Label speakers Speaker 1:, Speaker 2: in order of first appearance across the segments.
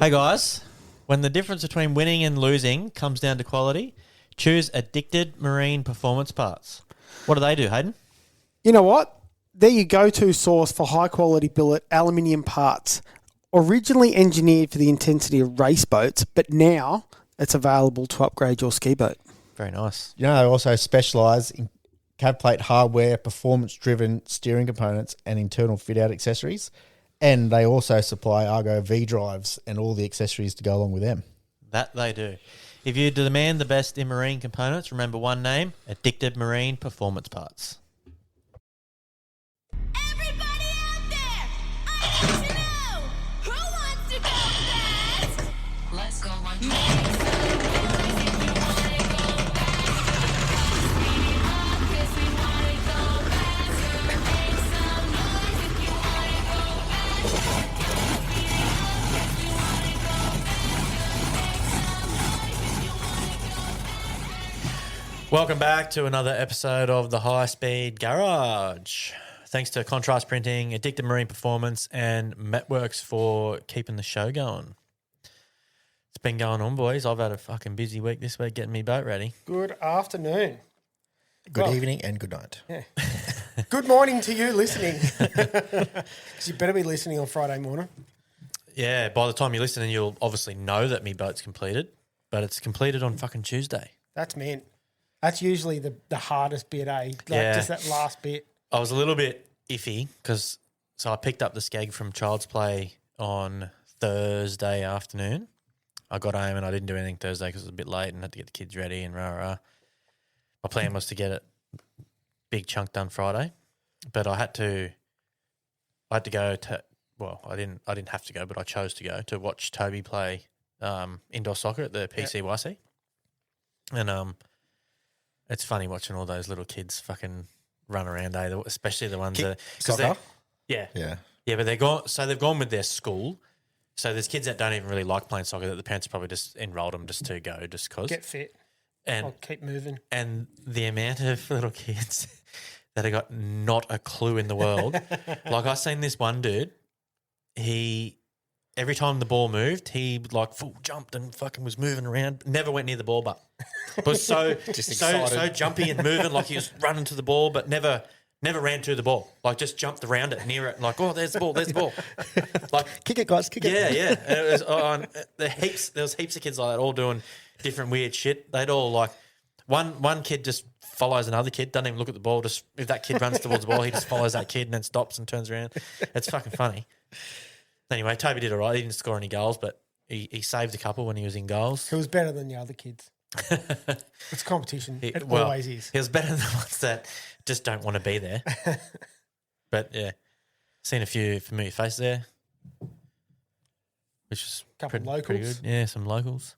Speaker 1: Hey guys, when the difference between winning and losing comes down to quality, choose Addicted Marine Performance Parts. What do they do, Hayden?
Speaker 2: You know what? They're your go-to source for high-quality billet aluminium parts. Originally engineered for the intensity of race boats, but now it's available to upgrade your ski boat.
Speaker 1: Very nice.
Speaker 3: You know, they also specialise in cab plate hardware, performance-driven steering components and internal fit-out accessories. And they also supply Argo V drives and all the accessories to go along with them.
Speaker 1: That they do. If you demand the best in marine components, remember one name, Addicted Marine Performance Parts.
Speaker 4: Everybody out there, I need to know who wants to go fast? Let's go one
Speaker 1: Welcome back to another episode of the High Speed Garage. Thanks to Contrast Printing, Addicted Marine Performance, and Metworks for keeping the show going. It's been going on, boys. I've had a fucking busy week this week getting me boat ready.
Speaker 2: Good afternoon.
Speaker 3: Good evening and good night.
Speaker 2: Yeah. Good morning to you listening. Because you better be listening on Friday morning.
Speaker 1: Yeah, by the time you're listening, you'll obviously know that me boat's completed, but it's completed on fucking Tuesday.
Speaker 2: That's meant. That's usually the hardest bit, eh? Just that last bit.
Speaker 1: I was a little bit iffy because I picked up the skeg from Child's Play on Thursday afternoon. I got home and I didn't do anything Thursday because it was a bit late and had to get the kids ready and rah. My plan was to get it big chunk done Friday, but I had to go to. Well, I didn't have to go, but I chose to go to watch Toby play indoor soccer at the PCYC, and it's funny watching all those little kids fucking run around, especially the ones that
Speaker 3: Soccer?
Speaker 1: Yeah, but they've gone with their school. So there's kids that don't even really like playing soccer that the parents probably just enrolled them just to go, just cause
Speaker 2: Get fit.
Speaker 1: and
Speaker 2: I'll keep moving.
Speaker 1: and the amount of little kids that have got not a clue in the world. Like I seen this one dude, every time the ball moved, he like full jumped and fucking was moving around. Never went near the ball, but was so jumpy and moving like he was running to the ball, but never ran to the ball. Like just jumped around it, near it, like there's the ball. Like
Speaker 3: Kick it, guys, kick it.
Speaker 1: yeah. And it was there was heaps of kids like that, all doing different weird shit. They'd all like one kid just follows another kid, doesn't even look at the ball. Just if that kid runs towards the ball, he just follows that kid and then stops and turns around. It's fucking funny. Anyway, Toby did all right. He didn't score any goals, but he saved a couple when he was in goals.
Speaker 2: He was better than the other kids. It's competition. It always is.
Speaker 1: He was better than the ones that just don't want to be there. But, yeah, seen a few familiar faces there, which is
Speaker 2: Couple
Speaker 1: pretty
Speaker 2: locals.
Speaker 1: good. Yeah, some locals.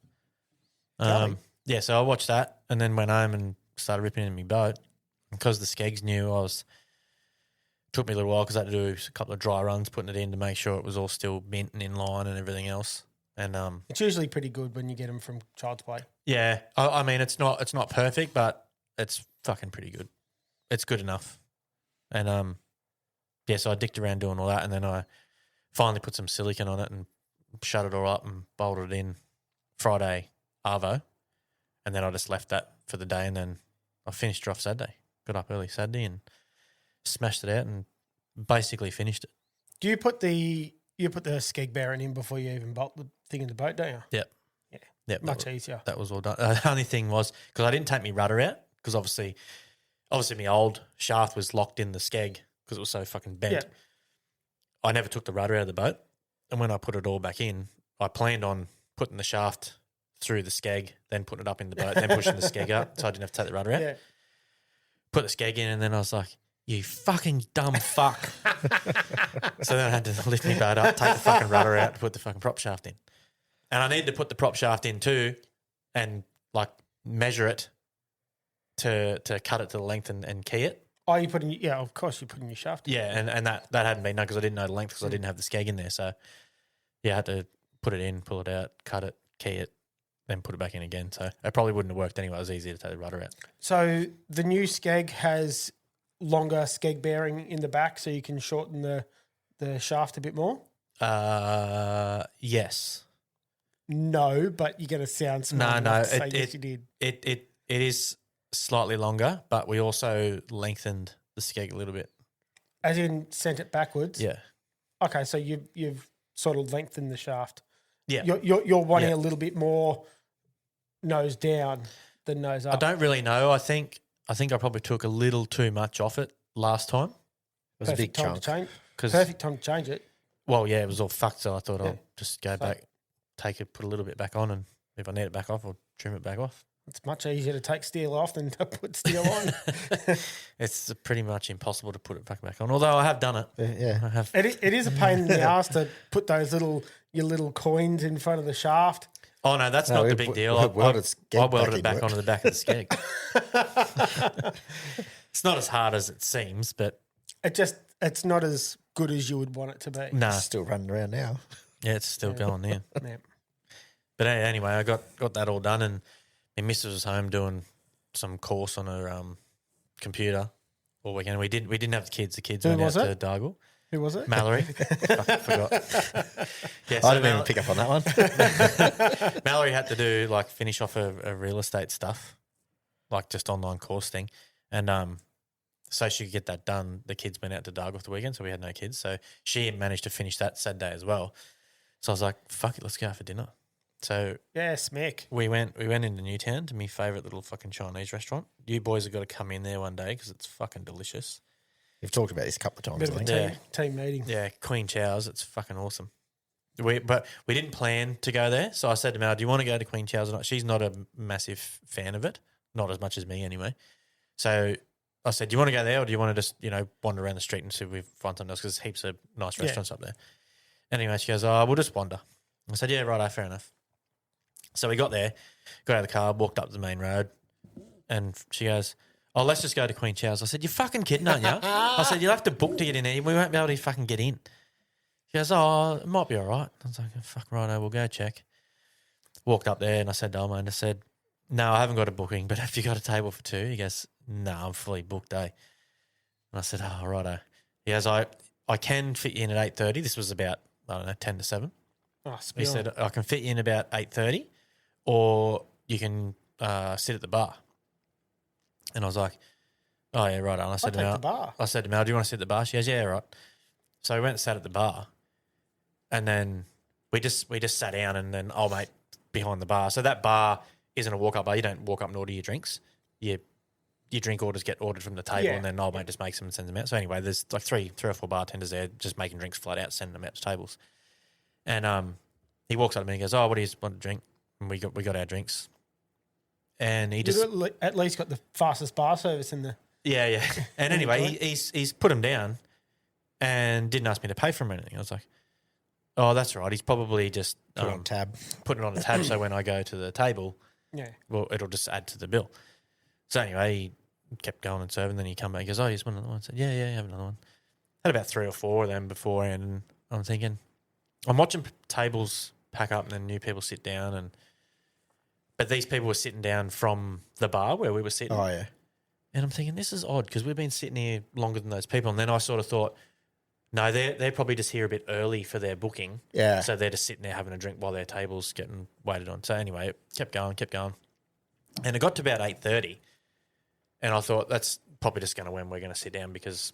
Speaker 2: Gully.
Speaker 1: Yeah, so I watched that and then went home and started ripping in my boat. Because the skeg's new, took me a little while because I had to do a couple of dry runs, putting it in to make sure it was all still mint and in line and everything else. And
Speaker 2: It's usually pretty good when you get them from Child's Play.
Speaker 1: yeah, I mean it's not perfect, but it's fucking pretty good. It's good enough. And yeah, so I dicked around doing all that, and then I finally put some silicone on it and shut it all up and bolted it in Friday arvo, and then I just left that for the day, and then I finished it off Saturday. Got up early Saturday and smashed it out and basically finished it.
Speaker 2: Do you put the skeg bearing in before you even bolt the thing in the boat, don't you?
Speaker 1: Yep.
Speaker 2: Yeah.
Speaker 1: Yep.
Speaker 2: Much easier.
Speaker 1: That was all done. The only thing was, because I didn't take my rudder out, because obviously my old shaft was locked in the skeg because it was so fucking bent.
Speaker 2: Yeah.
Speaker 1: I never took the rudder out of the boat. And when I put it all back in, I planned on putting the shaft through the skeg, then putting it up in the boat, then pushing the skeg up so I didn't have to take the rudder out.
Speaker 2: Yeah.
Speaker 1: Put the skeg in, and then I was like, you fucking dumb fuck. So then I had to lift my boat up, take the fucking rudder out, put the fucking prop shaft in. And I needed to put the prop shaft in too and like measure it to cut it to the length and key it.
Speaker 2: Oh, you put in, yeah, of course you put in your shaft.
Speaker 1: Yeah, and that hadn't been done because I didn't know the length because I didn't have the skeg in there. So, yeah, I had to put it in, pull it out, cut it, key it, then put it back in again. So it probably wouldn't have worked anyway. It was easier to take the rudder out.
Speaker 2: So the new skeg has longer skeg bearing in the back so you can shorten the shaft a bit more?
Speaker 1: Yes.
Speaker 2: no, but you're going to sound smart
Speaker 1: No,
Speaker 2: enough to say
Speaker 1: it,
Speaker 2: yes, you did.
Speaker 1: it is slightly longer, but we also lengthened the skeg a little bit.
Speaker 2: As in sent it backwards?
Speaker 1: Yeah.
Speaker 2: Okay, so you've sort of lengthened the shaft.
Speaker 1: Yeah.
Speaker 2: You're wanting
Speaker 1: Yeah.
Speaker 2: a little bit more nose down than nose up.
Speaker 1: I don't really know. I think I probably took a little too much off it last time.
Speaker 3: It was a big
Speaker 2: time
Speaker 3: chunk.
Speaker 2: to change.
Speaker 1: 'Cause-
Speaker 2: Perfect time to change it.
Speaker 1: Well, yeah, it was all fucked, so I thought
Speaker 2: Yeah.
Speaker 1: I'll just go
Speaker 2: So-
Speaker 1: back, take it, put a little bit back on, and if I need it back off, I'll trim it back off.
Speaker 2: It's much easier to take steel off than to put steel on.
Speaker 1: It's pretty much impossible to put it back on, although I have done it.
Speaker 3: Yeah.
Speaker 1: I have.
Speaker 2: It is a pain in the ass to put those your little coins in front of the shaft.
Speaker 1: Oh, no, that's
Speaker 3: No,
Speaker 1: not
Speaker 3: we-
Speaker 1: the big
Speaker 3: we-
Speaker 1: deal.
Speaker 3: we
Speaker 1: I
Speaker 3: welded skeg
Speaker 1: welded
Speaker 3: back
Speaker 1: it back
Speaker 3: into it.
Speaker 1: onto the back of the skeg. It's not as hard as it seems, but
Speaker 2: It's not as good as you would want it to be.
Speaker 1: no,
Speaker 3: Still running around now.
Speaker 1: yeah, it's still going there.
Speaker 2: Yeah.
Speaker 1: But anyway, I got that all done, and my missus was home doing some course on her computer all weekend. We didn't have the kids. The kids
Speaker 2: Who
Speaker 1: went out
Speaker 2: was
Speaker 1: to
Speaker 2: it?
Speaker 1: Dargle.
Speaker 2: Who was it?
Speaker 1: Mallory. Fuck, forgot. Yeah,
Speaker 3: I didn't even pick up on that one.
Speaker 1: Mallory had to do finish off her real estate stuff, just online course thing, and so she could get that done. The kids went out to Dargle for the weekend, so we had no kids. So she managed to finish that Saturday as well. So I was like, "Fuck it, let's go out for dinner." So
Speaker 2: Yeah, smack.
Speaker 1: we went into Newtown to my favourite little fucking Chinese restaurant. You boys have got to come in there one day because it's fucking delicious.
Speaker 3: You've talked about this a couple of times.
Speaker 2: Bit
Speaker 3: I
Speaker 2: of a
Speaker 3: think.
Speaker 2: team meeting.
Speaker 1: Yeah, Queen Chow's, it's fucking awesome. But we didn't plan to go there, so I said to Mel, "Do you want to go to Queen Chow's or not?" She's not a massive fan of it, not as much as me anyway. So I said, "Do you want to go there, or do you want to just wander around the street and see if we find something else?" Because there's heaps of nice restaurants up there. Anyway, she goes, "Oh, we'll just wander." I said, "Yeah, righto, fair enough." So we got there, got out of the car, walked up the main road, and she goes, "Oh, let's just go to Queen Chow's." I said, "You're fucking kidding, aren't you?" I said, "You'll have to book to get in there. We won't be able to fucking get in." She goes, "Oh, it might be all right." I was like, "Fuck, righto, we'll go check." Walked up there and I said to Alma, and I said, "No, I haven't got a booking, but have you got a table for two?" He goes, "No, I'm fully booked, eh?" And I said, "Oh, righto." He goes, I can fit you in at 8:30. This was about, 10 to 7.
Speaker 2: Oh,
Speaker 1: He said, "I can fit you in about 8:30 or you can sit at the bar." And I was like, "Oh, yeah, right on." I said,
Speaker 2: take the bar.
Speaker 1: I said to Mel, "Do you want to sit at the bar?" She goes, "Yeah, right." So we went and sat at the bar, and then we just sat down, and then old mate behind the bar. So that bar isn't a walk-up bar. You don't walk up and order your drinks. Your drink orders get ordered from the table,
Speaker 2: Yeah.
Speaker 1: and then old mate just makes them and sends them out. So anyway, there's three or four bartenders there just making drinks flat out, sending them out to tables. And he walks up to me and goes, "Oh, what do you want to drink?" And we got our drinks. And he
Speaker 2: You
Speaker 1: just
Speaker 2: at least got the fastest bar service in the.
Speaker 1: yeah. And anyway, he's put him down and didn't ask me to pay for him or anything. I was like, "Oh, that's right. He's probably just
Speaker 3: Put it on tab.
Speaker 1: putting it on a tab so when I go to the table,
Speaker 2: Yeah.
Speaker 1: well, it'll just add to the bill." So anyway, he kept going and serving. Then he come back and goes, "Oh, you just want another one?" I said, yeah, have another one. Had about 3 or 4 of them beforehand, and I'm thinking, I'm watching tables pack up and then new people sit down, but these people were sitting down from the bar where we were sitting.
Speaker 3: Oh, yeah.
Speaker 1: And I'm thinking, this is odd because we've been sitting here longer than those people. And then I sort of thought, no, they're probably just here a bit early for their booking.
Speaker 3: Yeah.
Speaker 1: So they're just sitting there having a drink while their table's getting waited on. So anyway, it kept going. And it got to about 8:30. And I thought, that's probably just going to when we're going to sit down because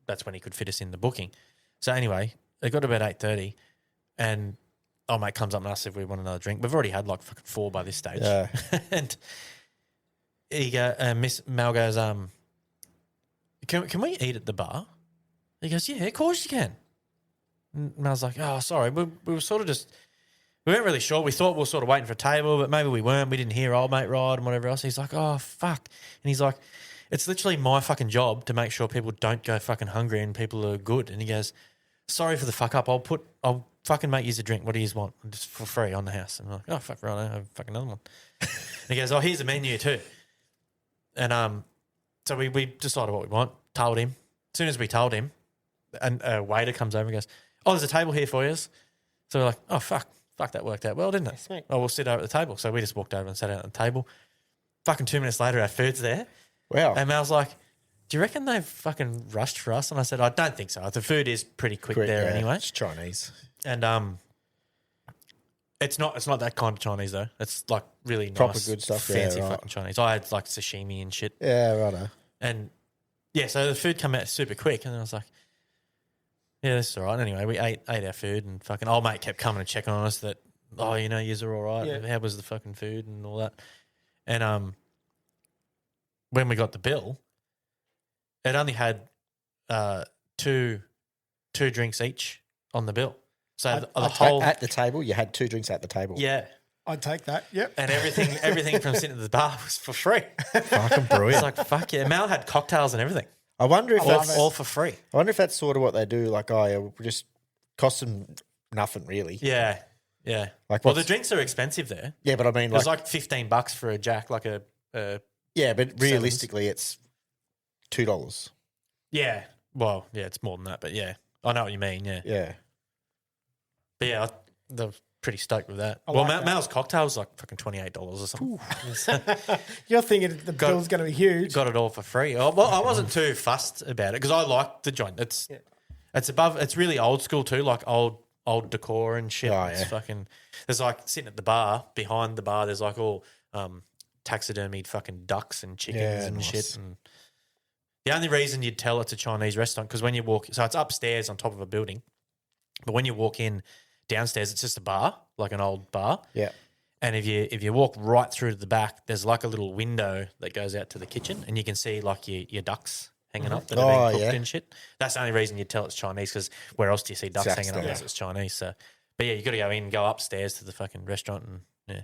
Speaker 1: that's when he could fit us in the booking. So anyway, it got to about 8:30 and old mate comes up and asks if we want another drink. We've already had fucking 4 by this stage.
Speaker 3: Yeah.
Speaker 1: And Miss Mel goes, can we eat at the bar? He goes, "Yeah, of course you can." And Mel's like, "Oh, sorry. We were sort of just, we weren't really sure. We thought we were sort of waiting for a table, but maybe we weren't. We didn't hear old mate ride and whatever else." He's like, "Oh, fuck." And he's like, "It's literally my fucking job to make sure people don't go fucking hungry and people are good." And he goes, "Sorry for the fuck up. I'll fucking make you a drink. What do you want? Just for free on the house." And I'm like, "Oh, fuck, right. I'll have fucking another one." And he goes, "Oh, here's a menu too." And so we decided what we want, told him. As soon as we told him, and a waiter comes over and goes, "Oh, there's a table here for you." So we're like, "Oh, fuck, that worked out well, didn't it?"
Speaker 2: sweet.
Speaker 1: "Oh, we'll sit over at the table." So we just walked over and sat down at the table. Fucking 2 minutes later, our food's there.
Speaker 3: Wow.
Speaker 1: And Mel's like, "Do you reckon they've fucking rushed for us?" And I said, "I don't think so. The food is pretty quick there
Speaker 3: yeah,
Speaker 1: anyway."
Speaker 3: It's Chinese.
Speaker 1: And It's not that kind of Chinese though. It's like really
Speaker 3: Proper
Speaker 1: nice,
Speaker 3: good stuff, yeah,
Speaker 1: fancy
Speaker 3: right.
Speaker 1: fucking Chinese. I had like sashimi and shit,
Speaker 3: Yeah, righto.
Speaker 1: and yeah, so the food came out super quick, and I was like, yeah, this is all right. Anyway, we ate our food, and fucking old mate kept coming and checking on us that, oh, you know, yous are all right.
Speaker 2: Yeah.
Speaker 1: How was the fucking food and all that? And when we got the bill, it only had two drinks each on the bill. So the whole
Speaker 3: At the table, you had 2 drinks at the table.
Speaker 1: yeah,
Speaker 2: I'd take that. Yep.
Speaker 1: and everything from sitting at the bar was for free.
Speaker 3: Fucking
Speaker 1: It's
Speaker 3: brilliant.
Speaker 1: like fuck yeah. Mal had cocktails and everything,
Speaker 3: I wonder if
Speaker 1: all for free.
Speaker 3: I wonder if that's sort of what they do. Like, oh, yeah, we'll just cost them nothing really.
Speaker 1: Yeah, yeah.
Speaker 3: Like,
Speaker 1: Well, the
Speaker 3: what's-
Speaker 1: drinks are expensive there.
Speaker 3: Yeah, but I mean,
Speaker 1: It was
Speaker 3: like,
Speaker 1: like $15 for a Jack, like a
Speaker 3: yeah, but realistically, it's $2.
Speaker 1: yeah. Well, yeah, it's more than that, but yeah, I know what you mean. Yeah,
Speaker 3: Yeah.
Speaker 1: but yeah, they're pretty stoked with that.
Speaker 2: I
Speaker 1: Well,
Speaker 2: like that.
Speaker 1: Mal's cocktail was like fucking $28 or something. So
Speaker 2: You're thinking the bill's going to be huge.
Speaker 1: got it all for free. Well, I wasn't too fussed about it because I like the joint. It's above. It's really old school too, like old decor and shit.
Speaker 3: Oh,
Speaker 1: It's
Speaker 3: yeah.
Speaker 1: fucking. There's like sitting at the bar behind the bar. There's like all taxidermied fucking ducks and chickens
Speaker 3: Yeah,
Speaker 1: and
Speaker 3: nice.
Speaker 1: shit. And the only reason you'd tell it's a Chinese restaurant because when you walk, so it's upstairs on top of a building, but when you walk in downstairs, it's just a bar, like an old bar.
Speaker 3: Yeah.
Speaker 1: And if you walk right through to the back, there's like a little window that goes out to the kitchen, and you can see like your ducks hanging up that are
Speaker 3: Oh,
Speaker 1: being cooked
Speaker 3: yeah.
Speaker 1: and shit. That's the only reason you'd tell it's Chinese because where else do you see ducks
Speaker 3: Ducks
Speaker 1: hanging up
Speaker 3: there.
Speaker 1: unless it's Chinese? So, but yeah, you got to go in, go upstairs to the fucking restaurant, and yeah,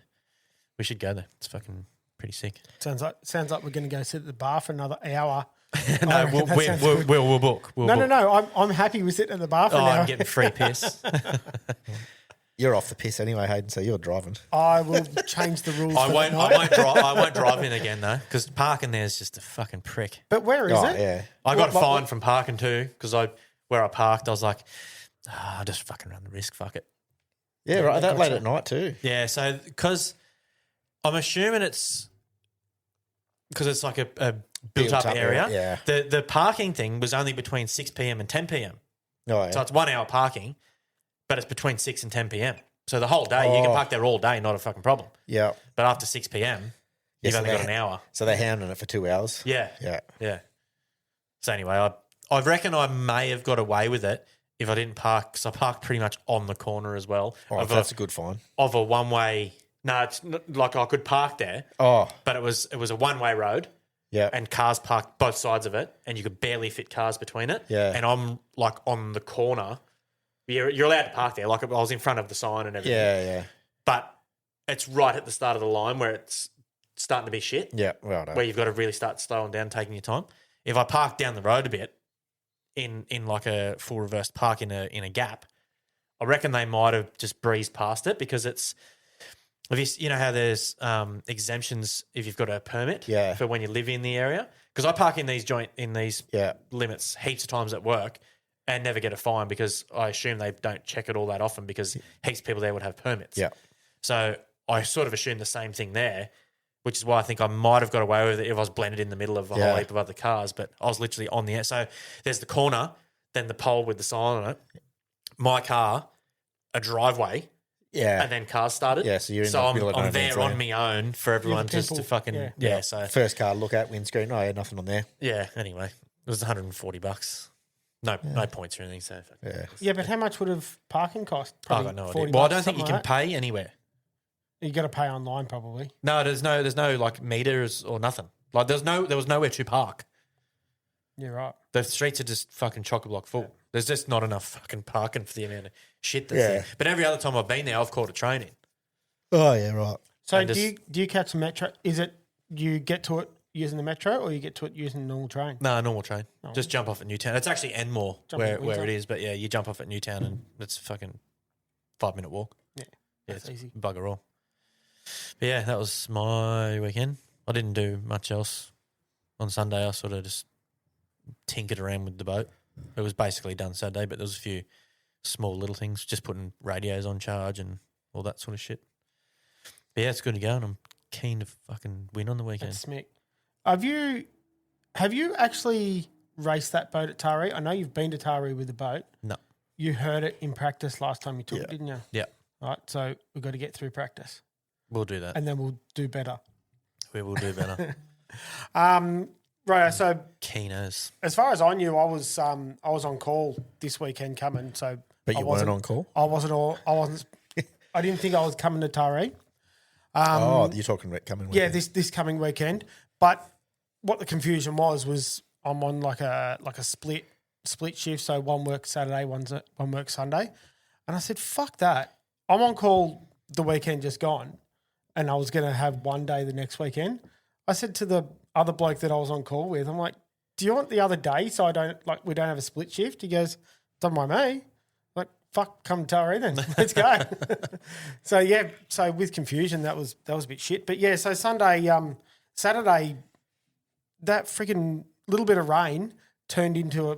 Speaker 1: we should go there. It's fucking pretty sick.
Speaker 2: Sounds like we're going to go sit at the bar for another hour.
Speaker 1: No,
Speaker 2: I reckon that sounds good.
Speaker 1: we'll book. We'll book.
Speaker 2: No. I'm happy with sitting at the bar for
Speaker 1: Oh,
Speaker 2: an hour.
Speaker 1: I'm getting free piss.
Speaker 3: You're off the piss anyway, Hayden, so you're driving.
Speaker 2: I will change the rules.
Speaker 1: I
Speaker 2: for
Speaker 1: won't.
Speaker 2: that night.
Speaker 1: I won't drive in again though, because parking there is just a fucking prick.
Speaker 2: But where is
Speaker 3: Oh,
Speaker 2: it?
Speaker 3: yeah.
Speaker 1: I got
Speaker 2: What-
Speaker 1: fined from parking too because where I parked, I was like, I'll just fucking run the risk. Fuck it.
Speaker 3: Yeah, right. That
Speaker 2: gotcha.
Speaker 3: late at night too.
Speaker 1: Yeah. So because I'm assuming it's because it's like a built up area.
Speaker 3: Yeah.
Speaker 1: The parking thing was only between 6 p.m. and 10 p.m.
Speaker 3: Oh, yeah.
Speaker 1: So it's 1 hour parking, but it's between 6 and 10 p.m. So the whole day you can
Speaker 3: Oh.
Speaker 1: park there all day, not a fucking problem.
Speaker 3: yeah.
Speaker 1: But after 6 p.m., you've
Speaker 3: so
Speaker 1: only
Speaker 3: they-
Speaker 1: got an hour.
Speaker 3: So they're hounding it for 2 hours.
Speaker 1: Yeah.
Speaker 3: Yeah.
Speaker 1: Yeah. So anyway, I reckon I may have got away with it if I didn't park because I parked pretty much on the corner as well
Speaker 3: Oh,
Speaker 1: of,
Speaker 3: that's a
Speaker 1: a,
Speaker 3: good fine.
Speaker 1: of a one way. No, it's not, like I could park there,
Speaker 3: Oh,
Speaker 1: but it was a one way road
Speaker 3: yeah.
Speaker 1: and cars parked both sides of it, and you could barely fit cars between it.
Speaker 3: Yeah.
Speaker 1: And I'm like on the corner. You're allowed to park there, like I was in front of the sign and everything.
Speaker 3: Yeah.
Speaker 1: But it's right at the start of the line where it's starting to be shit.
Speaker 3: Yeah. Well done.
Speaker 1: Where you've got to really start slowing down, taking your time. If I park down the road a bit in like a full reverse park in a gap, I reckon they might have just breezed past it because it's if you know how there's exemptions if you've got a permit
Speaker 3: Yeah.
Speaker 1: for when you live in the area. Because I park in these
Speaker 3: Yeah.
Speaker 1: limits heaps of times at work and never get a fine because I assume they don't check it all that often because heaps of people there would have permits.
Speaker 3: Yeah.
Speaker 1: So I sort of assumed the same thing there, which is why I think I might have got away with it if I was blended in the middle of a whole
Speaker 3: Yeah.
Speaker 1: heap of other cars. But I was literally on the end. So there's the corner, then the pole with the sign on it, my car, a driveway,
Speaker 3: Yeah.
Speaker 1: and then cars started.
Speaker 3: Yeah, so you're in
Speaker 1: so
Speaker 3: the middle of
Speaker 1: I'm
Speaker 3: nowhere,
Speaker 1: there
Speaker 3: so-
Speaker 1: on my own for everyone just to
Speaker 2: people-
Speaker 1: fucking
Speaker 2: yeah.
Speaker 1: yeah. So
Speaker 3: First car, look at windscreen. Oh, yeah, nothing on there.
Speaker 1: yeah. Anyway, it was $140. No points or anything. So
Speaker 3: Yeah.
Speaker 2: Yeah, but how much would have parking cost?
Speaker 1: I've
Speaker 2: Probably
Speaker 1: got no idea.
Speaker 2: 40
Speaker 1: Well, I
Speaker 2: bucks,
Speaker 1: don't think you
Speaker 2: something
Speaker 1: can
Speaker 2: like
Speaker 1: pay anywhere.
Speaker 2: that. You got to pay online probably.
Speaker 1: No, there's no like meters or nothing. Like there was nowhere to park.
Speaker 2: You're right.
Speaker 1: The streets are just fucking chock-a-block full. There's just not enough fucking parking for the amount of shit that's
Speaker 3: Yeah.
Speaker 1: there. But every other time I've been there, I've called a train in.
Speaker 3: Oh, yeah, right.
Speaker 2: So
Speaker 1: And
Speaker 2: do you catch the metro? Is it you get to it using the metro or you get to it using the normal train?
Speaker 1: No, normal train. Just jump off at Newtown. It's actually Enmore
Speaker 2: Jump
Speaker 1: where
Speaker 2: at Windsor.
Speaker 1: it is. But yeah, you jump off at Newtown and it's a fucking 5-minute walk.
Speaker 2: Yeah,
Speaker 1: Yeah,
Speaker 2: that's
Speaker 1: it's
Speaker 2: easy.
Speaker 1: bugger all. But yeah, that was my weekend. I didn't do much else. On Sunday, I sort of just tinkered around with the boat. It was basically done Saturday, but there was a few small little things, just putting radios on charge and all that sort of shit. But yeah, it's good to go, and I'm keen to fucking win on the weekend.
Speaker 2: That's smick. Have you actually raced that boat at Taree? I know you've been to Taree with the boat.
Speaker 1: No.
Speaker 2: You heard it in practice last time you took it, didn't you?
Speaker 1: Yeah.
Speaker 2: right? So we've got to get through practice,
Speaker 1: We'll do that.
Speaker 2: and then we'll do better.
Speaker 1: We will do better.
Speaker 2: Right. So
Speaker 1: Keeners.
Speaker 2: as far as I knew, I was on call this weekend coming. So
Speaker 3: But you
Speaker 2: I
Speaker 3: weren't
Speaker 2: wasn't
Speaker 3: on call?
Speaker 2: I wasn't. I didn't think I was coming to Taree.
Speaker 3: You're talking about coming
Speaker 2: Yeah,
Speaker 3: weekend.
Speaker 2: this coming weekend. But what the confusion was I'm on like a split shift. So one works Saturday, one works Sunday, and I said, "Fuck that! I'm on call the weekend just gone, and I was going to have one day the next weekend." I said to the other bloke that I was on call with, I'm like, "Do you want the other day so we don't have a split shift?" He goes, "Don't mind me." Like, fuck, come to Taree then. Let's go. So with confusion, that was a bit shit. But yeah, so Saturday, that freaking little bit of rain turned a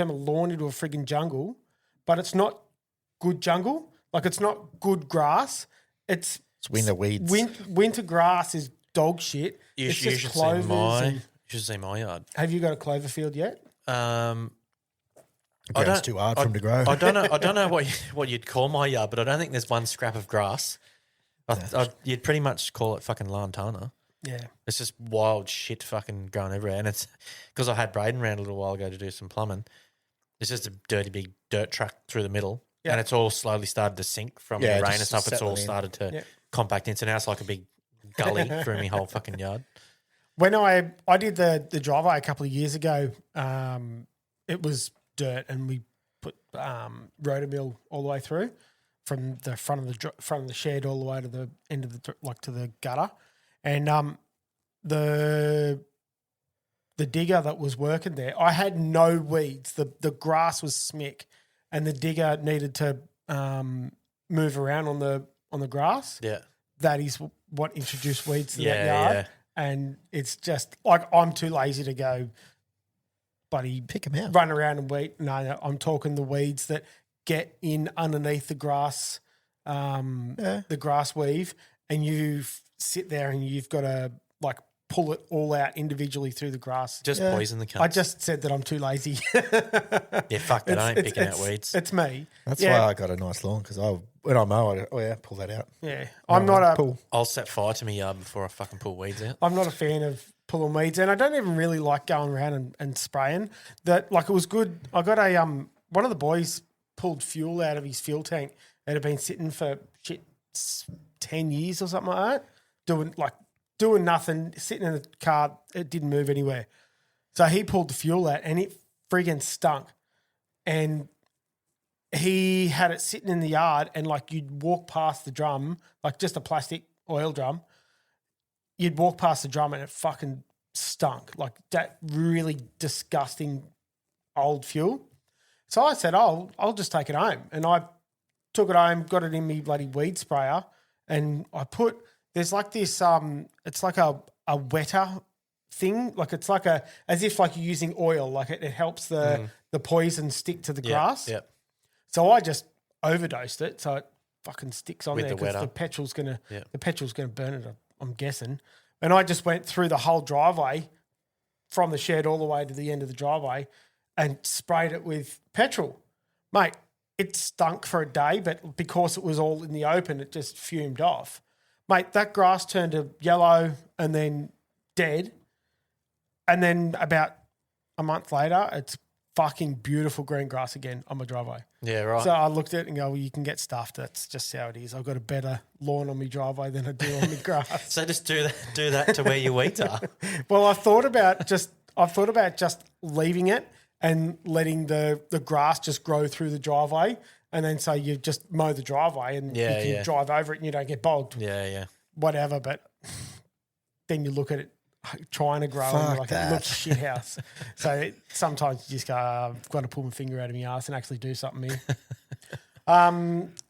Speaker 2: lawn into a frigging jungle, but it's not good jungle. Like, it's not good grass. It's
Speaker 3: winter weeds.
Speaker 2: Winter grass is dog shit.
Speaker 1: You
Speaker 2: It's
Speaker 1: should
Speaker 2: just
Speaker 1: see
Speaker 2: clovers.
Speaker 1: you should see my yard.
Speaker 2: Have you got a clover field yet?
Speaker 1: The
Speaker 3: ground's too hard for them to grow.
Speaker 1: I don't know what you'd call my yard, but I don't think there's one scrap of grass. You'd pretty much call it fucking lantana.
Speaker 2: Yeah.
Speaker 1: It's just wild shit fucking growing everywhere. And it's because I had Braden around a little while ago to do some plumbing. It's just a dirty big dirt track through the middle.
Speaker 2: Yeah.
Speaker 1: And it's all slowly started to sink from
Speaker 3: Yeah,
Speaker 1: the rain
Speaker 3: just
Speaker 1: and stuff. It's all
Speaker 3: settling in.
Speaker 1: started to
Speaker 2: Yeah.
Speaker 1: compact in. So now it's like a big gully through my whole fucking yard.
Speaker 2: When I did the driveway a couple of years ago, it was dirt, and we put rotomill all the way through from the front of the shed all the way to the end of to the gutter, and the digger that was working there, I had no weeds. The grass was smick, and the digger needed to move around on the grass.
Speaker 1: Yeah.
Speaker 2: That is what introduced weeds to that
Speaker 1: Yeah,
Speaker 2: yard.
Speaker 1: yeah.
Speaker 2: And it's just like, I'm too lazy to go, buddy,
Speaker 3: Pick them out.
Speaker 2: run around and weed. No, I'm talking the weeds that get in underneath the grass, the grass weave, and you sit there and you've got to like pull it all out individually through the grass.
Speaker 1: Just poison the cunts.
Speaker 2: I just said that I'm too lazy.
Speaker 1: Yeah, fuck that. I ain't picking out weeds.
Speaker 2: It's me.
Speaker 3: That's
Speaker 2: Yeah.
Speaker 3: why I got a nice lawn, because when I mow, pull that out.
Speaker 2: Yeah, I'm not a
Speaker 3: Pull.
Speaker 1: I'll set fire to my yard before I fucking pull weeds out.
Speaker 2: I'm not a fan of pulling weeds, and I don't even really like going around and spraying. That, like, it was good. I got a one of the boys pulled fuel out of his fuel tank that had been sitting for 10 years or something like that, doing nothing, sitting in the car. It didn't move anywhere. So he pulled the fuel out, and it friggin' stunk. And he had it sitting in the yard, and like, you'd walk past the drum, like just a plastic oil drum. You'd walk past the drum and it fucking stunk, like that really disgusting old fuel. So I said, "Oh, I'll just take it home." And I took it home, got it in me bloody weed sprayer, and there's like this it's like a wetter thing, like it's like as if like you're using oil, like it helps the poison stick to the grass.
Speaker 1: Yep.
Speaker 2: So I just overdosed it, so it fucking sticks on
Speaker 1: With
Speaker 2: there
Speaker 1: the
Speaker 2: because
Speaker 1: wetter.
Speaker 2: the petrol's gonna
Speaker 1: Yep.
Speaker 2: burn it. I'm guessing. And I just went through the whole driveway, from the shed all the way to the end of the driveway, and sprayed it with petrol, mate. It stunk for a day, but because it was all in the open, it just fumed off, mate. That grass turned to yellow and then dead, and then about a month later, it's fucking beautiful green grass again on my driveway.
Speaker 1: Yeah, right.
Speaker 2: So I looked at it and go, well, you can get stuffed. That's just how it is. I've got a better lawn on my driveway than I do on my grass.
Speaker 1: So just do that to where your weeds are.
Speaker 2: Well, I've thought about just leaving it and letting the grass just grow through the driveway, and then so you just mow the driveway and
Speaker 1: Yeah,
Speaker 2: you can
Speaker 1: yeah.
Speaker 2: drive over it and you don't get bogged.
Speaker 1: Yeah, yeah.
Speaker 2: Whatever, but then you look at it trying to grow and
Speaker 3: Fuck
Speaker 2: you're like,
Speaker 3: that.
Speaker 2: it looks shit house. So sometimes you just go, I've got to pull my finger out of my ass and actually do something here.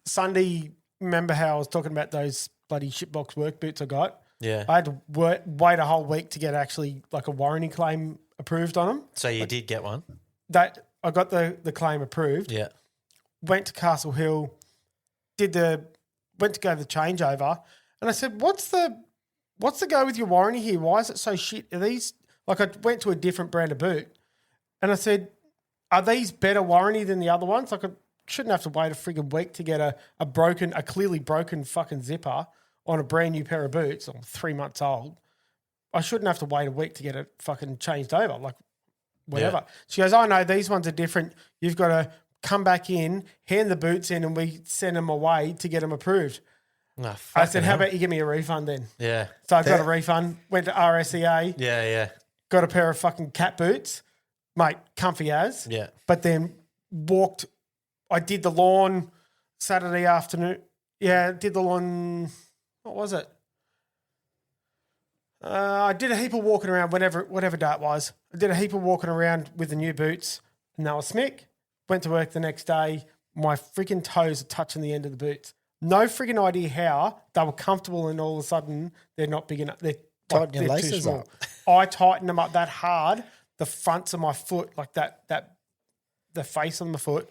Speaker 2: Sunday, remember how I was talking about those bloody shitbox work boots I got?
Speaker 1: Yeah.
Speaker 2: I had to wait a whole week to get actually like a warranty claim approved on them.
Speaker 1: So you did get one?
Speaker 2: That I got the claim approved.
Speaker 1: Yeah.
Speaker 2: Went to Castle Hill, went to go the changeover, and I said, "What's the go with your warranty here? Why is it so shit? Are these like?" I went to a different brand of boot, and I said, "Are these better warranty than the other ones?" Like, shouldn't have to wait a friggin' week to get a clearly broken fucking zipper on a brand new pair of boots, or 3 months old. I shouldn't have to wait a week to get it fucking changed over, like whatever.
Speaker 1: Yeah.
Speaker 2: She goes, oh no, these ones are different. You've got to come back in, hand the boots in, and we send them away to get them approved.
Speaker 1: Oh,
Speaker 2: I said,
Speaker 1: fucking
Speaker 2: how
Speaker 1: hell.
Speaker 2: about you give me a refund then?
Speaker 1: Yeah.
Speaker 2: So I got a refund, went to RSEA,
Speaker 1: Yeah.
Speaker 2: got a pair of fucking cat boots, mate, comfy as.
Speaker 1: Yeah.
Speaker 2: But then I did the lawn Saturday afternoon. Yeah, did the lawn, what was it? I did a heap of walking around whatever day it was. I did a heap of walking around with the new boots, and they were smick. Went to work the next day. My freaking toes are touching the end of the boots. No freaking idea how they were comfortable, and all of a sudden they're not big enough.
Speaker 3: Tighten your
Speaker 2: they're too
Speaker 3: laces
Speaker 2: small.
Speaker 3: up.
Speaker 2: I tightened them up that hard. The fronts of my foot, like the face on the foot,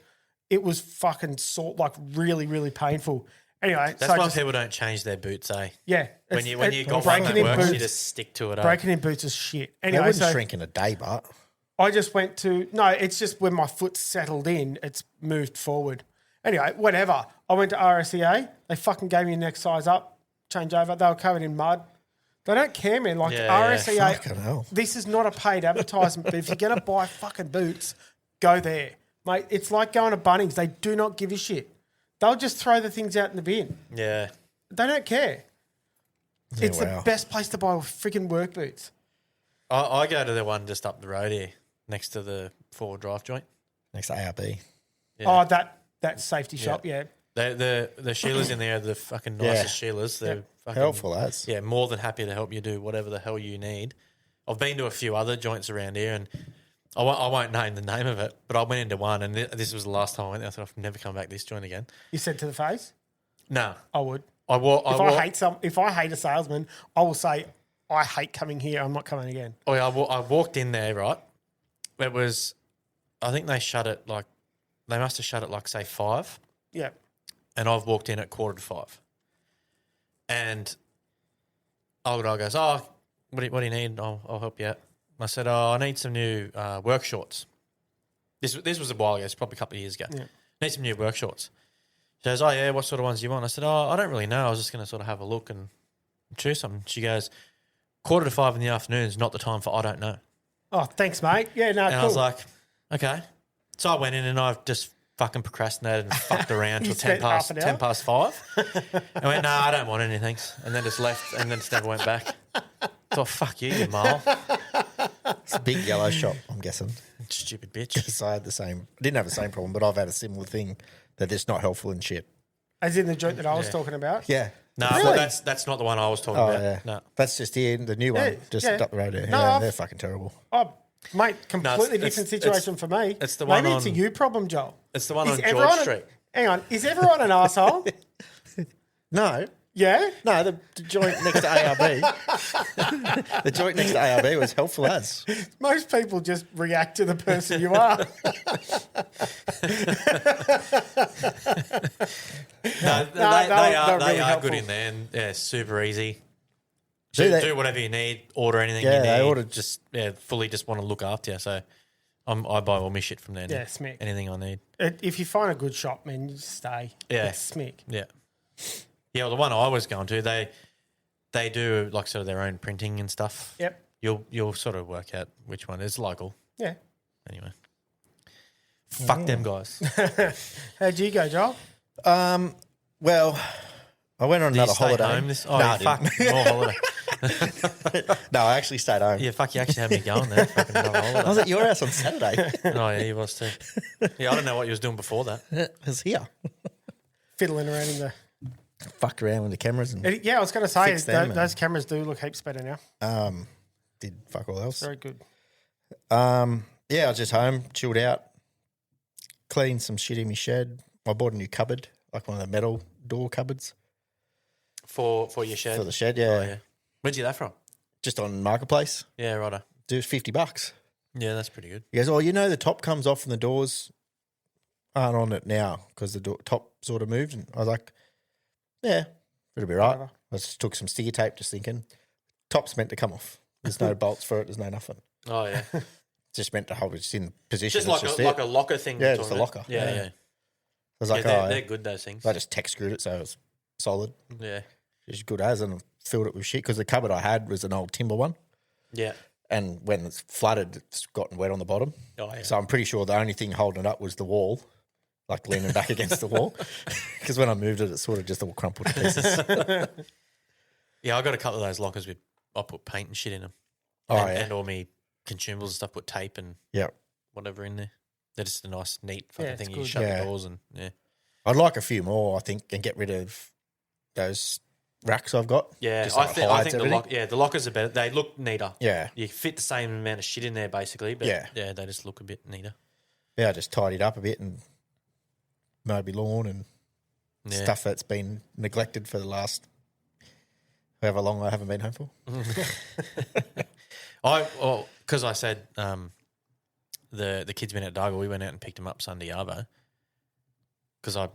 Speaker 2: it was fucking sore, like really, really painful. Anyway,
Speaker 1: That's why people don't change their boots, eh?
Speaker 2: yeah.
Speaker 1: When you got one
Speaker 2: breaking
Speaker 1: that
Speaker 2: in
Speaker 1: works, you
Speaker 2: boots,
Speaker 1: just stick to it.
Speaker 2: breaking in boots is shit.
Speaker 3: They
Speaker 2: Anyway,
Speaker 3: wouldn't
Speaker 2: so
Speaker 3: shrink in a day, but
Speaker 2: I just went to it's just when my foot's settled in, it's moved forward. Anyway, whatever. I went to RSEA. They fucking gave me a next size up, change over. They were covered in mud. They don't care, man. Like RSEA,
Speaker 3: fucking hell.
Speaker 2: this is not a paid advertisement, but if you're going to buy fucking boots, go there. Mate, it's like going to Bunnings. They do not give a shit. They'll just throw the things out in the bin.
Speaker 1: Yeah.
Speaker 2: They don't care. It's
Speaker 3: wow.
Speaker 2: the best place to buy freaking work boots.
Speaker 1: I go to the one just up the road here, next to the forward drive joint.
Speaker 3: next to ARB.
Speaker 1: Yeah.
Speaker 2: Oh, that safety shop, yeah.
Speaker 1: The Sheilas in there are the fucking nicest Sheilas. They're fucking
Speaker 3: Helpful as.
Speaker 1: Yeah, more than happy to help you do whatever the hell you need. I've been to a few other joints around here, and I won't name the name of it, but I went into one, and this was the last time I went there. I thought I've never come back to this joint again.
Speaker 2: You said to the face?
Speaker 1: No,
Speaker 2: I would. If I hate a salesman, I will say, I hate coming here. I'm not coming again.
Speaker 1: Oh, yeah, I walked in there, right? It was, I think they must have shut it like, say, 5.
Speaker 2: Yeah.
Speaker 1: And I've walked in at 4:45. And old guy goes, oh, what do you need? I'll help you out. I said, oh, I need some new work shorts. This was a while ago. It's probably a couple of years ago.
Speaker 2: Yeah.
Speaker 1: Need some new work shorts. She goes, oh, yeah, what sort of ones do you want? I said, oh, I don't really know. I was just going to sort of have a look and choose something. She goes, 4:45 in the afternoon is not the time for I don't know.
Speaker 2: Oh, thanks, mate. Yeah, no,
Speaker 1: And
Speaker 2: cool.
Speaker 1: I was like, okay. So I went in and I've just fucking procrastinated and fucked around till
Speaker 2: You
Speaker 1: 10
Speaker 2: spent half
Speaker 1: past
Speaker 2: an hour?
Speaker 1: 5. I went, no, I don't want anything. And then just left and then just never went back. So fuck you mole.
Speaker 3: It's a big yellow shop, I'm guessing.
Speaker 1: Stupid bitch.
Speaker 3: So I had didn't have the same problem, but I've had a similar thing that it's not helpful in shit.
Speaker 2: As in the joint that I was talking about?
Speaker 3: Yeah.
Speaker 1: No,
Speaker 2: Really?
Speaker 1: that's not the one I was talking
Speaker 3: Oh,
Speaker 1: about.
Speaker 3: yeah.
Speaker 1: No.
Speaker 3: That's just here, the new one, just up the road here.
Speaker 2: No,
Speaker 3: Yeah,
Speaker 2: I've-
Speaker 3: they're fucking terrible.
Speaker 2: Oh, mate, completely
Speaker 1: it's-
Speaker 2: different situation for me.
Speaker 1: it's the one
Speaker 2: Maybe it's a
Speaker 1: on-
Speaker 2: you problem, Joel.
Speaker 1: It's the one
Speaker 2: Is
Speaker 1: on
Speaker 2: everyone
Speaker 1: George
Speaker 2: a-
Speaker 1: Street.
Speaker 2: Hang on. Is everyone an asshole?
Speaker 3: No.
Speaker 2: Yeah?
Speaker 3: No, the joint next to ARB. The joint next to ARB was helpful as.
Speaker 2: Most people just react to the person you are.
Speaker 1: No,
Speaker 2: they were
Speaker 1: they
Speaker 2: really
Speaker 1: are
Speaker 2: helpful.
Speaker 1: good in there and yeah, super easy.
Speaker 3: Do they-
Speaker 1: Do whatever you need, order anything
Speaker 3: Yeah,
Speaker 1: you need.
Speaker 3: they ordered-
Speaker 1: just fully just want to look after you. So I buy all my shit from there. now.
Speaker 2: Yeah, smick.
Speaker 1: Anything I need.
Speaker 2: If you find a good shop, man, you just stay.
Speaker 1: Yeah.
Speaker 2: It's smick.
Speaker 1: Yeah. Yeah, well, the one I was going to, they do like sort of their own printing and stuff.
Speaker 2: Yep.
Speaker 1: You'll sort of work out which one is local.
Speaker 2: Yeah.
Speaker 1: Anyway. Fuck them guys.
Speaker 2: How'd you go, Joel?
Speaker 3: Well, I went on
Speaker 1: Did you
Speaker 3: another
Speaker 1: stay
Speaker 3: holiday.
Speaker 1: home this? Oh,
Speaker 3: No,
Speaker 1: you
Speaker 3: I didn't.
Speaker 1: fuck more holiday.
Speaker 3: No, I actually stayed home.
Speaker 1: Yeah, fuck, you actually had me going there. Fucking on
Speaker 3: I was
Speaker 1: holiday.
Speaker 3: at your house on Saturday.
Speaker 1: Oh, yeah, you was too. Yeah, I don't know what you was doing before that.
Speaker 3: I was here.
Speaker 2: Fiddling around in the...
Speaker 3: Fucked around with the cameras and
Speaker 2: Yeah, I was going to say,
Speaker 3: Fix them
Speaker 2: those cameras do look heaps better now.
Speaker 3: did fuck all else.
Speaker 2: Very good.
Speaker 3: Yeah, I was just home, chilled out, cleaned some shit in my shed. I bought a new cupboard, like one of the metal door cupboards
Speaker 1: For your shed?
Speaker 3: for the shed. Yeah,
Speaker 1: Oh, yeah. Where'd you get that from?
Speaker 3: just on Marketplace.
Speaker 1: Yeah, righto.
Speaker 3: It was $50.
Speaker 1: Yeah, that's pretty good.
Speaker 3: He goes, oh, the top comes off and the doors aren't on it now because the top sort of moved. And I was like, yeah, it'll be right.
Speaker 2: Whatever.
Speaker 3: I just took some sticky tape, just thinking, top's meant to come off. There's no bolts for it. There's no nothing.
Speaker 1: Oh, yeah.
Speaker 3: It's just meant to hold it in position.
Speaker 1: Just
Speaker 3: It's
Speaker 1: like
Speaker 3: just
Speaker 1: a locker thing.
Speaker 3: Yeah,
Speaker 1: you're
Speaker 3: just
Speaker 1: talking
Speaker 3: a
Speaker 1: about.
Speaker 3: locker.
Speaker 1: Yeah,
Speaker 3: Yeah.
Speaker 1: yeah.
Speaker 3: was
Speaker 1: Yeah,
Speaker 3: like,
Speaker 1: they're good, those things.
Speaker 3: I just tech screwed it so it was solid.
Speaker 1: Yeah.
Speaker 3: It's good as, and filled it with shit because the cupboard I had was an old timber one.
Speaker 1: Yeah.
Speaker 3: And when it's flooded, it's gotten wet on the bottom.
Speaker 1: Oh, yeah.
Speaker 3: So I'm pretty sure the only thing holding it up was the wall, like leaning back against the wall. Because when I moved it, it sort of just all crumpled to pieces.
Speaker 1: Yeah, I got a couple of those lockers with, I put paint and shit in them.
Speaker 3: Oh,
Speaker 1: and,
Speaker 3: yeah.
Speaker 1: and all my consumables and stuff, put tape and
Speaker 3: Yeah.
Speaker 1: whatever in there. They're just a nice, neat fucking
Speaker 2: it's
Speaker 1: thing. You
Speaker 2: good.
Speaker 1: shut
Speaker 3: Yeah.
Speaker 1: the doors and, yeah.
Speaker 3: I'd like a few more, I think, and get rid of those racks I've got.
Speaker 1: Yeah,
Speaker 3: Just so
Speaker 1: I
Speaker 3: it
Speaker 1: think
Speaker 3: hides
Speaker 1: the
Speaker 3: everything.
Speaker 1: the lockers are better. They look neater.
Speaker 3: Yeah.
Speaker 1: You fit the same amount of shit in there basically, but
Speaker 3: Yeah.
Speaker 1: they just look a bit neater.
Speaker 3: Yeah, I just tidied up a bit and mowed my lawn and
Speaker 1: Yeah.
Speaker 3: stuff that's been neglected for the last however long I haven't been home for.
Speaker 1: Because I said the kids went out to Dargle, we went out and picked them up Sunday arvo because I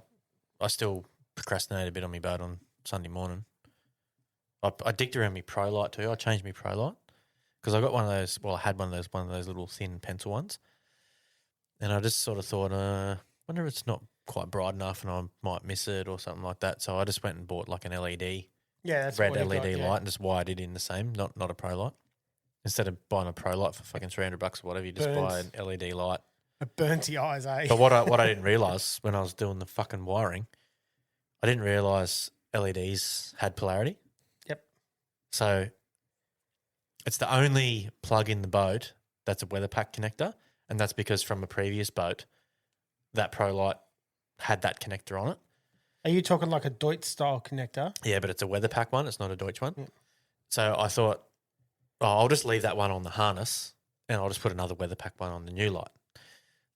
Speaker 1: still procrastinated a bit on my boat on Sunday morning. I dicked around my Pro Light too. I changed my Pro Light because I got one of those. Well, I had one of those little thin pencil ones, and I just sort of thought, wonder if it's not quite bright enough and I might miss it or something like that. So I just went and bought like an LED,
Speaker 2: Yeah, that's
Speaker 1: red
Speaker 2: what I
Speaker 1: LED
Speaker 2: got,
Speaker 1: light, and just wired it in the same, not a Pro Light. Instead of buying a Pro Light for fucking $300 or whatever, you just buy
Speaker 2: Burns.
Speaker 1: an LED light.
Speaker 2: It burns the eyes, eh?
Speaker 1: But what I didn't realise when I was doing the fucking wiring, I didn't realise LEDs had polarity.
Speaker 2: Yep.
Speaker 1: So it's the only plug in the boat that's a weather pack connector, and that's because from a previous boat, that Pro Light had that connector on it.
Speaker 2: Are you talking like a Deutsch style connector?
Speaker 1: Yeah, but it's a weather pack one. It's not a Deutsch one. So I thought, I'll just leave that one on the harness and I'll just put another weather pack one on the new light.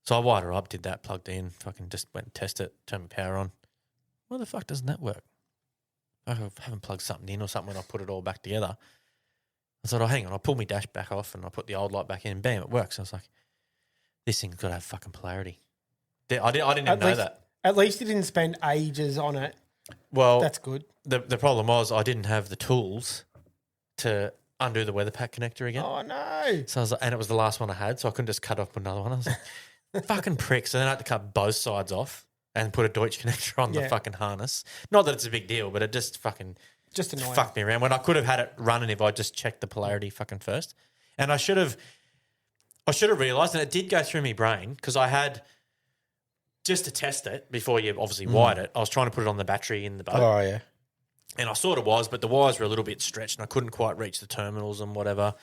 Speaker 1: So I wired her up, did that, plugged in, fucking just went and tested it, turned my power on. Why the fuck doesn't that work? I haven't plugged something in or something when I put it all back together. I thought, hang on, I'll pull my dash back off and I'll put the old light back in and bam, it works. I was like, this thing's got to have fucking polarity. I didn't even know that.
Speaker 2: At least you didn't spend ages on it.
Speaker 1: Well,
Speaker 2: That's good.
Speaker 1: The problem was I didn't have the tools to undo the weather pack connector again.
Speaker 2: Oh, no.
Speaker 1: So I was like, and it was the last one I had, so I couldn't just cut off another one. I was like, fucking prick. So then I had to cut both sides off and put a Deutsch connector on the
Speaker 2: Yeah.
Speaker 1: fucking harness. Not that it's a big deal, but it just fucking
Speaker 2: Just annoying.
Speaker 1: fucked me around when I could have had it running if I just checked the polarity fucking first. And I should have realised, and it did go through my brain because I had, just to test it before you obviously wired it, I was trying to put it on the battery in the boat.
Speaker 3: Oh, yeah.
Speaker 1: And I sort of was, but the wires were a little bit stretched and I couldn't quite reach the terminals and whatever.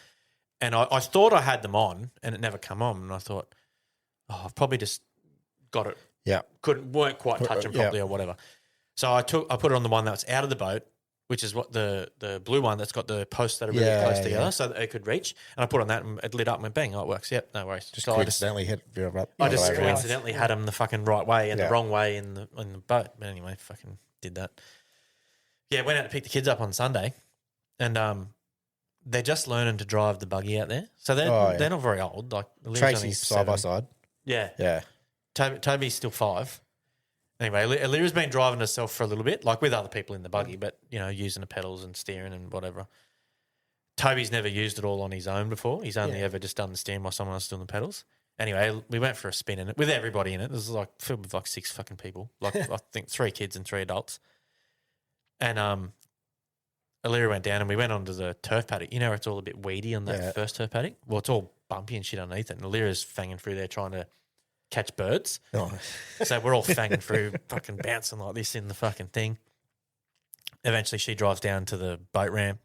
Speaker 1: And I thought I had them on and it never come on. And I thought, I've probably just got it.
Speaker 3: Yeah.
Speaker 1: Weren't quite touching
Speaker 3: yeah.
Speaker 1: properly or whatever. So I put it on the one that was out of the boat, which is what the blue one that's got the posts that are really
Speaker 3: Yeah,
Speaker 1: close together
Speaker 3: yeah.
Speaker 1: so that it could reach. And I put it on that and it lit up and went bang, it works. Yep, no worries.
Speaker 3: Just
Speaker 1: So
Speaker 3: coincidentally hit
Speaker 1: I just
Speaker 3: over.
Speaker 1: coincidentally had them the fucking right way and
Speaker 3: Yeah.
Speaker 1: the wrong way in the boat. But anyway, fucking did that. Yeah, went out to pick the kids up on Sunday, and they're just learning to drive the buggy out there. So they're not very old. Like Lyra's only
Speaker 3: Tracy's side by
Speaker 1: 7.
Speaker 3: side.
Speaker 1: Yeah,
Speaker 3: Yeah.
Speaker 1: Toby's still 5. Anyway, Lyra's been driving herself for a little bit, like with other people in the buggy, but using the pedals and steering and whatever. Toby's never used it all on his own before. He's only ever just done the steering while someone else is doing the pedals. Anyway, we went for a spin in it with everybody in it. This is like filled with like 6 fucking people, like I think 3 kids and 3 adults. And Lyra went down and we went onto the turf paddock. You know where it's all a bit weedy on that first turf paddock? Well, it's all bumpy and shit underneath it. And Lyra's fanging through there trying to catch birds.
Speaker 3: Oh.
Speaker 1: So we're all fanging through, fucking bouncing like this in the fucking thing. Eventually she drives down to the boat ramp,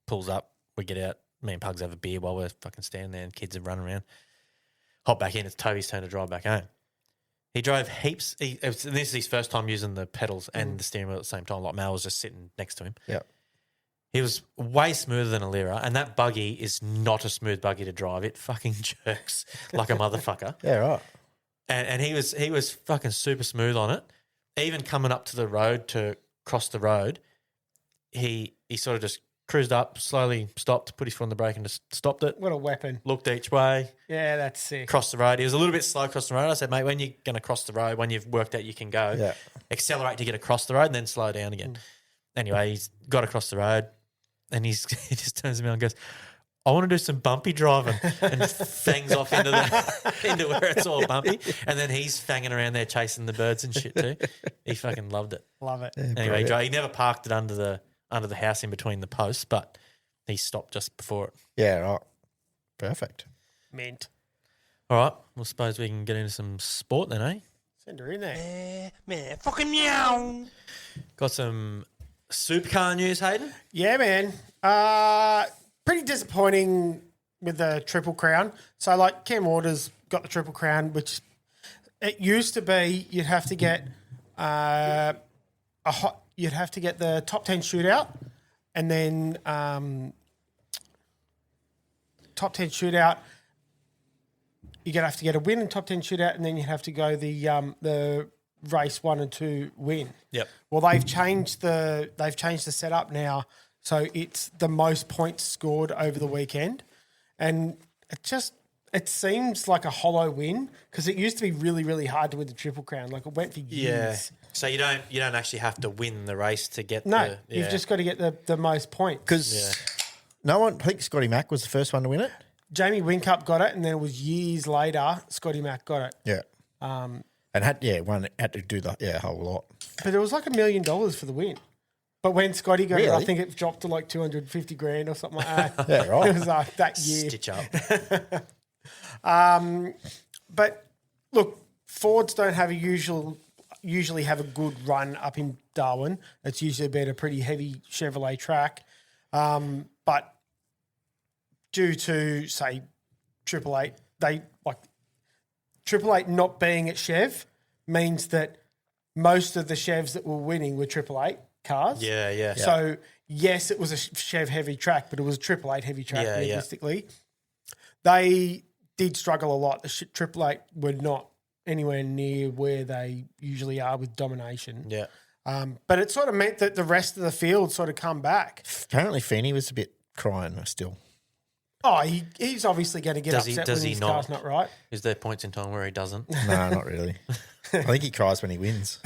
Speaker 1: pulls up, we get out. Me and Pugs have a beer while we're fucking standing there and kids are running around. Hop back in, it's Toby's turn to drive back home. He drove heaps. This is his first time using the pedals and the steering wheel at the same time. Like Mal was just sitting next to him.
Speaker 3: Yeah.
Speaker 1: He was way smoother than a Lyra, and that buggy is not a smooth buggy to drive. It fucking jerks like a motherfucker.
Speaker 3: Yeah, right.
Speaker 1: And he was fucking super smooth on it. Even coming up to the road to cross the road, he sort of just cruised up, slowly stopped, put his foot on the brake and just stopped it.
Speaker 2: What a weapon.
Speaker 1: Looked each way,
Speaker 2: Yeah, that's sick.
Speaker 1: crossed the road. He was a little bit slow crossing the road. I said, mate, when you're going to cross the road, when you've worked out you can go, accelerate to get across the road and then slow down again. Anyway, he's got across the road and he just turns to me and goes, I want to do some bumpy driving, and fangs off into where it's all bumpy, and then he's fanging around there chasing the birds and shit too. He fucking loved it.
Speaker 2: Love it.
Speaker 1: Anyway, he never parked it under the house in between the posts, but he stopped just before it.
Speaker 3: Yeah, right. Perfect.
Speaker 2: Mint.
Speaker 1: All right, well, suppose we can get into some sport then, eh?
Speaker 2: Send her in there.
Speaker 5: Man, fucking meow.
Speaker 1: Got some supercar news, Hayden.
Speaker 2: Yeah, man. Pretty disappointing with the Triple Crown. So, like, Cam Waters got the Triple Crown, which it used to be you'd have to get you'd have to get the top 10 shootout, and then top 10 shootout. You're gonna have to get a win in top 10 shootout, and then you have to go the race 1 and 2 win.
Speaker 1: Yep.
Speaker 2: Well, they've changed the setup now, so it's the most points scored over the weekend, and it seems like a hollow win because it used to be really, really hard to win the Triple Crown. Like, it went for years.
Speaker 1: So you don't actually have to win the race to get
Speaker 2: No, you've just got to get the most points.
Speaker 3: Because no one, I think Scotty Mack was the first one to win it.
Speaker 2: Jamie Whincup got it, and then it was years later Scotty Mack got it.
Speaker 3: Yeah. And had to do the whole lot.
Speaker 2: But it was like $1 million for the win. But when Scotty got it, I
Speaker 3: Really?
Speaker 2: think it dropped to like 250 grand or something like that.
Speaker 3: Yeah, right.
Speaker 2: It was that year.
Speaker 1: stitch up.
Speaker 2: But look, Fords don't have usually have a good run up in Darwin. It's usually been a pretty heavy Chevrolet track. But due to, say, 888, Triple Eight not being at Chev means that most of the Chevs that were winning were 888 cars.
Speaker 1: Yeah.
Speaker 2: So, yes, it was a Chev heavy track, but it was a 888 heavy track
Speaker 1: Yeah, yeah.
Speaker 2: realistically. They did struggle a lot. The 888 were not anywhere near where they usually are with domination.
Speaker 1: Yeah.
Speaker 2: But it sort of meant that the rest of the field sort of come back.
Speaker 3: Apparently, Feeney was a bit crying still.
Speaker 2: Oh, he's obviously going to get
Speaker 1: Does he-
Speaker 2: upset
Speaker 1: does
Speaker 2: when
Speaker 1: he
Speaker 2: his
Speaker 1: not?
Speaker 2: car's not right.
Speaker 1: Is there points in time where he doesn't?
Speaker 3: No, not really. I think he cries when he wins.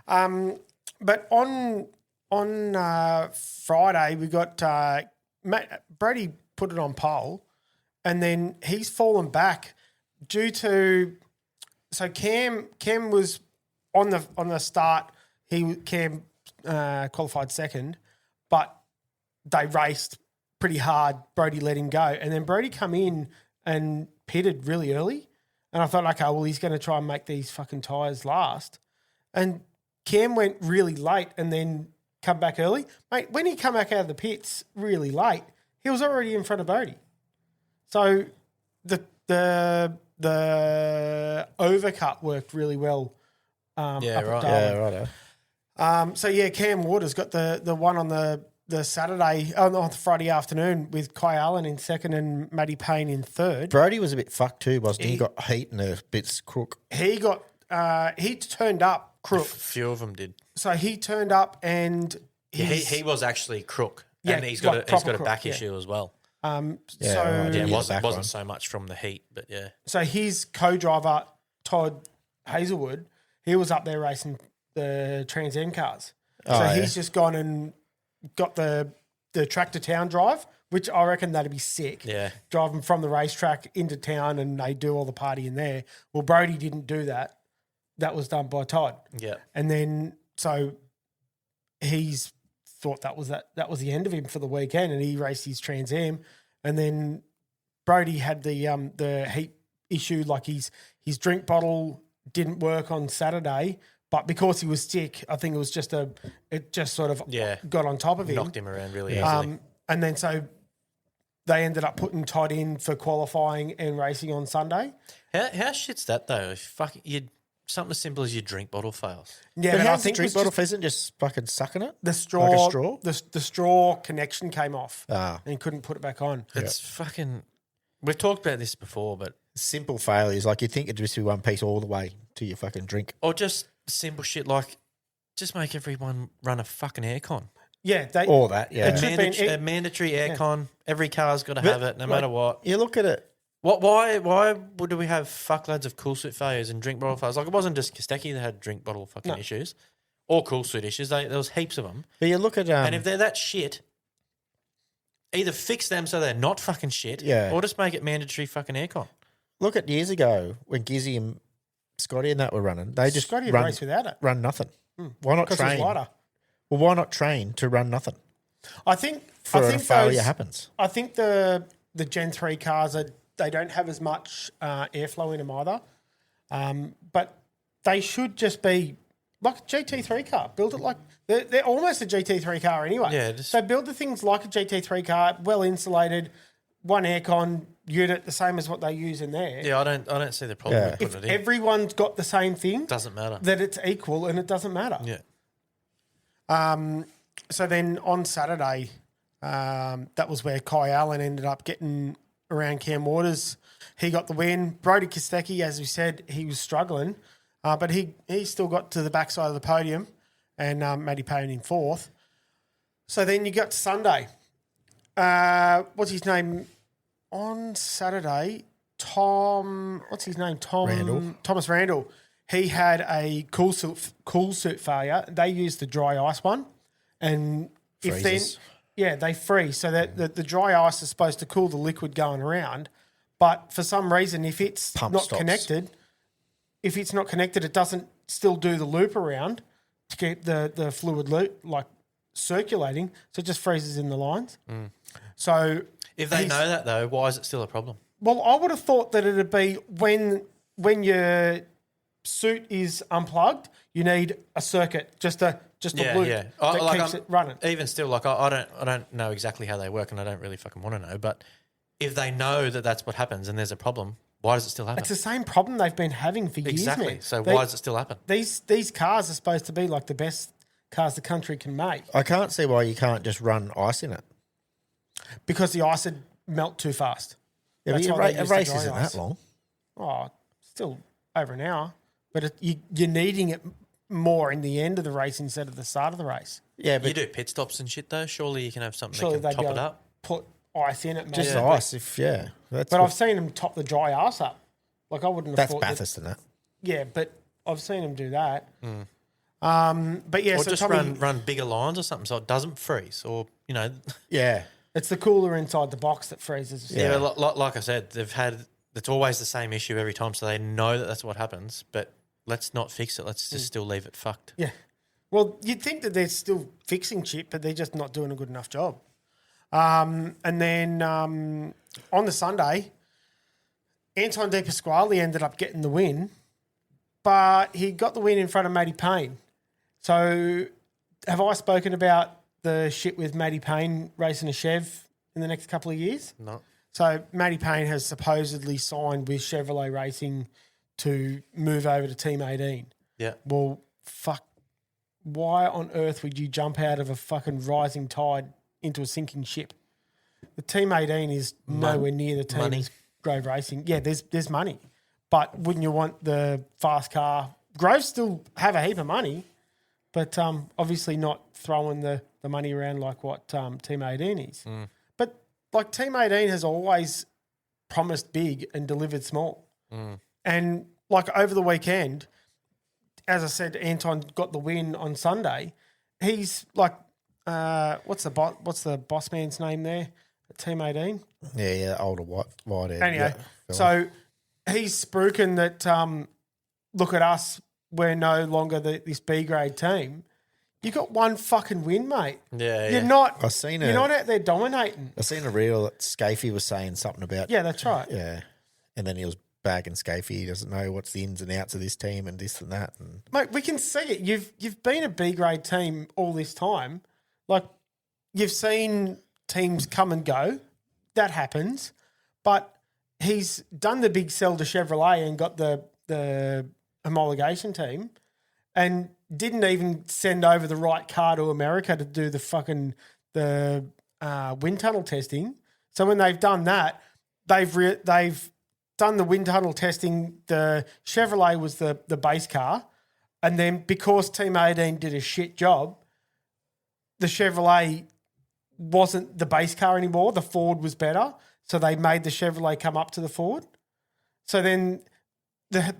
Speaker 2: But on Friday, we got Brady put it on pole, and then he's fallen back due to. So Cam was on the start. Cam qualified second, but they raced pretty hard. Brody let him go, and then Brody come in and pitted really early. And I thought, okay, well, he's going to try and make these fucking tyres last. And Cam went really late and then come back early. Mate, when he come back out of the pits really late, he was already in front of Bodie. So the overcut worked really well. Up at Darwin.
Speaker 3: Yeah, right.
Speaker 2: So yeah, Cam Waters got the one on the Saturday, on the Friday afternoon with Kai Allen in second and Matty Payne in third.
Speaker 3: Brody was a bit fucked too, wasn't he? He got heat and a bit crook.
Speaker 2: He turned up crook.
Speaker 1: A few of them did.
Speaker 2: So he turned up and
Speaker 1: He was actually crook.
Speaker 2: Yeah,
Speaker 1: And he's got
Speaker 2: like
Speaker 1: a
Speaker 2: proper crook,
Speaker 1: back
Speaker 2: yeah.
Speaker 1: issue as well.
Speaker 3: Yeah,
Speaker 2: so
Speaker 3: right.
Speaker 1: Yeah, it
Speaker 3: Yeah,
Speaker 1: wasn't
Speaker 3: back one.
Speaker 1: so much from the heat, but yeah.
Speaker 2: so his co-driver Todd Hazelwood, he was up there racing the Trans Am cars. So
Speaker 3: Oh,
Speaker 2: he's just gone and got the track to town drive, which I reckon that'd be sick.
Speaker 1: Yeah.
Speaker 2: Driving from the racetrack into town and they do all the partying there. Well, Brody didn't do that. That was done by Todd.
Speaker 1: Yeah.
Speaker 2: And then so he's thought that was the end of him for the weekend, and he raced his Trans Am. And then Brody had the heat issue, like his drink bottle didn't work on Saturday, but because he was sick, I think it was it just sort of got on top of him.
Speaker 1: Knocked him around really easily.
Speaker 2: And then so they ended up putting Todd in for qualifying and racing on Sunday.
Speaker 1: How shit's that though? If something as simple as your drink bottle fails.
Speaker 2: Yeah,
Speaker 3: But
Speaker 2: but I
Speaker 3: how's the
Speaker 2: think
Speaker 3: drink
Speaker 2: it's
Speaker 3: bottle
Speaker 2: just
Speaker 3: isn't just fucking sucking it?
Speaker 2: the straw,
Speaker 3: Like a straw?
Speaker 2: The straw connection came off,
Speaker 3: Ah.
Speaker 2: and he couldn't put it back on.
Speaker 1: It's fucking. We've talked about this before, but
Speaker 3: Simple failures. Like you'd think it'd just be one piece all the way to your fucking drink.
Speaker 1: or just simple shit like just make everyone run a fucking aircon.
Speaker 2: Yeah,
Speaker 3: All that, yeah.
Speaker 2: It should be
Speaker 1: A mandatory aircon. Every car's got to have it, no matter what.
Speaker 3: You look at it.
Speaker 1: Why do we have fuckloads of cool suit failures and drink bottle failures? Like it wasn't just Kostecki that had drink bottle fucking issues, or cool suit issues. There was heaps of them.
Speaker 3: But you look at
Speaker 1: And if they're that shit, either fix them so they're not fucking shit,
Speaker 3: Yeah.
Speaker 1: or just make it mandatory fucking aircon.
Speaker 3: Look at years ago when Gizzy and Scotty and that were running. They just
Speaker 2: Scotty had race without it.
Speaker 3: run nothing. Why not
Speaker 2: Because it was
Speaker 3: train?
Speaker 2: lighter.
Speaker 3: Well, why not train to run nothing?
Speaker 2: I think
Speaker 3: For
Speaker 2: I
Speaker 3: a
Speaker 2: think
Speaker 3: failure
Speaker 2: those,
Speaker 3: happens.
Speaker 2: I think the Gen 3 cars they don't have as much airflow in them either. But they should just be like a GT3 car. Build it like they're almost a GT3 car anyway.
Speaker 1: Yeah,
Speaker 2: So build the things like a GT3 car, well insulated, one aircon unit, the same as what they use in there.
Speaker 1: Yeah, I don't see the problem
Speaker 3: Yeah.
Speaker 1: with
Speaker 2: If
Speaker 1: putting it in.
Speaker 2: everyone's got the same thing,
Speaker 1: Doesn't matter.
Speaker 2: that it's equal and it doesn't matter.
Speaker 1: Yeah.
Speaker 2: So then on Saturday, that was where Kai Allen ended up getting around Cam Waters. He got the win. Brody Kostecki, as we said, he was struggling, but he still got to the backside of the podium, and Matty Payne in fourth. So then you got to Sunday. What's his name? On Saturday, what's his name?
Speaker 3: Randall.
Speaker 2: Thomas Randall. He had a cool suit failure. They used the dry ice one, and
Speaker 3: Freezes.
Speaker 2: they freeze. So that the dry ice is supposed to cool the liquid going around, but for some reason, if it's
Speaker 3: Pump
Speaker 2: not
Speaker 3: stops.
Speaker 2: connected, it doesn't still do the loop around to keep the fluid loop like circulating. So it just freezes in the lines. So
Speaker 1: If they
Speaker 2: he's-
Speaker 1: know that though, why is it still a problem?
Speaker 2: well, I would have thought that it'd be when your suit is unplugged, you need a circuit, just a loop that keeps it running.
Speaker 1: Even still, like I don't know exactly how they work, and I don't really fucking want to know. But if they know that that's what happens and there's a problem, why does it still happen?
Speaker 2: It's the same problem they've been having for years
Speaker 1: Exactly.
Speaker 2: now.
Speaker 1: So
Speaker 2: They-
Speaker 1: why does it still happen?
Speaker 2: These cars are supposed to be like the best cars the country can make
Speaker 3: I can't see why you can't just run ice in it.
Speaker 2: because the ice would melt too fast.
Speaker 3: Yeah,
Speaker 2: That's
Speaker 3: but
Speaker 2: why
Speaker 3: a
Speaker 2: they use the
Speaker 3: race
Speaker 2: dry
Speaker 3: isn't
Speaker 2: ice.
Speaker 3: that long.
Speaker 2: Oh, still over an hour, but you're needing it more in the end of the race instead of the start of the race.
Speaker 3: Yeah,
Speaker 1: You
Speaker 3: but
Speaker 1: do pit stops and shit though. Surely you can have something
Speaker 2: Surely
Speaker 1: that
Speaker 2: they'd
Speaker 1: can
Speaker 2: be
Speaker 1: top
Speaker 2: able
Speaker 1: it
Speaker 2: to
Speaker 1: up.
Speaker 2: put ice in it, maybe.
Speaker 3: just
Speaker 1: Yeah.
Speaker 3: ice. That's
Speaker 2: But
Speaker 3: what-
Speaker 2: I've seen them top the dry ice up. Like I wouldn't have
Speaker 3: that's
Speaker 2: thought that-
Speaker 3: Bathurst and that.
Speaker 2: Yeah, but I've seen them do that. But yeah,
Speaker 1: Or
Speaker 2: so
Speaker 1: just
Speaker 2: Tommy,
Speaker 1: run bigger lines or something so it doesn't freeze. Or
Speaker 3: Yeah,
Speaker 2: it's the cooler inside the box that freezes.
Speaker 1: yeah. Like I said, it's always the same issue every time, so they know that that's what happens. But let's not fix it. Let's just still leave it fucked.
Speaker 2: Yeah. Well, you'd think that they're still fixing shit, but they're just not doing a good enough job. And then on the Sunday, Anton De Pasquale ended up getting the win, but he got the win in front of Matty Payne. So have I spoken about the shit with Matty Payne racing a Chev in the next couple of years?
Speaker 1: No.
Speaker 2: So Matty Payne has supposedly signed with Chevrolet Racing to move over to Team 18.
Speaker 1: Yeah.
Speaker 2: Well, fuck. Why on earth would you jump out of a fucking rising tide into a sinking ship? The Team 18 is nowhere near the team
Speaker 1: Money.
Speaker 2: as Grove Racing. Yeah, there's money. But wouldn't you want the fast car? Grove still have a heap of money, but obviously not throwing the money around like what Team 18 is. But like Team 18 has always promised big and delivered small. And like over the weekend, as I said, Anton got the win on Sunday. He's like, what's the boss man's name there at Team 18?
Speaker 3: yeah, older white head.
Speaker 2: Anyway, so he's spruiking that, look at us, we're no longer this B grade team. You got one fucking win, mate.
Speaker 1: Yeah,
Speaker 2: You're
Speaker 1: yeah.
Speaker 2: not.
Speaker 3: You're
Speaker 2: You're not out there dominating.
Speaker 3: I seen a reel that Scafey was saying something about.
Speaker 2: Yeah, that's right.
Speaker 3: Yeah, and then he was bagging Scafey. He doesn't know what's the ins and outs of this team and this and that. And
Speaker 2: Mate, we can see it. You've been a B grade team all this time. Like you've seen teams come and go. That happens. But he's done the big sell to Chevrolet and got the homologation team and didn't even send over the right car to America to do the wind tunnel testing. So when they've done that, they've done the wind tunnel testing. The Chevrolet was the base car. And then because Team 18 did a shit job, the Chevrolet wasn't the base car anymore. The Ford was better. So they made the Chevrolet come up to the Ford. So then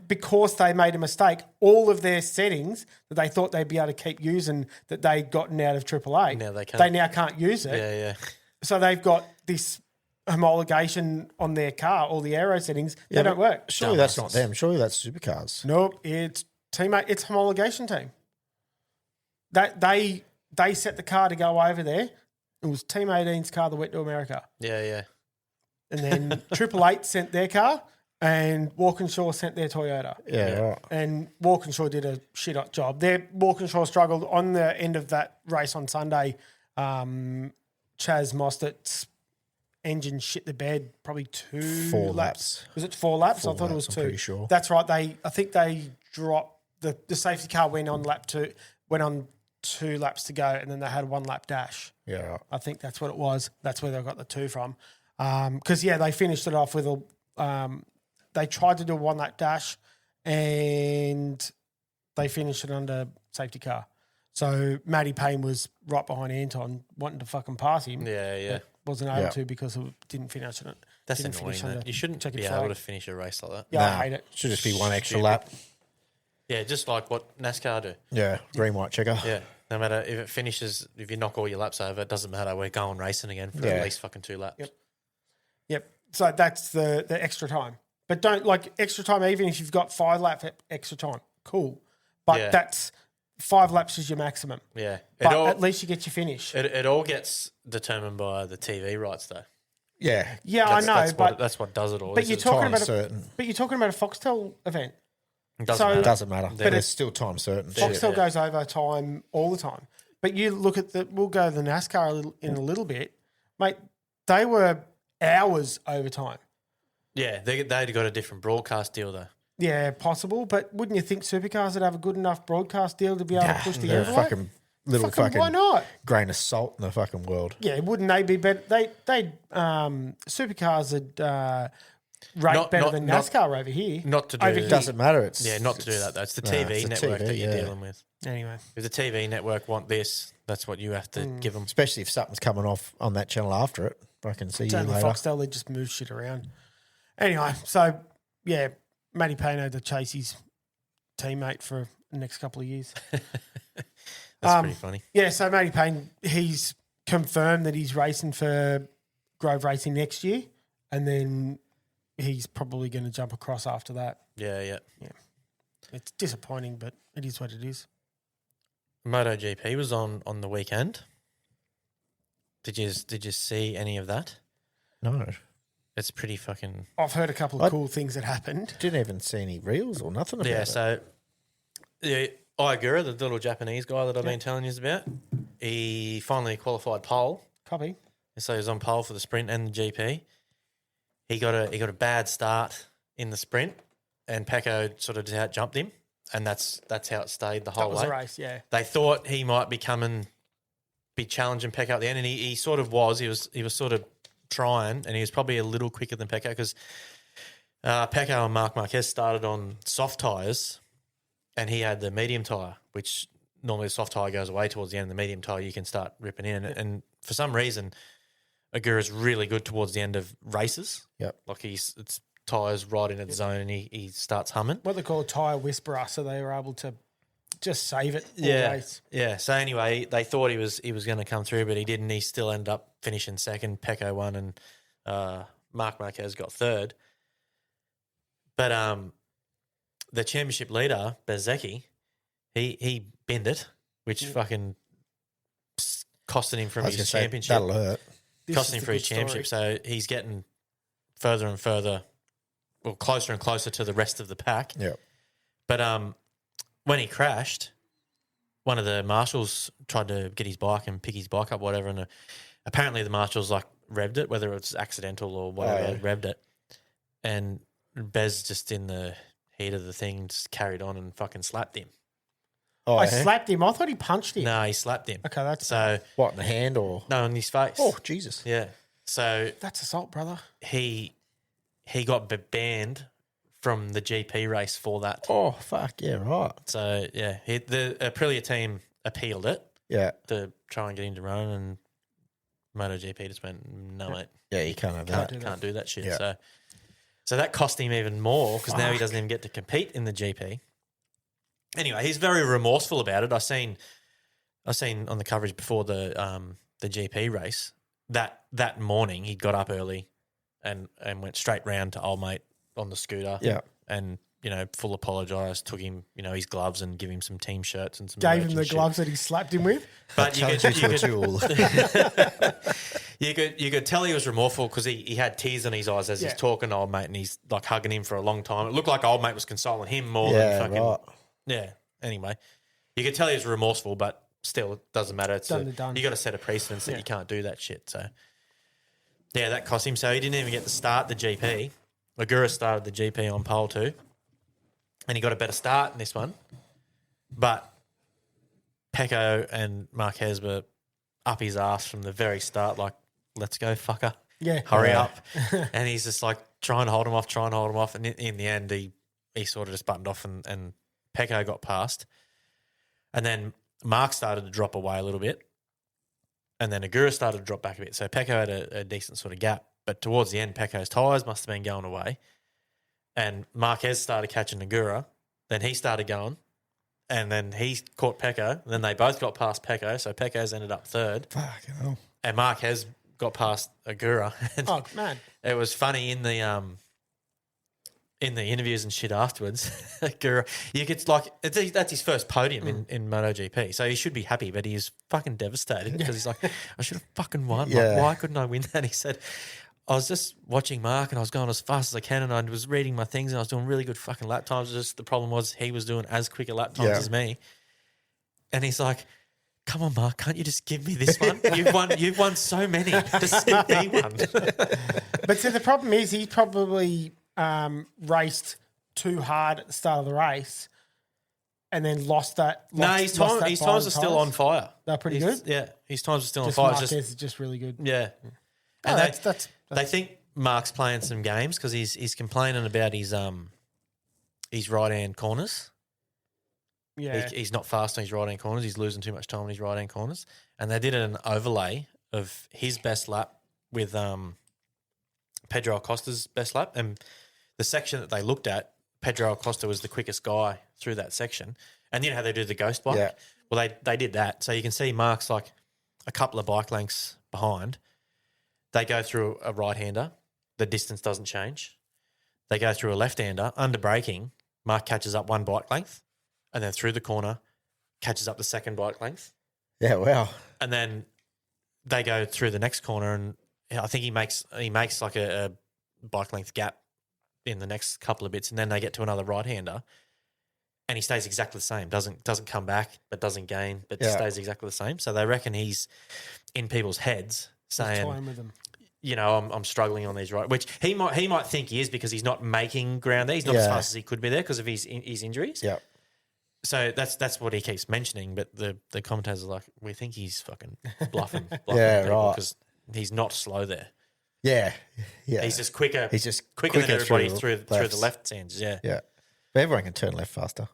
Speaker 2: because they made a mistake, all of their settings that they thought they'd be able to keep using that they'd gotten out of AAA,
Speaker 1: Now they can't.
Speaker 2: they now can't use it.
Speaker 1: Yeah, yeah.
Speaker 2: So they've got this homologation on their car, all the aero settings. They don't work.
Speaker 3: Surely that's not them. Surely that's supercars.
Speaker 2: Nope, it's teammate. It's homologation team. That they set the car to go over there. It was Team 18's car that went to America,
Speaker 1: Yeah.
Speaker 2: and then Triple Eight sent their car, and Walkinshaw sent their Toyota.
Speaker 3: Yeah, right.
Speaker 2: And Walkinshaw did a shit hot job. Walkinshaw struggled on the end of that race on Sunday. Chaz Mostert's engine shit the bed probably
Speaker 3: 4
Speaker 2: laps.
Speaker 3: laps.
Speaker 2: Was it 4 laps?
Speaker 3: 4
Speaker 2: I thought it was
Speaker 3: laps,
Speaker 2: 2.
Speaker 3: I'm pretty sure.
Speaker 2: That's right. I think they dropped the safety car went on lap 2, went on 2 laps to go, and then they had 1 lap dash.
Speaker 3: Yeah, right.
Speaker 2: I think that's what it was. That's where they got the 2 from. Because they finished it off with they tried to do a 1 lap dash, and they finished it under safety car. So Matty Payne was right behind Anton, wanting to fucking pass him.
Speaker 1: Yeah.
Speaker 2: But wasn't able to because it didn't finish it.
Speaker 1: That's
Speaker 2: didn't
Speaker 1: annoying.
Speaker 2: finish under
Speaker 1: That you shouldn't
Speaker 2: checkered
Speaker 1: be
Speaker 2: flag.
Speaker 1: able to finish a race like that.
Speaker 2: Yeah, I hate it.
Speaker 3: Should just be 1 extra
Speaker 1: Stupid.
Speaker 3: lap.
Speaker 1: Yeah, just like what NASCAR do.
Speaker 3: Yeah, green, white checker.
Speaker 1: Yeah, no matter if it finishes, if you knock all your laps over, it doesn't matter. We're going racing again for
Speaker 3: Yeah.
Speaker 1: at least fucking 2 laps.
Speaker 2: Yep. So that's the extra time. But don't like extra time, even if you've got 5 laps extra time. Cool. But
Speaker 1: Yeah.
Speaker 2: that's 5 laps is your maximum.
Speaker 1: Yeah,
Speaker 2: But at least you get your finish.
Speaker 1: it all gets determined by the TV rights, though.
Speaker 3: Yeah.
Speaker 2: Yeah, I know,
Speaker 1: That's what does it all.
Speaker 2: but
Speaker 1: is
Speaker 2: you're
Speaker 1: it?
Speaker 2: talking
Speaker 3: Time
Speaker 2: about
Speaker 3: certain.
Speaker 2: but you're talking about a Foxtel event.
Speaker 1: It doesn't
Speaker 2: so-
Speaker 1: matter.
Speaker 3: Doesn't matter.
Speaker 1: But
Speaker 3: But
Speaker 2: it-
Speaker 3: it's still time certain.
Speaker 2: Foxtel
Speaker 3: Shit.
Speaker 2: goes over time all the time. But you look at we'll go to the NASCAR in a little bit. Mate, they were hours over time.
Speaker 1: Yeah, they'd got a different broadcast deal though.
Speaker 2: Yeah, possible. But wouldn't you think supercars would have a good enough broadcast deal to be able to push the
Speaker 3: They're a
Speaker 2: envelope?
Speaker 3: fucking little
Speaker 2: Fucking
Speaker 3: fucking
Speaker 2: why not?
Speaker 3: grain of salt in the fucking world.
Speaker 2: Yeah, wouldn't they be better? They supercars would rate
Speaker 1: Not-
Speaker 2: better
Speaker 1: not-
Speaker 2: than
Speaker 1: not-
Speaker 2: NASCAR over here.
Speaker 1: Not to do.
Speaker 2: Over here.
Speaker 3: Doesn't matter. It's
Speaker 1: not to do that though. It's the
Speaker 3: no,
Speaker 1: TV
Speaker 3: it's the
Speaker 1: network
Speaker 3: TV,
Speaker 1: that you're
Speaker 3: yeah.
Speaker 1: dealing with.
Speaker 2: Anyway,
Speaker 1: If the TV network want this, that's what you have to
Speaker 2: Mm.
Speaker 1: give them.
Speaker 3: Especially if something's coming off on that channel after it. I can see
Speaker 2: it's
Speaker 3: you
Speaker 2: only
Speaker 3: later.
Speaker 2: Foxtel. They just move shit around. Anyway, so yeah, Matty Payne had to chase his teammate for the next couple of years.
Speaker 1: That's pretty funny.
Speaker 2: Yeah, so Matty Payne, he's confirmed that he's racing for Grove Racing next year, and then he's probably going to jump across after that.
Speaker 1: Yeah.
Speaker 2: It's disappointing, but it is what it is.
Speaker 1: MotoGP was on the weekend. Did you see any of that?
Speaker 3: No.
Speaker 1: It's pretty fucking
Speaker 2: I've heard a couple of cool things that happened.
Speaker 3: Didn't even see any reels or nothing about it.
Speaker 1: So yeah, Iagura, the little Japanese guy that I've been telling you about, he finally qualified pole.
Speaker 2: Copy.
Speaker 1: So he was on pole for the sprint and the GP. He got a bad start in the sprint, and Pecco sort of out jumped him, and that's how it stayed the
Speaker 2: That
Speaker 1: whole
Speaker 2: was
Speaker 1: way.
Speaker 2: a race, yeah.
Speaker 1: They thought he might be challenging Pecco at the end, and he sort of was. He was sort of trying, and he was probably a little quicker than Pecco because Pecco and Marc Marquez started on soft tyres, and he had the medium tyre, which normally the soft tyre goes away towards the end. The medium tyre you can start ripping in, and for some reason, Agura's really good towards the end of races.
Speaker 3: Yep.
Speaker 1: Like it's tyres right in its zone, and he starts humming.
Speaker 2: What they call a tyre whisperer, so they were able to just save it all
Speaker 1: Yeah,
Speaker 2: race.
Speaker 1: yeah. So anyway, they thought he was going to come through, but he didn't. He still ended up finishing second. Pecco won, and Marc Marquez got third. But the championship leader Bezzecchi, he binned it, which fucking costing him from
Speaker 3: I was
Speaker 1: his
Speaker 3: gonna say,
Speaker 1: championship.
Speaker 3: that'll hurt.
Speaker 2: This
Speaker 1: Costing
Speaker 2: is
Speaker 1: him
Speaker 2: the
Speaker 1: for his
Speaker 2: good story.
Speaker 1: championship. So he's getting further and further, well, closer and closer to the rest of the pack.
Speaker 3: Yeah.
Speaker 1: But when he crashed, one of the marshals tried to get his bike and pick his bike up, whatever, and apparently the marshals like revved it, whether it's accidental or whatever, revved it, and Bez just in the heat of the thing just carried on and fucking slapped him.
Speaker 3: Oh,
Speaker 2: I
Speaker 3: yeah?
Speaker 2: slapped him. I thought he punched him.
Speaker 1: No, he slapped him.
Speaker 2: Okay, that's
Speaker 1: So
Speaker 3: What, in the hand or?
Speaker 1: no, on his face.
Speaker 3: Oh, Jesus.
Speaker 1: Yeah. So
Speaker 2: that's assault, brother.
Speaker 1: he got banned from the GP race for that.
Speaker 3: Oh, fuck. Yeah, right.
Speaker 1: So yeah, the Aprilia team appealed it
Speaker 3: Yeah.
Speaker 1: to try and get him to run, and MotoGP just went, no, mate,
Speaker 3: Yeah, you can't have that.
Speaker 1: can't do that shit.
Speaker 3: Yeah.
Speaker 1: So that cost him even more because now he
Speaker 2: Fuck.
Speaker 1: doesn't even get to compete in the GP. Anyway, he's very remorseful about it. I seen on the coverage before the GP race. that morning he'd got up early and went straight round to old mate on the scooter.
Speaker 3: Yeah.
Speaker 1: And, full apologise, took him, his gloves and give him some team shirts and some
Speaker 2: Gave
Speaker 1: merch
Speaker 2: him
Speaker 1: and
Speaker 2: the
Speaker 1: shit.
Speaker 2: gloves that he slapped him with.
Speaker 1: But you could tell he was remorseful because he had tears in his eyes as he's talking to old mate, and he's like hugging him for a long time. It looked like old mate was consoling him more than fucking.
Speaker 3: Right.
Speaker 1: Yeah. Anyway, you could tell he was remorseful, but still, it doesn't matter. It's
Speaker 2: Done.
Speaker 1: you got to set a precedence that you can't do that shit. So, yeah, that cost him. So he didn't even get to start the GP. Magura started the GP on pole 2, and he got a better start in this one. But Pecco and Marquez were up his ass from the very start, like, let's go, fucker.
Speaker 2: Yeah.
Speaker 1: Hurry up. And he's just like, try and hold him off. And in the end, he sort of just buttoned off and Pecco got past. And then Mark started to drop away a little bit. And then Agura started to drop back a bit. So Pecco had a decent sort of gap. But towards the end, Pecco's tyres must have been going away. And Marquez started catching Agura. Then he started going. And then he caught Pecco. And then they both got past Pecco. So Pecco's ended up third.
Speaker 3: Fucking hell.
Speaker 1: And Marquez got past Agura. And
Speaker 2: Oh, man.
Speaker 1: it was funny in the interviews and shit afterwards. Agura, you could that's his first podium in MotoGP, so he should be happy, but he's fucking devastated because he's like, I should have fucking won.
Speaker 3: Yeah.
Speaker 1: Like, why couldn't I win that? He said, I was just watching Mark and I was going as fast as I can and I was reading my things and I was doing really good fucking lap times. Just the problem was he was doing as quick a lap times as me, and he's like, come on, Mark, can't you just give me this one? You've won so many. Just give me one.
Speaker 2: But see, the problem is he probably raced too hard at the start of the race and then lost that.
Speaker 1: His times are still on fire.
Speaker 2: They're pretty good?
Speaker 1: Yeah, his times are still
Speaker 2: Just
Speaker 1: on fire.
Speaker 2: Marquez is just really good.
Speaker 1: Yeah.
Speaker 2: Oh,
Speaker 1: And
Speaker 2: that's
Speaker 1: they think Mark's playing some games because he's complaining about his right hand corners.
Speaker 2: yeah.
Speaker 1: He's not fast on his right hand corners. He's losing too much time on his right hand corners. And they did an overlay of his best lap with Pedro Acosta's best lap, and the section that they looked at, Pedro Acosta was the quickest guy through that section. And you know how they do the ghost bike?
Speaker 3: Yeah.
Speaker 1: Well, they did that. So you can see Mark's like a couple of bike lengths behind. They go through a right-hander. The distance doesn't change. They go through a left-hander. Under braking, Mark catches up one bike length, and then through the corner, catches up the second bike length.
Speaker 3: Yeah, wow.
Speaker 1: And then they go through the next corner, and I think he makes like a bike length gap in the next couple of bits, and then they get to another right-hander, and he stays exactly the same. Doesn't come back, but doesn't gain, but stays exactly the same. So they reckon he's in people's heads saying,
Speaker 2: Toying with them.
Speaker 1: I'm struggling on these right, which he might think he is because he's not making ground there. He's not as fast as he could be there because of his injuries.
Speaker 3: Yeah.
Speaker 1: So that's what he keeps mentioning. But the commentators are like, we think he's fucking bluffing
Speaker 3: Yeah,
Speaker 1: people
Speaker 3: right.
Speaker 1: because he's not slow there.
Speaker 3: Yeah. Yeah.
Speaker 1: He's just quicker.
Speaker 3: He's just
Speaker 1: quicker than everybody
Speaker 3: through
Speaker 1: through the left hands. Yeah.
Speaker 3: Yeah. But everyone can turn left faster.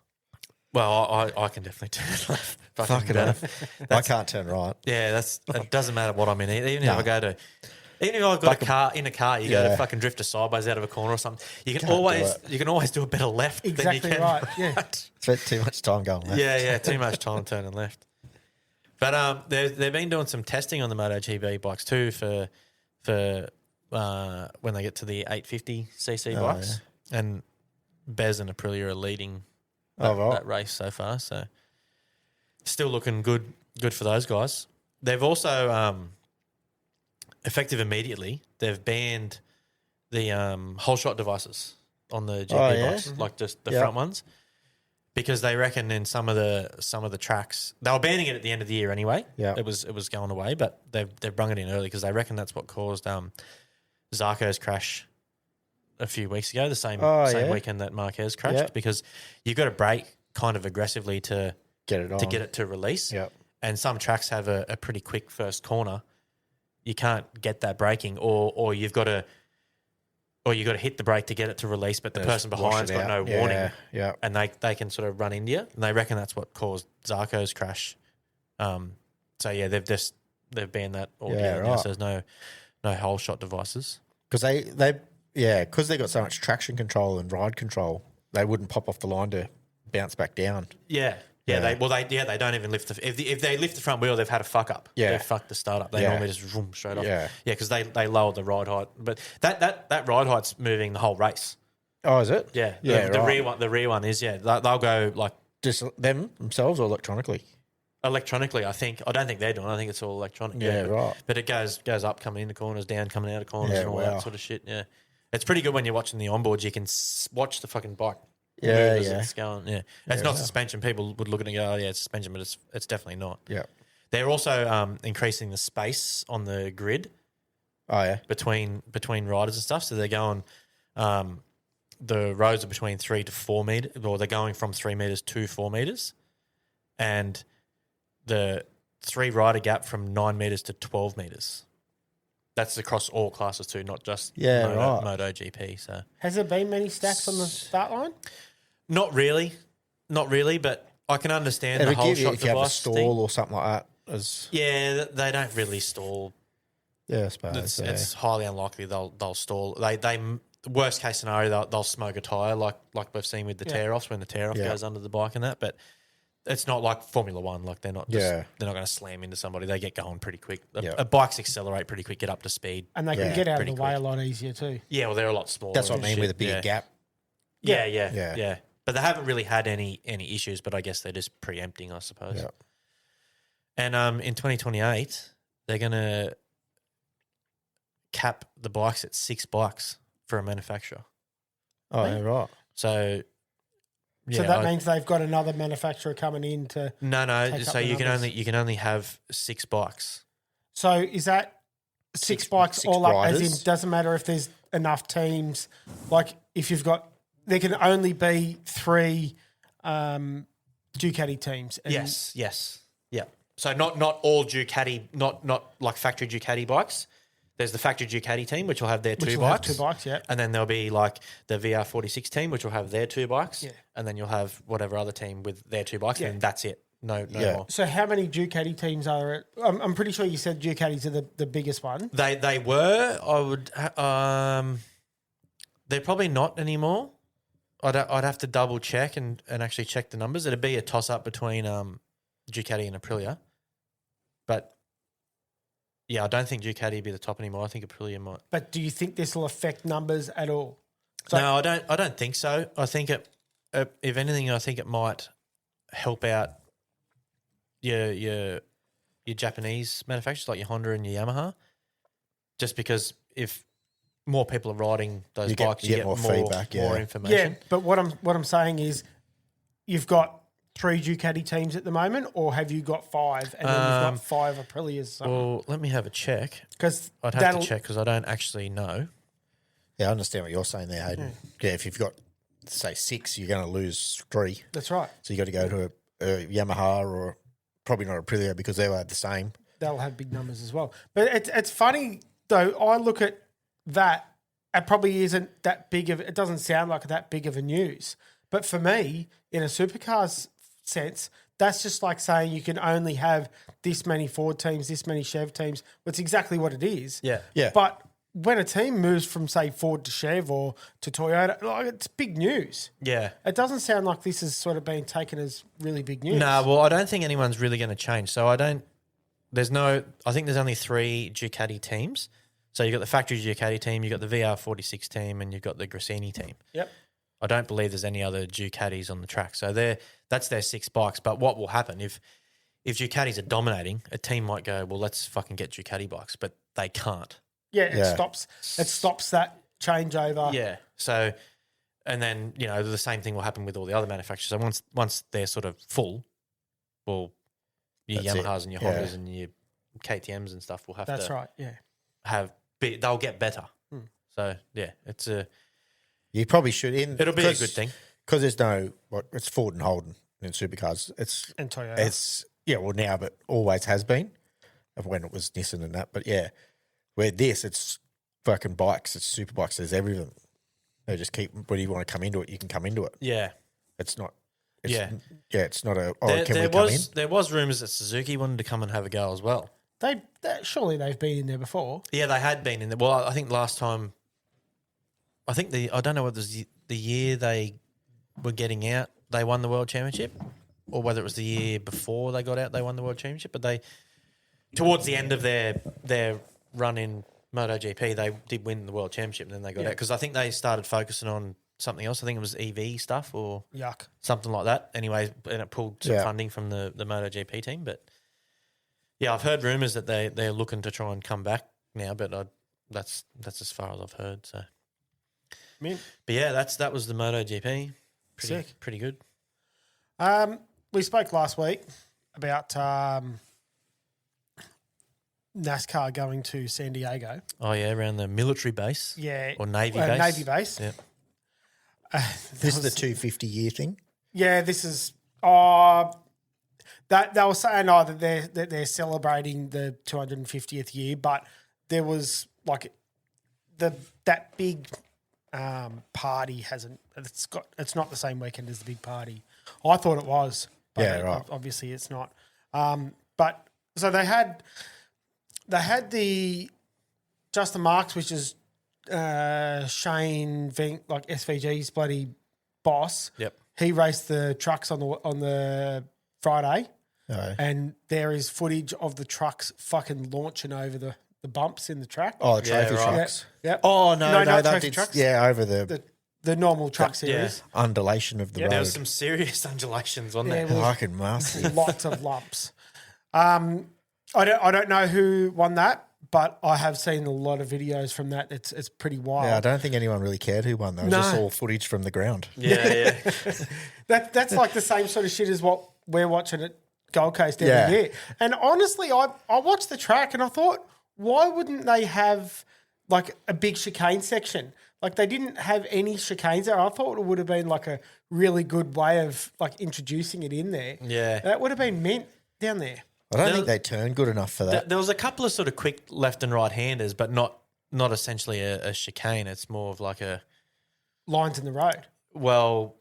Speaker 1: Well, I can definitely turn left.
Speaker 3: Fucking
Speaker 1: better.
Speaker 3: hell. I can't turn right.
Speaker 1: Yeah, it doesn't matter what I'm in. Even if I go to, even if I've got a car, you go to fucking drift a sideways out of a corner or something. You can always do a better left
Speaker 2: Exactly
Speaker 1: than you can
Speaker 2: right.
Speaker 1: right.
Speaker 2: Yeah.
Speaker 3: Spent too much time going left.
Speaker 1: Yeah, too much time turning left. But they've been doing some testing on the MotoGP bikes too for when they get to the 850cc bikes, and Bez and Aprilia are leading that race so far. So still looking good for those guys. They've also effective immediately. They've banned the whole shot devices on the GP bikes, like just the front ones, because they reckon in some of the tracks they were banning it at the end of the year anyway.
Speaker 3: Yeah,
Speaker 1: it was going away, but they've brung it in early because they reckon that's what caused Zarco's crash a few weeks ago, the same weekend that Marquez crashed, because you've got to brake kind of aggressively to
Speaker 3: get it
Speaker 1: to release.
Speaker 3: Yep.
Speaker 1: And some tracks have a pretty quick first corner. You can't get that braking, or you've got to hit the brake to get it to release, but the person behind's got no warning.
Speaker 3: Yeah.
Speaker 1: And they can sort of run into you. And they reckon that's what caused Zarco's crash. So yeah, they've banned that altogether now, so there's no whole shot devices.
Speaker 3: Because because they got so much traction control and ride control, they wouldn't pop off the line to bounce back down.
Speaker 1: Yeah. Yeah, they don't even lift the if they lift the front wheel, they've had a fuck up.
Speaker 3: Yeah.
Speaker 1: They've fucked the start up. They
Speaker 3: Yeah.
Speaker 1: normally just vroom straight off.
Speaker 3: Yeah.
Speaker 1: Because they lowered the ride height, but that ride height's moving the whole race.
Speaker 3: Oh, is it?
Speaker 1: Yeah,
Speaker 3: Yeah,
Speaker 1: the
Speaker 3: right.
Speaker 1: rear one is they'll go like
Speaker 3: Just themselves or electronically?
Speaker 1: electronically. I don't think they're doing it. I think it's all electronic.
Speaker 3: Yeah, right.
Speaker 1: But it goes up coming into corners, down coming out of corners,
Speaker 3: Yeah,
Speaker 1: and all
Speaker 3: wow.
Speaker 1: that sort of shit. Yeah, it's pretty good when you're watching the onboards. You can watch the fucking bike.
Speaker 3: Yeah,
Speaker 1: move as
Speaker 3: yeah.
Speaker 1: It's going. Yeah, it's not suspension. People would look at it and go, "Oh, yeah, it's suspension," but it's definitely not.
Speaker 3: Yeah.
Speaker 1: They're also increasing the space on the grid
Speaker 3: Oh, yeah.
Speaker 1: between riders and stuff. So they're going. The roads are between 3 to 4 meters, or they're going from 3 meters to 4 meters, and the 3 rider gap from 9 meters to 12 meters. That's across all classes too, not just
Speaker 3: right.
Speaker 1: MotoGP. So
Speaker 2: Has there been many stacks on the start line?
Speaker 1: not really, but I can understand
Speaker 3: It'll
Speaker 1: the whole
Speaker 3: give you
Speaker 1: shot
Speaker 3: if you have a
Speaker 1: device
Speaker 3: stall
Speaker 1: thing.
Speaker 3: or something like that. As
Speaker 1: Yeah, they don't really stall.
Speaker 3: yeah, I suppose.
Speaker 1: It's highly unlikely they'll stall. They worst case scenario they'll smoke a tire like we've seen with the tear offs when the tear off
Speaker 3: Yeah.
Speaker 1: goes under the bike and that. But it's not like Formula One. Like they're not they're not going to slam into somebody. They get going pretty quick. Bikes accelerate pretty quick, get up to speed.
Speaker 2: And they can get out of the
Speaker 1: pretty
Speaker 2: way
Speaker 1: quick.
Speaker 2: a lot easier too.
Speaker 1: Yeah, well they're a lot smaller.
Speaker 3: That's what I
Speaker 1: and
Speaker 3: mean
Speaker 1: shit.
Speaker 3: with a bigger gap.
Speaker 1: Yeah. But they haven't really had any issues. But I guess they're just preempting, I suppose.
Speaker 3: Yeah.
Speaker 1: And in 2028, they're going to cap the bikes at $6 for a manufacturer.
Speaker 3: Oh, yeah, right.
Speaker 1: So,
Speaker 2: So that means they've got another manufacturer coming in to.
Speaker 1: no.
Speaker 2: take up
Speaker 1: So
Speaker 2: the
Speaker 1: you
Speaker 2: numbers.
Speaker 1: can only have 6 bikes.
Speaker 2: So is that six bikes
Speaker 3: six
Speaker 2: all up? As
Speaker 3: riders?
Speaker 2: in, doesn't matter if there's enough teams. Like if you've got, there can only be 3 Ducati teams. And
Speaker 1: Yes. Yeah. So not all Ducati, not like factory Ducati bikes. There's the factory Ducati team, which will have their
Speaker 2: Which
Speaker 1: 2
Speaker 2: will have
Speaker 1: bikes.
Speaker 2: 2 bikes, yeah.
Speaker 1: And then there'll be like the VR46 team, which will have their 2 bikes.
Speaker 2: Yeah.
Speaker 1: And then you'll have whatever other team with their 2 bikes,
Speaker 2: Yeah.
Speaker 1: and that's it. No
Speaker 3: Yeah.
Speaker 1: more.
Speaker 2: So how many Ducati teams are there? I'm pretty sure you said Ducatis are the biggest one.
Speaker 1: They were. I would. They're probably not anymore. I'd have to double check and actually check the numbers. It'd be a toss up between Ducati and Aprilia, but yeah, I don't think Ducati would be the top anymore. I think Aprilia might.
Speaker 2: But do you think this will affect numbers at all?
Speaker 1: No, I don't. I don't think so. I think if anything, I think it might help out your Japanese manufacturers like your Honda and your Yamaha, just because if more people are riding those bikes, you get more
Speaker 3: feedback,
Speaker 1: more
Speaker 2: Yeah,
Speaker 1: information.
Speaker 2: but what I'm saying is, you've got 3 Ducati teams at the moment, or have you got 5, and then you've got 5 Aprilias?
Speaker 1: Well, let me have a check.
Speaker 2: Because
Speaker 1: I'd have to check because I don't actually know.
Speaker 3: Yeah, I understand what you're saying there, Hayden. Yeah, if you've got, say, 6, you're going to lose 3.
Speaker 2: That's right.
Speaker 3: So you got to go to a Yamaha or probably not Aprilia because they'll have the same.
Speaker 2: They'll have big numbers as well. But it's funny though. I look at that. It probably isn't that big of. It doesn't sound like that big of a news. But for me, in a supercars sense, that's just like saying you can only have this many Ford teams, this many Chev teams. It's exactly what it is.
Speaker 1: Yeah.
Speaker 3: Yeah.
Speaker 2: But when a team moves from, say, Ford to Chev or to Toyota, like, it's big news.
Speaker 1: Yeah.
Speaker 2: It doesn't sound like this is sort of being taken as really big news.
Speaker 1: No, well, I don't think anyone's really going to change. So I think there's only 3 Ducati teams. So you've got the factory Ducati team, you've got the VR46 team, and you've got the Gresini team.
Speaker 2: Yep.
Speaker 1: I don't believe there's any other Ducatis on the track. So that's their 6 bikes. But what will happen if Ducatis are dominating, a team might go, well, let's fucking get Ducati bikes, but they can't.
Speaker 2: Yeah, it
Speaker 3: Yeah.
Speaker 2: stops that changeover.
Speaker 1: Yeah. So, and then, the same thing will happen with all the other manufacturers. So once they're sort of full, well, your
Speaker 3: That's it.
Speaker 1: Yamahas and your
Speaker 3: Yeah.
Speaker 1: Hondas and your KTMs and stuff will have
Speaker 2: That's
Speaker 1: to
Speaker 2: right. Yeah.
Speaker 1: they'll get better. So, yeah,
Speaker 3: You probably should.
Speaker 1: It'll be a good thing.
Speaker 3: Because there's no, it's Ford and Holden in supercars.
Speaker 2: And Toyota.
Speaker 3: It's, now, but always has been when it was Nissan and that. But yeah, where it's fucking bikes, it's super bikes, there's everything. They just keep, when you want to come into it, you can come into it.
Speaker 1: Yeah.
Speaker 3: It's not, it's not
Speaker 1: There was rumours that Suzuki wanted to come and have a go as well.
Speaker 2: Surely they've been in there before.
Speaker 1: Yeah, they had been in there. Well, I think last time, I don't know what was the year they were getting out, they won the World Championship. or whether it was the year before they got out, they won the World Championship. But they, towards the end of their run in MotoGP, they did win the World Championship, and then they got out because I think they started focusing on something else. I think it was EV stuff or
Speaker 2: Yuck.
Speaker 1: something like that. Anyway, and it pulled some funding from the MotoGP team. But yeah, I've heard rumours that they're looking to try and come back now, but that's as far as I've heard. So,
Speaker 2: Mint.
Speaker 1: but yeah, that was the MotoGP.
Speaker 2: Sick.
Speaker 1: Pretty good.
Speaker 2: We spoke last week about NASCAR going to San Diego.
Speaker 1: Oh yeah, around the military base.
Speaker 2: Yeah.
Speaker 1: Or Navy base.
Speaker 2: Navy base.
Speaker 1: Yeah.
Speaker 3: This is the 250-year thing.
Speaker 2: Yeah, this is that they were saying that they're celebrating the 250th year, but there was like that big party hasn't. It's not the same weekend as the big party. I thought it was, but
Speaker 3: Yeah, right.
Speaker 2: obviously it's not. But so they had the Justin Marks, which is Shane Vink, like SVG's bloody boss.
Speaker 1: Yep.
Speaker 2: He raced the trucks on the Friday,
Speaker 3: Oh.
Speaker 2: and there is footage of the trucks fucking launching over the bumps in the track.
Speaker 3: Oh, the trophy
Speaker 1: right.
Speaker 3: trucks.
Speaker 2: Yeah.
Speaker 3: Oh, no,
Speaker 2: not
Speaker 3: that
Speaker 2: trophy
Speaker 3: did.
Speaker 2: trucks.
Speaker 3: Yeah, over the
Speaker 2: The normal truck series.
Speaker 3: undulation of the road.
Speaker 1: There was some serious undulations on
Speaker 2: Yeah,
Speaker 1: there.
Speaker 2: well,
Speaker 3: Fucking massive.
Speaker 2: lots of lumps. I don't know who won that, but I have seen a lot of videos from that. It's pretty wild.
Speaker 3: Yeah, I don't think anyone really cared who won. That was
Speaker 2: No.
Speaker 3: just all footage from the ground.
Speaker 1: Yeah.
Speaker 2: That's like the same sort of shit as what we're watching at Gold Coast every
Speaker 3: Yeah.
Speaker 2: year. And honestly, I watched the track and I thought, why wouldn't they have like a big chicane section? Like they didn't have any chicanes there. I thought it would have been like a really good way of like introducing it in there.
Speaker 1: Yeah.
Speaker 2: That would have been mint down there.
Speaker 3: I don't
Speaker 1: There-
Speaker 3: think they turned good enough for that.
Speaker 1: There was a couple of sort of quick left and right handers, but not essentially a chicane. It's more of like a
Speaker 2: Lines in the road.
Speaker 3: No,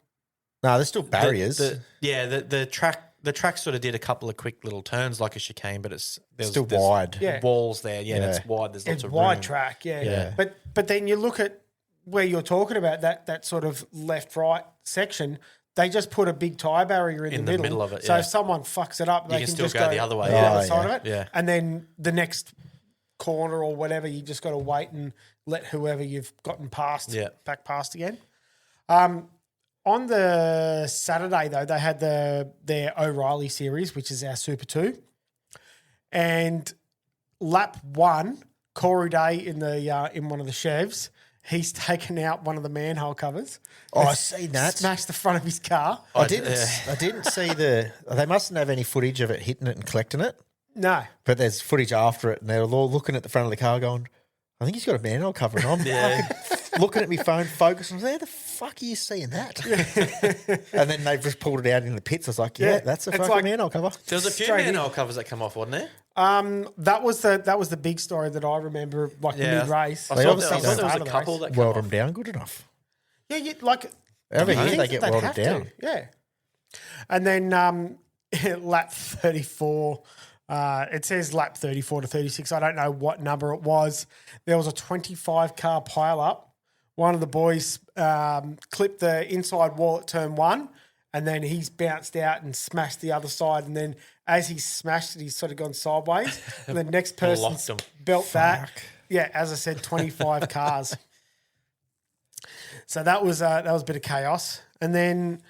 Speaker 3: there's still barriers.
Speaker 1: The track sort of did a couple of quick little turns like a chicane, but there's
Speaker 3: Still wide.
Speaker 2: Yeah.
Speaker 1: walls there. Yeah,
Speaker 3: Yeah.
Speaker 1: it's wide. There's lots
Speaker 2: It's
Speaker 1: of
Speaker 2: wide
Speaker 1: room.
Speaker 2: track, yeah.
Speaker 1: Yeah.
Speaker 2: But then you look at where you're talking about that sort of left-right section, they just put a big tyre barrier in the middle
Speaker 1: of it,
Speaker 2: So
Speaker 1: yeah.
Speaker 2: if someone fucks it up, they
Speaker 1: can
Speaker 2: can
Speaker 1: still
Speaker 2: just
Speaker 1: go the other way,
Speaker 2: the
Speaker 1: yeah.
Speaker 2: other
Speaker 3: Oh,
Speaker 2: side
Speaker 3: yeah.
Speaker 2: of it.
Speaker 1: Yeah.
Speaker 2: And then the next corner or whatever, you just got to wait and let whoever you've gotten past back past again. On the Saturday, though, they had their O'Reilly series, which is our Super 2. And lap 1, Corey Day in one of the Chevs, he's taken out one of the manhole covers.
Speaker 3: Oh, I seen that.
Speaker 2: Smashed the front of his car.
Speaker 3: I didn't see the. They mustn't have any footage of it hitting it and collecting it,
Speaker 2: No.
Speaker 3: but there's footage after it, and they're all looking at the front of the car, going, "I think he's got a manhole cover." And I'm fucking looking at my phone, focusing. Where the fuck are you seeing that? And then they've just pulled it out in the pits. I was like, "Yeah, that's a
Speaker 2: It's
Speaker 3: fucking
Speaker 2: like-
Speaker 3: manhole cover."
Speaker 1: There was a few
Speaker 2: Straight in.
Speaker 1: manhole covers that come off, wasn't there?
Speaker 2: That was the big story that I remember, like mid race.
Speaker 1: I
Speaker 3: They
Speaker 1: thought
Speaker 3: obviously
Speaker 1: there was a
Speaker 2: don't.
Speaker 1: couple that come
Speaker 3: Weld
Speaker 1: off.
Speaker 3: them down good enough.
Speaker 2: Yeah, like
Speaker 3: Every
Speaker 2: you'd
Speaker 3: year
Speaker 2: think
Speaker 3: they get
Speaker 2: that they'd
Speaker 3: welded
Speaker 2: have to,
Speaker 3: down.
Speaker 2: Yeah. And then lap 34, it says lap 34 to 36. I don't know what number it was. There was a 25 car pile up. One of the boys clipped the inside wall at turn 1, and then he's bounced out and smashed the other side. And then as he smashed it, he's sort of gone sideways. And the next person's
Speaker 1: Locked him.
Speaker 2: built that. Yeah, as I said, 25 cars. So that was a bit of chaos. And then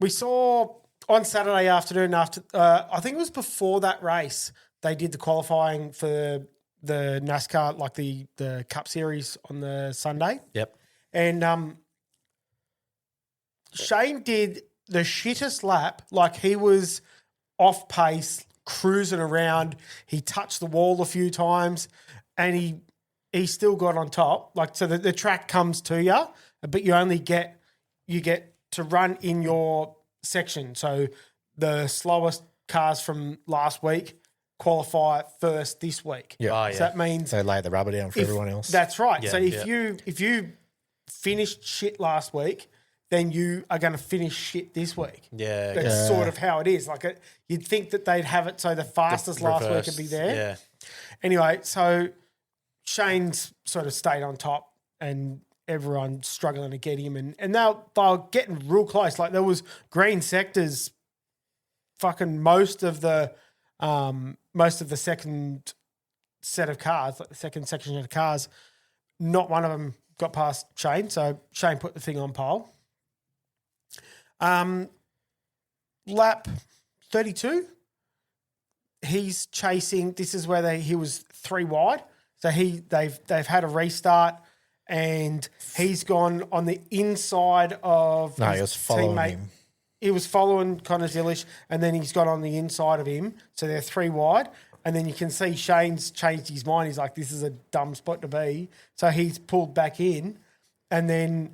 Speaker 2: we saw on Saturday afternoon, after I think it was before that race, they did the qualifying for the NASCAR, like the Cup Series on the Sunday.
Speaker 1: Yep.
Speaker 2: And Shane did the shittest lap. Like he was off pace, cruising around. He touched the wall a few times, and he still got on top. Like so, the track comes to you, but you only get to run in your section. So the slowest cars from last week qualify first this week.
Speaker 3: Yeah.
Speaker 1: Oh,
Speaker 2: So that means
Speaker 3: So lay the rubber down for everyone else.
Speaker 2: that's right. So
Speaker 1: Yeah,
Speaker 2: if you finished shit last week, then you are going to finish shit this week.
Speaker 1: Yeah.
Speaker 2: That's sort of how it is. Like you'd think that they'd have it so the fastest last week would be there.
Speaker 1: Yeah.
Speaker 2: Anyway, so Shane's sort of stayed on top, and everyone struggling to get him, and they were getting real close. Like there was green sectors fucking most of the second set of cars, like the second section of cars, not one of them got past Shane. So Shane put the thing on pole. Lap 32, he's chasing. This is where he was 3 wide. So they've had a restart, and he's gone on the inside of
Speaker 3: No,
Speaker 2: his
Speaker 3: he was following
Speaker 2: teammate.
Speaker 3: him.
Speaker 2: He was following Connor Zilish, and then he's got on the inside of him. So they're 3 wide. And then you can see Shane's changed his mind. He's like, this is a dumb spot to be. So he's pulled back in, and then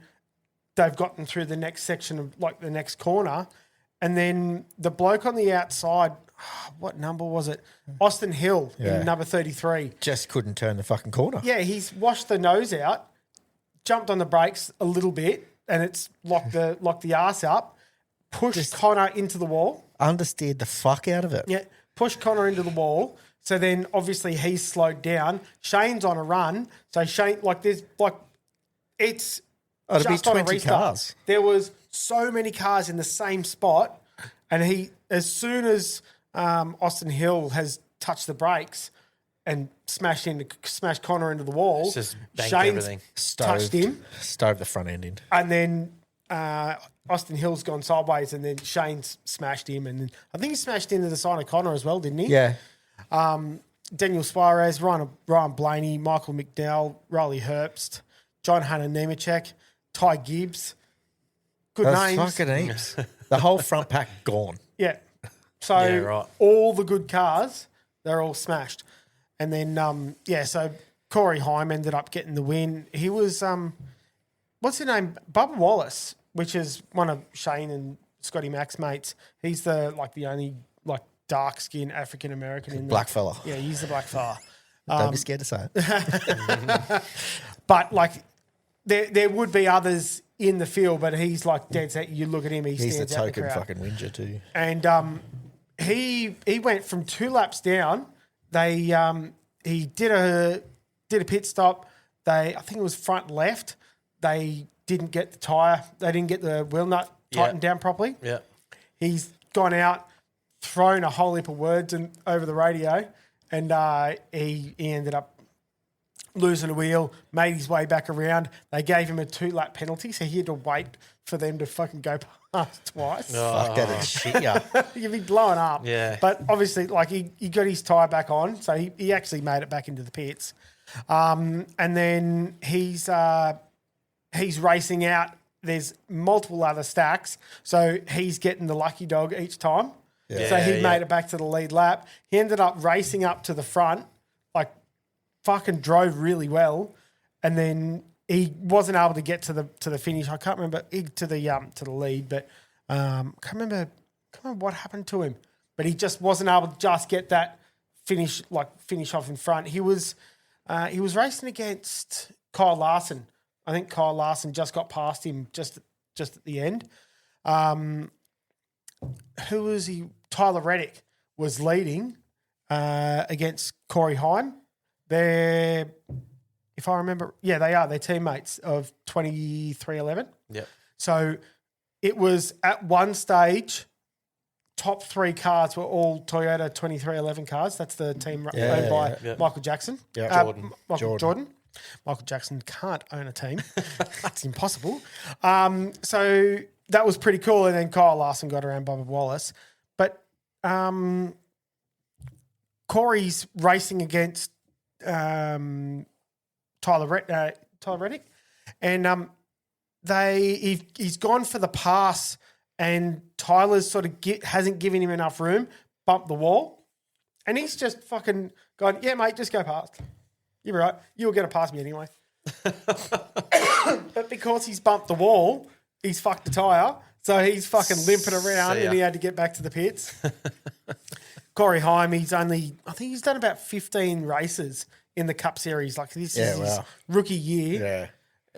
Speaker 2: they've gotten through the next section of like the next corner. And then the bloke on the outside, what number was it? Austin Hill in number 33.
Speaker 3: Just couldn't turn the fucking corner.
Speaker 2: Yeah, he's washed the nose out, jumped on the brakes a little bit, and it's locked the arse up, pushed Connor into the wall.
Speaker 3: Understeered the fuck out of it.
Speaker 2: Yeah, pushed Connor into the wall. So then obviously he's slowed down. Shane's on a run. So Shane, it's
Speaker 3: It'd be
Speaker 2: just on a
Speaker 3: 20
Speaker 2: restart.
Speaker 3: cars.
Speaker 2: There was so many cars in the same spot, and as soon as Austin Hill has touched the brakes and smashed Connor into the wall,
Speaker 1: Just banked
Speaker 2: Shane's
Speaker 1: everything.
Speaker 2: touched him,
Speaker 3: Stoved the front end in.
Speaker 2: and then Austin Hill's gone sideways, and then Shane's smashed him, and then I think he smashed into the side of Connor as well, didn't he?
Speaker 3: Yeah.
Speaker 2: Daniel Suarez, Ryan Blaney, Michael McDowell, Riley Herbst, John Hunter Nemechek, Ty Gibbs. Good
Speaker 3: That's
Speaker 2: names.
Speaker 3: fucking heaps. The whole front pack gone.
Speaker 2: Yeah. So
Speaker 1: Yeah, right.
Speaker 2: all the good cars, they're all smashed. And then, so Corey Heim ended up getting the win. He was, what's his name? Bubba Wallace, which is one of Shane and Scotty Mac's mates. He's the only dark skinned African American in
Speaker 3: Black fella.
Speaker 2: Yeah, he's the black fella.
Speaker 3: Don't be scared to say it.
Speaker 2: But there would be others in the field, but he's dead set. You look at him, he
Speaker 3: He's the
Speaker 2: stands out the
Speaker 3: token
Speaker 2: crowd.
Speaker 3: fucking whinger too.
Speaker 2: And he went from 2 laps down. He did a pit stop. I think it was front left. They didn't get the tyre. They didn't get the wheel nut tightened down properly.
Speaker 1: Yeah.
Speaker 2: He's gone out, thrown a whole heap of words over the radio, and he ended up losing a wheel, made his way back around. They gave him a 2-lap penalty, so he had to wait for them to fucking go past twice.
Speaker 3: Fuck that shit, yeah.
Speaker 2: You'd be blowing up.
Speaker 1: Yeah.
Speaker 2: But obviously, he got his tyre back on, so he actually made it back into the pits. And then he's racing out. There's multiple other stacks, so he's getting the lucky dog each time.
Speaker 3: Yeah.
Speaker 2: So he
Speaker 1: Yeah,
Speaker 2: made it back to the lead lap. He ended up racing up to the front, fucking drove really well, and then he wasn't able to get to the finish. I can't remember to the lead, but can't remember what happened to him. But he just wasn't able to just get that finish off in front. He was racing against Kyle Larson. I think Kyle Larson just got past him just at the end. Who was he? Tyler Reddick was leading against Corey Heim. They're, if I remember, yeah, they are. They're teammates of 2311.
Speaker 1: Yep.
Speaker 2: So it was at one stage, top 3 cars were all Toyota 2311 cars. That's the team owned by
Speaker 1: yeah.
Speaker 2: Michael Jackson.
Speaker 3: Yeah.
Speaker 2: Jordan. Michael Jackson can't own a team. It's impossible. So that was pretty cool. And then Kyle Larson got around Bubba Wallace. But Corey's racing against Tyler Reddick, and he's gone for the pass, and Tyler's sort of hasn't given him enough room, bumped the wall, and he's just fucking gone, yeah, mate, just go past. You're right. You'll get it past me anyway. But because he's bumped the wall, he's fucked the tyre, so he's fucking limping around,
Speaker 1: See ya.
Speaker 2: and he had to get back to the pits. Corey Heim, I think he's done about 15 races in the Cup Series. This is his rookie year,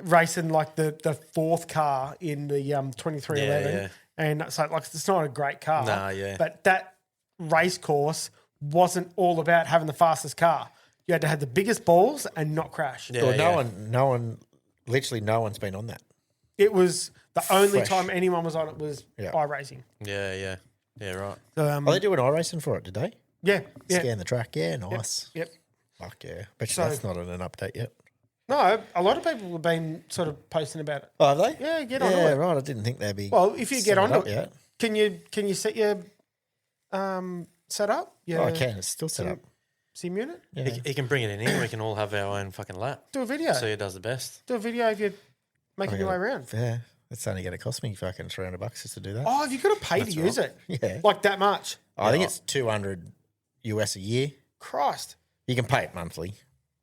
Speaker 2: racing the 4th car in the 2311.
Speaker 1: Yeah.
Speaker 2: And so it's not a great car.
Speaker 1: Nah, yeah.
Speaker 2: But that race course wasn't all about having the fastest car. You had to have the biggest balls and not crash.
Speaker 1: Yeah,
Speaker 3: Well, no one, literally no one's been on that.
Speaker 2: It was the only
Speaker 3: Fresh.
Speaker 2: time anyone was on it was
Speaker 3: Yeah.
Speaker 2: iRacing.
Speaker 1: Yeah. Yeah, right.
Speaker 2: So,
Speaker 3: Are they doing iRacing for it? Did they
Speaker 2: yeah.
Speaker 3: scan the track? Yeah, nice.
Speaker 2: Yep.
Speaker 3: Fuck yeah. Bet you
Speaker 2: So-
Speaker 3: that's not in an update yet.
Speaker 2: No, a lot of people have been sort of posting about it.
Speaker 3: Oh, have they?
Speaker 2: Yeah, get onto
Speaker 3: Yeah,
Speaker 2: it.
Speaker 3: right. I didn't think they'd be.
Speaker 2: Well, if you get
Speaker 3: setting
Speaker 2: onto
Speaker 3: up
Speaker 2: it,
Speaker 3: yet.
Speaker 2: can you set your setup? Yeah,
Speaker 3: Oh, I can. It's still set up.
Speaker 2: sim unit.
Speaker 3: Yeah.
Speaker 1: He can bring it in here. We can all have our own fucking lap.
Speaker 2: Do a video.
Speaker 1: See who does the best.
Speaker 2: Do a video of you making your way around.
Speaker 3: Yeah. It's only going to cost me fucking $300 just to do that.
Speaker 2: Oh, have you got to pay to use it?
Speaker 3: Yeah.
Speaker 2: Like that much?
Speaker 3: I think it's $200 US a year.
Speaker 2: Christ.
Speaker 3: You can pay it monthly,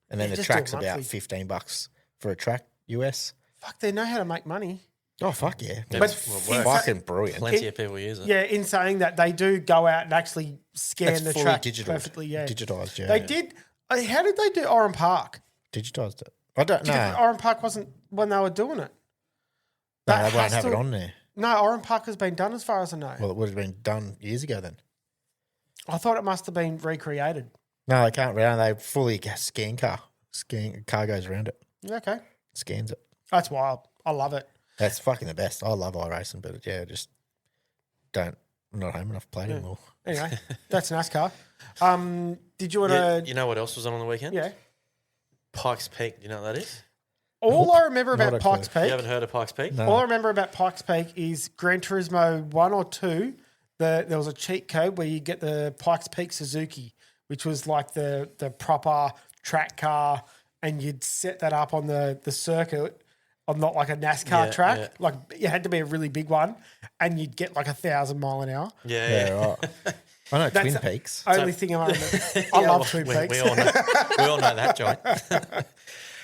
Speaker 3: and then
Speaker 2: Yeah,
Speaker 3: the
Speaker 2: just do it
Speaker 3: track's about
Speaker 2: monthly.
Speaker 3: $15 for a track US.
Speaker 2: Fuck, they know how to make money.
Speaker 3: Oh fuck yeah!
Speaker 1: Yeah,
Speaker 2: But
Speaker 1: it's
Speaker 2: in
Speaker 3: Fucking brilliant.
Speaker 1: Plenty of people use it.
Speaker 2: Yeah, in saying that, they do go out and actually scan
Speaker 3: It's
Speaker 2: the
Speaker 3: fully
Speaker 2: track
Speaker 3: digital,
Speaker 2: perfectly. Yeah,
Speaker 3: digitized. Yeah,
Speaker 2: they did. How did they do Oran Park?
Speaker 3: digitized it. I don't know.
Speaker 2: Because Oran Park wasn't when they were doing it.
Speaker 3: No,
Speaker 2: that
Speaker 3: they won't
Speaker 2: has
Speaker 3: have it
Speaker 2: to-
Speaker 3: on there.
Speaker 2: No, Oran Park has been done as far as I know.
Speaker 3: Well, it would have been done years ago then.
Speaker 2: I thought it must have been recreated.
Speaker 3: No, they can't. They fully scan car. Car goes around it,
Speaker 2: Okay,
Speaker 3: scans it.
Speaker 2: that's wild. I love it.
Speaker 3: That's fucking the best. I love iRacing, but yeah, just I'm not home enough to play it anymore.
Speaker 2: Anyway, that's NASCAR. Did you want
Speaker 1: Yeah,
Speaker 2: to?
Speaker 1: you know what else was on the weekend?
Speaker 2: Yeah.
Speaker 1: Pikes Peak. Do you know what that is?
Speaker 2: All I remember
Speaker 3: Not
Speaker 2: about
Speaker 3: a clue.
Speaker 2: Pikes
Speaker 1: You
Speaker 2: Peak.
Speaker 1: haven't heard of Pikes Peak?
Speaker 3: No.
Speaker 2: All I remember about Pikes Peak is Gran Turismo 1 or 2. There was a cheat code where you get the Pikes Peak Suzuki, which was like the proper track car, and you'd set that up on the circuit on not like a NASCAR
Speaker 1: Yeah,
Speaker 2: track.
Speaker 1: yeah.
Speaker 2: Like it had to be a really big one, and you'd get like 1,000 mile an hour.
Speaker 1: Yeah,
Speaker 3: Yeah,
Speaker 1: yeah.
Speaker 3: right. I know
Speaker 2: That's
Speaker 3: Twin Peaks.
Speaker 2: Only thing I remember. I
Speaker 1: Yeah,
Speaker 2: love
Speaker 1: well,
Speaker 2: Twin
Speaker 1: we,
Speaker 2: Peaks.
Speaker 1: we all know that, John.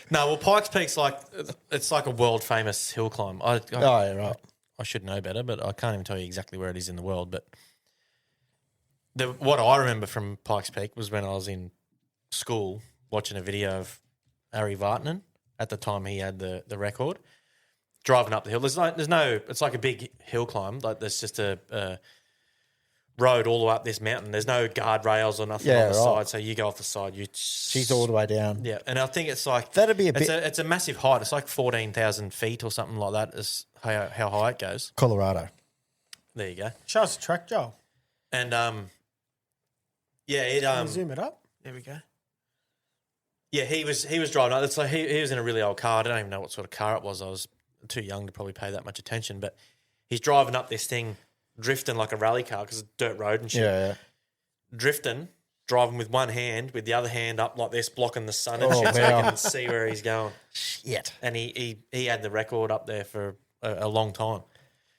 Speaker 1: No, well, Pikes Peak's it's like a world famous hill climb.
Speaker 3: Oh, yeah, right.
Speaker 1: I should know better, but I can't even tell you exactly where it is in the world. But what I remember from Pikes Peak was when I was in school watching a video of Ari Vartinen. At the time, he had the record. Driving up the hill, it's like a big hill climb. Like there's just a road all the way up this mountain. There's no guardrails or nothing
Speaker 3: Yeah,
Speaker 1: on the
Speaker 3: right.
Speaker 1: side. So you go off the side.
Speaker 3: She's all the way down.
Speaker 1: Yeah, and I think it's like
Speaker 3: That'd be a
Speaker 1: it's
Speaker 3: bit-
Speaker 1: it's a massive height. It's like 14,000 feet or something like that. Is how high it goes.
Speaker 3: Colorado.
Speaker 1: There you go.
Speaker 2: Show us the track, Joel.
Speaker 1: And yeah, it
Speaker 2: Can you zoom it up? There we go.
Speaker 1: yeah, he was driving up. It's like he was in a really old car. I don't even know what sort of car it was. I was too young to probably pay that much attention. But he's driving up this thing, drifting like a rally car because it's dirt road and shit.
Speaker 3: Yeah.
Speaker 1: Drifting, driving with one hand, with the other hand up like this, blocking the sun and
Speaker 3: Oh,
Speaker 1: shit, so he
Speaker 3: wow.
Speaker 1: can see where he's going.
Speaker 3: Shit.
Speaker 1: And he had the record up there for a long time.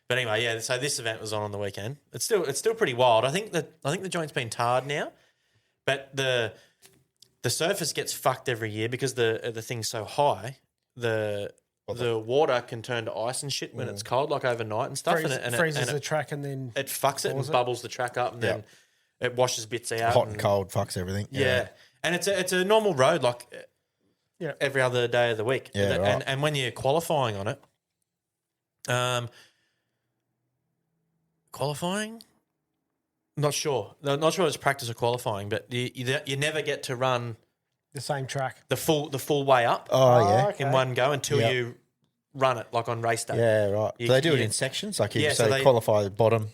Speaker 1: But anyway, yeah. So this event was on the weekend. It's still pretty wild. I think the joint's been tarred now, but the surface gets fucked every year because the thing's so high. The water can turn to ice and shit when it's cold, like overnight and stuff.
Speaker 2: Freezes the track and then
Speaker 1: it fucks it and bubbles the track up, and then it washes bits out.
Speaker 3: Hot and cold fucks everything.
Speaker 1: Yeah. And it's a normal road, like
Speaker 2: Yeah.
Speaker 1: every other day of the week.
Speaker 3: Yeah, right.
Speaker 1: And when you're qualifying on it, qualifying, not sure. No, not sure it's practice or qualifying, but you never get to run
Speaker 2: the same track.
Speaker 1: the full way up
Speaker 3: Oh, yeah.
Speaker 2: okay.
Speaker 1: in one go until
Speaker 3: Yep.
Speaker 1: you run it, like on race day.
Speaker 3: Yeah, right.
Speaker 1: You-
Speaker 3: Do they do it
Speaker 1: you-
Speaker 3: in sections? Like you
Speaker 1: Yeah, so
Speaker 3: say
Speaker 1: they-
Speaker 3: qualify at the bottom,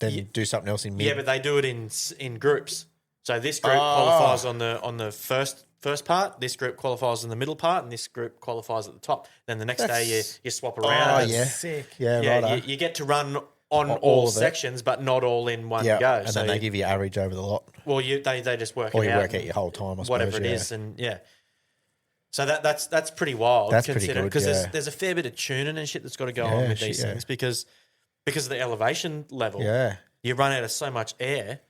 Speaker 3: then
Speaker 1: Yeah.
Speaker 3: do something else in mid.
Speaker 1: Yeah, but they do it in groups. So this group
Speaker 3: Oh.
Speaker 1: qualifies on the first part. This group qualifies in the middle part, and this group qualifies at the top. Then the next day
Speaker 3: That's-
Speaker 1: you swap around.
Speaker 3: Oh, yeah.
Speaker 2: Sick.
Speaker 3: Yeah,
Speaker 1: Yeah,
Speaker 3: right.
Speaker 1: you get to run on
Speaker 3: All
Speaker 1: all
Speaker 3: of it.
Speaker 1: sections, but not all in one
Speaker 3: Yeah,
Speaker 1: go.
Speaker 3: and
Speaker 1: So
Speaker 3: then they give you average over the lot.
Speaker 1: they just work
Speaker 3: Or
Speaker 1: it
Speaker 3: you
Speaker 1: out
Speaker 3: work out
Speaker 1: and
Speaker 3: your whole time, I suppose.
Speaker 1: whatever it
Speaker 3: yeah.
Speaker 1: is, and yeah. So that's pretty wild.
Speaker 3: That's pretty good,
Speaker 1: because
Speaker 3: yeah.
Speaker 1: there's a fair bit of tuning and shit that's got to go
Speaker 3: Yeah,
Speaker 1: on with
Speaker 3: shit,
Speaker 1: these
Speaker 3: yeah.
Speaker 1: things because of the elevation level.
Speaker 3: Yeah.
Speaker 1: You run out of so much air.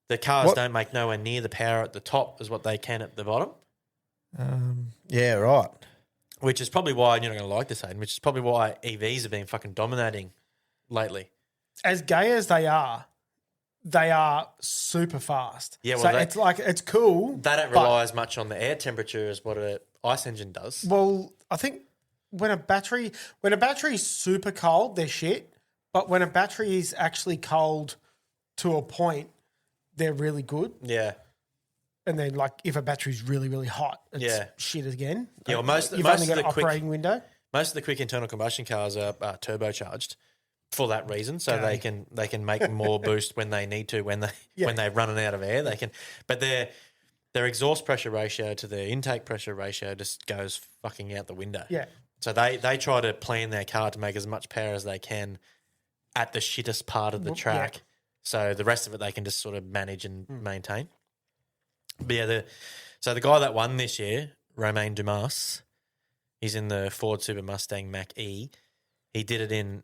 Speaker 1: The cars
Speaker 3: What-
Speaker 1: don't make nowhere near the power at the top as what they can at the bottom.
Speaker 3: Yeah, right.
Speaker 1: Which is probably why, and you're not going to like this, Hayden, which is probably why EVs have been fucking dominating lately.
Speaker 2: As gay as they are super fast.
Speaker 1: Yeah, well,
Speaker 2: so
Speaker 1: they-
Speaker 2: it's like it's cool.
Speaker 1: They don't
Speaker 2: but-
Speaker 1: rely as much on the air temperature as what an ice engine does.
Speaker 2: Well, I think when a battery's super cold, they're shit. But when a battery is actually cold to a point, they're really good.
Speaker 1: Yeah.
Speaker 2: And then, like, if a battery's really, really hot, it's
Speaker 1: Yeah.
Speaker 2: shit again.
Speaker 1: Yeah, well,
Speaker 2: You've
Speaker 1: most
Speaker 2: only
Speaker 1: of
Speaker 2: got
Speaker 1: the
Speaker 2: an
Speaker 1: quick-
Speaker 2: operating window.
Speaker 1: Most of the quick internal combustion cars are turbocharged. for that reason, so they can make more boost when they need to when they're running out of air. They can, but their exhaust pressure ratio to their intake pressure ratio just goes fucking out the window.
Speaker 2: Yeah.
Speaker 1: So they try to plan their car to make as much power as they can at the shittest part of the track. So the rest of it they can just sort of manage and maintain. But yeah, the guy that won this year, Romain Dumas, he's in the Ford Super Mustang Mach-E. He did it in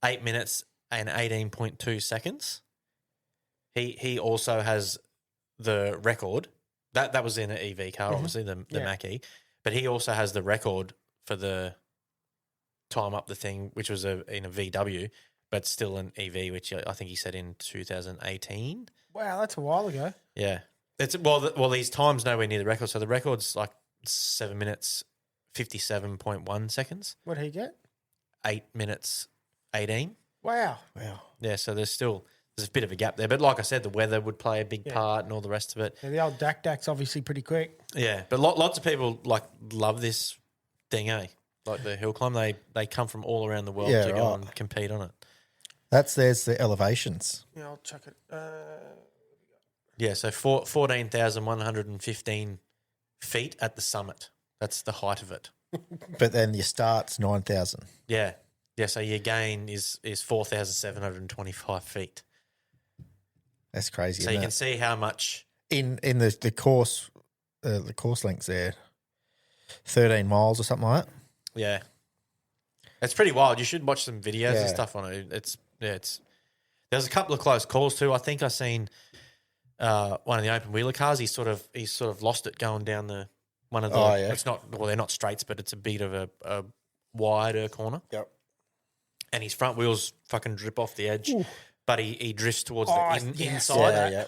Speaker 1: 8 minutes and 18.2 seconds. He also has the record. That was in an EV car, obviously, the Mach-E. But he also has the record for the time up the thing, which was in a VW, but still an EV, which I think he said in 2018.
Speaker 2: Wow, that's a while ago.
Speaker 1: Yeah. It's well, these times nowhere near the record. So the record's like 7 minutes, 57.1 seconds.
Speaker 2: What did he get?
Speaker 1: 8 minutes, 18.
Speaker 2: Wow.
Speaker 1: Yeah, so there's a bit of a gap there. But like I said, the weather would play a big part and all the rest of it.
Speaker 2: Yeah, the old Dak's obviously pretty quick.
Speaker 1: Yeah, but lots of people love this thing, eh? Like the hill climb, they come from all around the world to go and compete on it.
Speaker 3: There's the elevations.
Speaker 2: Yeah, I'll chuck it.
Speaker 1: Yeah, so 14,115 feet at the summit. That's the height of it.
Speaker 3: But then your start's 9,000.
Speaker 1: Yeah. Yeah, so your gain is 4,725 feet.
Speaker 3: That's crazy.
Speaker 1: So you can see how much
Speaker 3: in the course lengths there, 13 miles or something like that.
Speaker 1: Yeah. It's pretty wild. You should watch some videos and
Speaker 3: Yeah.
Speaker 1: stuff on it. It's there's a couple of close calls too. I think I seen one of the open wheeler cars. He's sort of lost it going down one of the.
Speaker 3: Oh, yeah.
Speaker 1: It's not they're not straights, but it's a bit of a wider corner.
Speaker 3: Yep.
Speaker 1: And his front wheels fucking drip off the edge, but he drifts towards the
Speaker 2: yes.
Speaker 1: inside.
Speaker 3: Yeah.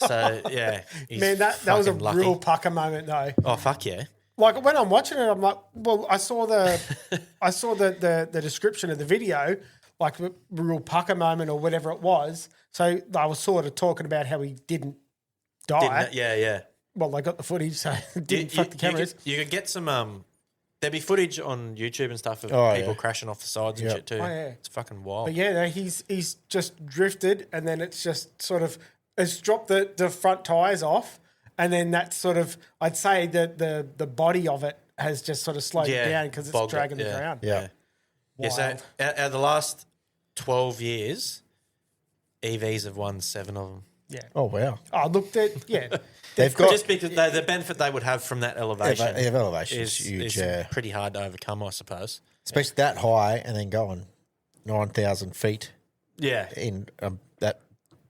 Speaker 1: So yeah, he's
Speaker 2: Man, that was a
Speaker 1: fucking lucky.
Speaker 2: real pucker moment though.
Speaker 1: Oh fuck yeah!
Speaker 2: Like when I'm watching it, I'm like, well, I saw the description of the video, like a real pucker moment or whatever it was. So I was sort of talking about how he didn't die.
Speaker 1: Didn't it? Yeah.
Speaker 2: Well, they got the footage, so it didn't fuck the cameras.
Speaker 1: You could get some. There'd be footage on YouTube and stuff of people crashing off the sides and shit too.
Speaker 2: Oh, yeah.
Speaker 1: It's fucking wild.
Speaker 2: But yeah, no, he's just drifted, and then it's just sort of it's dropped the front tires off, and then that's sort of I'd say that the body of it has just sort of slowed down because it's
Speaker 1: bogged
Speaker 2: dragging
Speaker 1: it,
Speaker 2: the ground.
Speaker 3: Yeah.
Speaker 1: Yeah, so
Speaker 2: Wild.
Speaker 1: out of the last 12 years, EVs have won 7 of them.
Speaker 2: Yeah.
Speaker 3: Oh, wow.
Speaker 2: Oh, look,
Speaker 3: They've got
Speaker 1: Just because the benefit they would have from that elevation
Speaker 3: elevation is
Speaker 1: is
Speaker 3: huge, yeah.
Speaker 1: pretty hard to overcome, I suppose.
Speaker 3: Especially that high and then going 9,000 feet
Speaker 1: Yeah.
Speaker 3: in that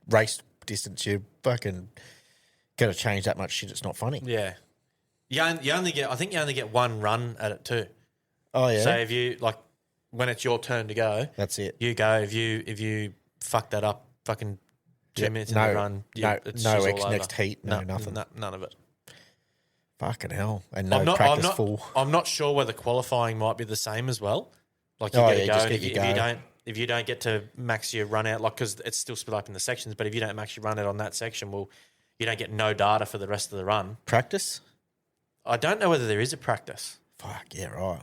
Speaker 3: race distance. You fucking got to change that much shit. It's not funny.
Speaker 1: Yeah. You only get, I think you only get one run at it too.
Speaker 3: Oh, yeah.
Speaker 1: So if you, when it's your turn to go,
Speaker 3: That's it.
Speaker 1: you go. If you fuck that up, fucking 2 minutes in the run, it's
Speaker 3: no
Speaker 1: just
Speaker 3: X
Speaker 1: all over.
Speaker 3: next heat, nothing.
Speaker 1: None of it.
Speaker 3: Fucking hell. And no practice full.
Speaker 1: I'm not sure whether qualifying might be the same as well. Like
Speaker 3: Oh,
Speaker 1: you
Speaker 3: yeah,
Speaker 1: got
Speaker 3: just
Speaker 1: to
Speaker 3: get
Speaker 1: go.
Speaker 3: your go.
Speaker 1: If you don't get to max your run out, because it's still split up in the sections, but if you don't max your run out on that section, well, you don't get no data for the rest of the run.
Speaker 3: Practice?
Speaker 1: I don't know whether there is a practice.
Speaker 3: Fuck, yeah, right.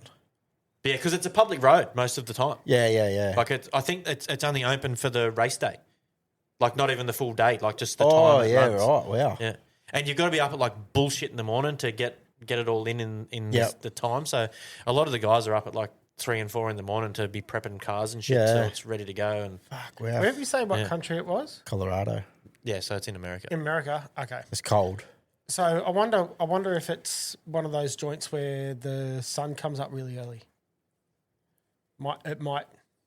Speaker 1: But yeah, because it's a public road most of the time.
Speaker 3: Yeah.
Speaker 1: I think it's only open for the race day. Like not even the full day, like just the
Speaker 3: Oh,
Speaker 1: time.
Speaker 3: yeah,
Speaker 1: runs.
Speaker 3: right. Wow.
Speaker 1: Yeah, and you've got to be up at bullshit in the morning to get it all in
Speaker 3: Yep.
Speaker 1: the time. So a lot of the guys are up at 3 and 4 in the morning to be prepping cars and shit, so
Speaker 3: Yeah.
Speaker 1: it's ready to go. And
Speaker 3: Fuck, wow.
Speaker 2: Where did you say what country it was?
Speaker 3: Colorado.
Speaker 1: yeah, so it's in America.
Speaker 2: In America. Okay.
Speaker 3: It's cold.
Speaker 2: So I wonder if it's one of those joints where the sun comes up really early. It might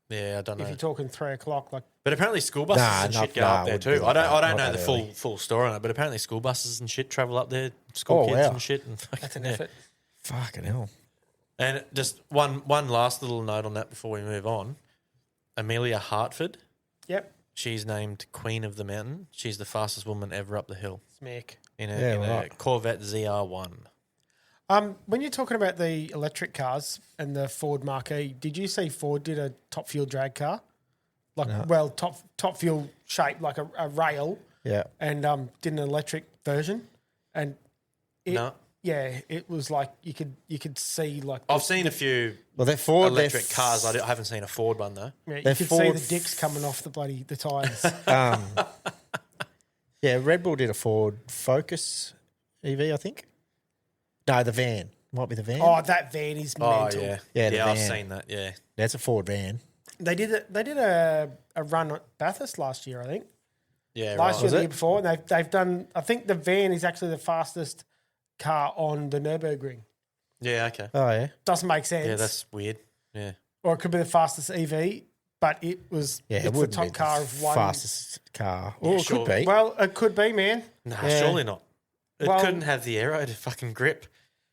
Speaker 1: Yeah, I don't know.
Speaker 2: if you're talking 3 o'clock,
Speaker 1: But apparently school buses and shit go up there
Speaker 3: wouldn't be
Speaker 1: too.
Speaker 3: like
Speaker 1: I
Speaker 3: that.
Speaker 1: don't know
Speaker 3: Not
Speaker 1: the
Speaker 3: that
Speaker 1: full
Speaker 3: early.
Speaker 1: full story on it, but apparently school buses and shit travel up there, school
Speaker 3: Oh,
Speaker 1: kids
Speaker 3: wow.
Speaker 1: and shit. And
Speaker 2: that's an
Speaker 1: yeah.
Speaker 2: effort.
Speaker 3: Fucking hell.
Speaker 1: And just one last little note on that before we move on. Amelia Hartford,
Speaker 2: Yep.
Speaker 1: she's named Queen of the Mountain. She's the fastest woman ever up the hill
Speaker 2: Smack.
Speaker 1: in
Speaker 3: Yeah,
Speaker 1: a
Speaker 3: right.
Speaker 1: Corvette ZR1.
Speaker 2: When you're talking about the electric cars and the Ford Mach-E, did you see Ford did a top fuel drag car? Top fuel shape, like a rail,
Speaker 3: Yeah.
Speaker 2: and did an electric version. And
Speaker 1: No.
Speaker 2: it was like you could see like
Speaker 1: I've seen a few
Speaker 3: Well, they're Ford.
Speaker 1: electric cars. I haven't seen a Ford one though.
Speaker 2: you
Speaker 3: they're
Speaker 2: could
Speaker 3: Ford
Speaker 2: see the dicks coming off the tyres.
Speaker 3: Yeah, Red Bull did a Ford Focus EV, I think. No, the van. Might be the van.
Speaker 2: Oh, that van is
Speaker 1: Oh
Speaker 2: mental.
Speaker 1: yeah,
Speaker 3: Yeah, the
Speaker 1: I've
Speaker 3: van.
Speaker 1: seen that. Yeah,
Speaker 3: That's a Ford van.
Speaker 2: They did a run at Bathurst last year, I think.
Speaker 1: yeah.
Speaker 2: Last
Speaker 1: right.
Speaker 2: year, the year before, and they've done. I think the van is actually the fastest car on the Nürburgring.
Speaker 1: Yeah, okay.
Speaker 3: Oh, yeah.
Speaker 2: Doesn't make sense.
Speaker 1: Yeah, that's weird. Yeah,
Speaker 2: or it could be the fastest EV, but it was
Speaker 3: Yeah,
Speaker 2: it's
Speaker 3: it
Speaker 2: the
Speaker 3: would
Speaker 2: top
Speaker 3: be
Speaker 2: car
Speaker 3: the
Speaker 2: of one.
Speaker 3: fastest car. Oh, it
Speaker 1: sure.
Speaker 3: could be.
Speaker 2: Well, it could be, man.
Speaker 1: no,
Speaker 3: Yeah.
Speaker 1: surely not. It
Speaker 2: Well-
Speaker 1: couldn't have the aero to fucking grip.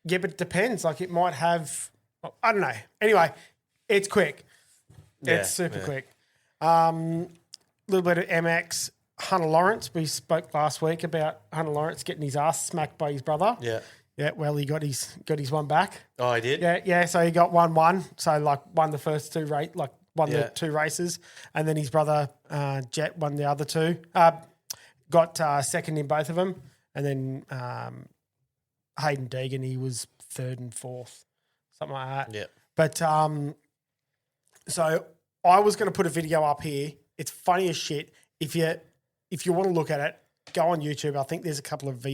Speaker 2: Yeah, but it depends. Like it might have. I don't know. Anyway, it's quick.
Speaker 1: Yeah,
Speaker 2: It's super
Speaker 1: yeah.
Speaker 2: quick. Little bit of MX. Hunter Lawrence. We spoke last week about Hunter Lawrence getting his ass smacked by his brother.
Speaker 1: Yeah.
Speaker 2: Yeah. Well, he got his one back.
Speaker 1: Oh, I did.
Speaker 2: Yeah. So he got 1-1. So like won the first two won
Speaker 1: Yeah.
Speaker 2: the two races, and then his brother Jet won the other two. Got second in both of them, and then Hayden Deegan, he was third and fourth, something like that.
Speaker 1: Yeah.
Speaker 2: But so I was going to put a video up here. It's funny as shit. If you want to look at it, go on YouTube. I think there's a couple of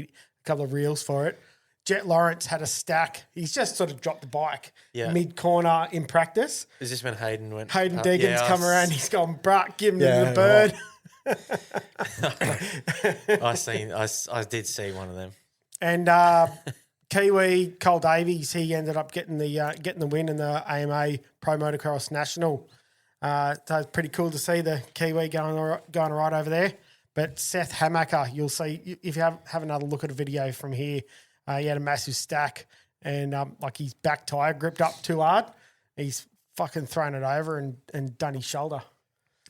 Speaker 2: reels for it. Jet Lawrence had a stack. He's just sort of dropped the bike
Speaker 1: Yeah.
Speaker 2: mid corner in practice.
Speaker 1: Is this when Hayden went?
Speaker 2: Hayden
Speaker 1: up?
Speaker 2: Deegan's
Speaker 1: Yeah,
Speaker 2: come around. He's gone, bruh, give him
Speaker 3: Yeah,
Speaker 2: the bird.
Speaker 1: I did see one of them.
Speaker 2: And Kiwi Cole Davies, he ended up getting the win in the AMA Pro Motocross National. So it's pretty cool to see the Kiwi going all right over there. But Seth Hamaker, you'll see if you have another look at a video from here. He had a massive stack, and like his back tire gripped up too hard. He's fucking thrown it over and done his shoulder.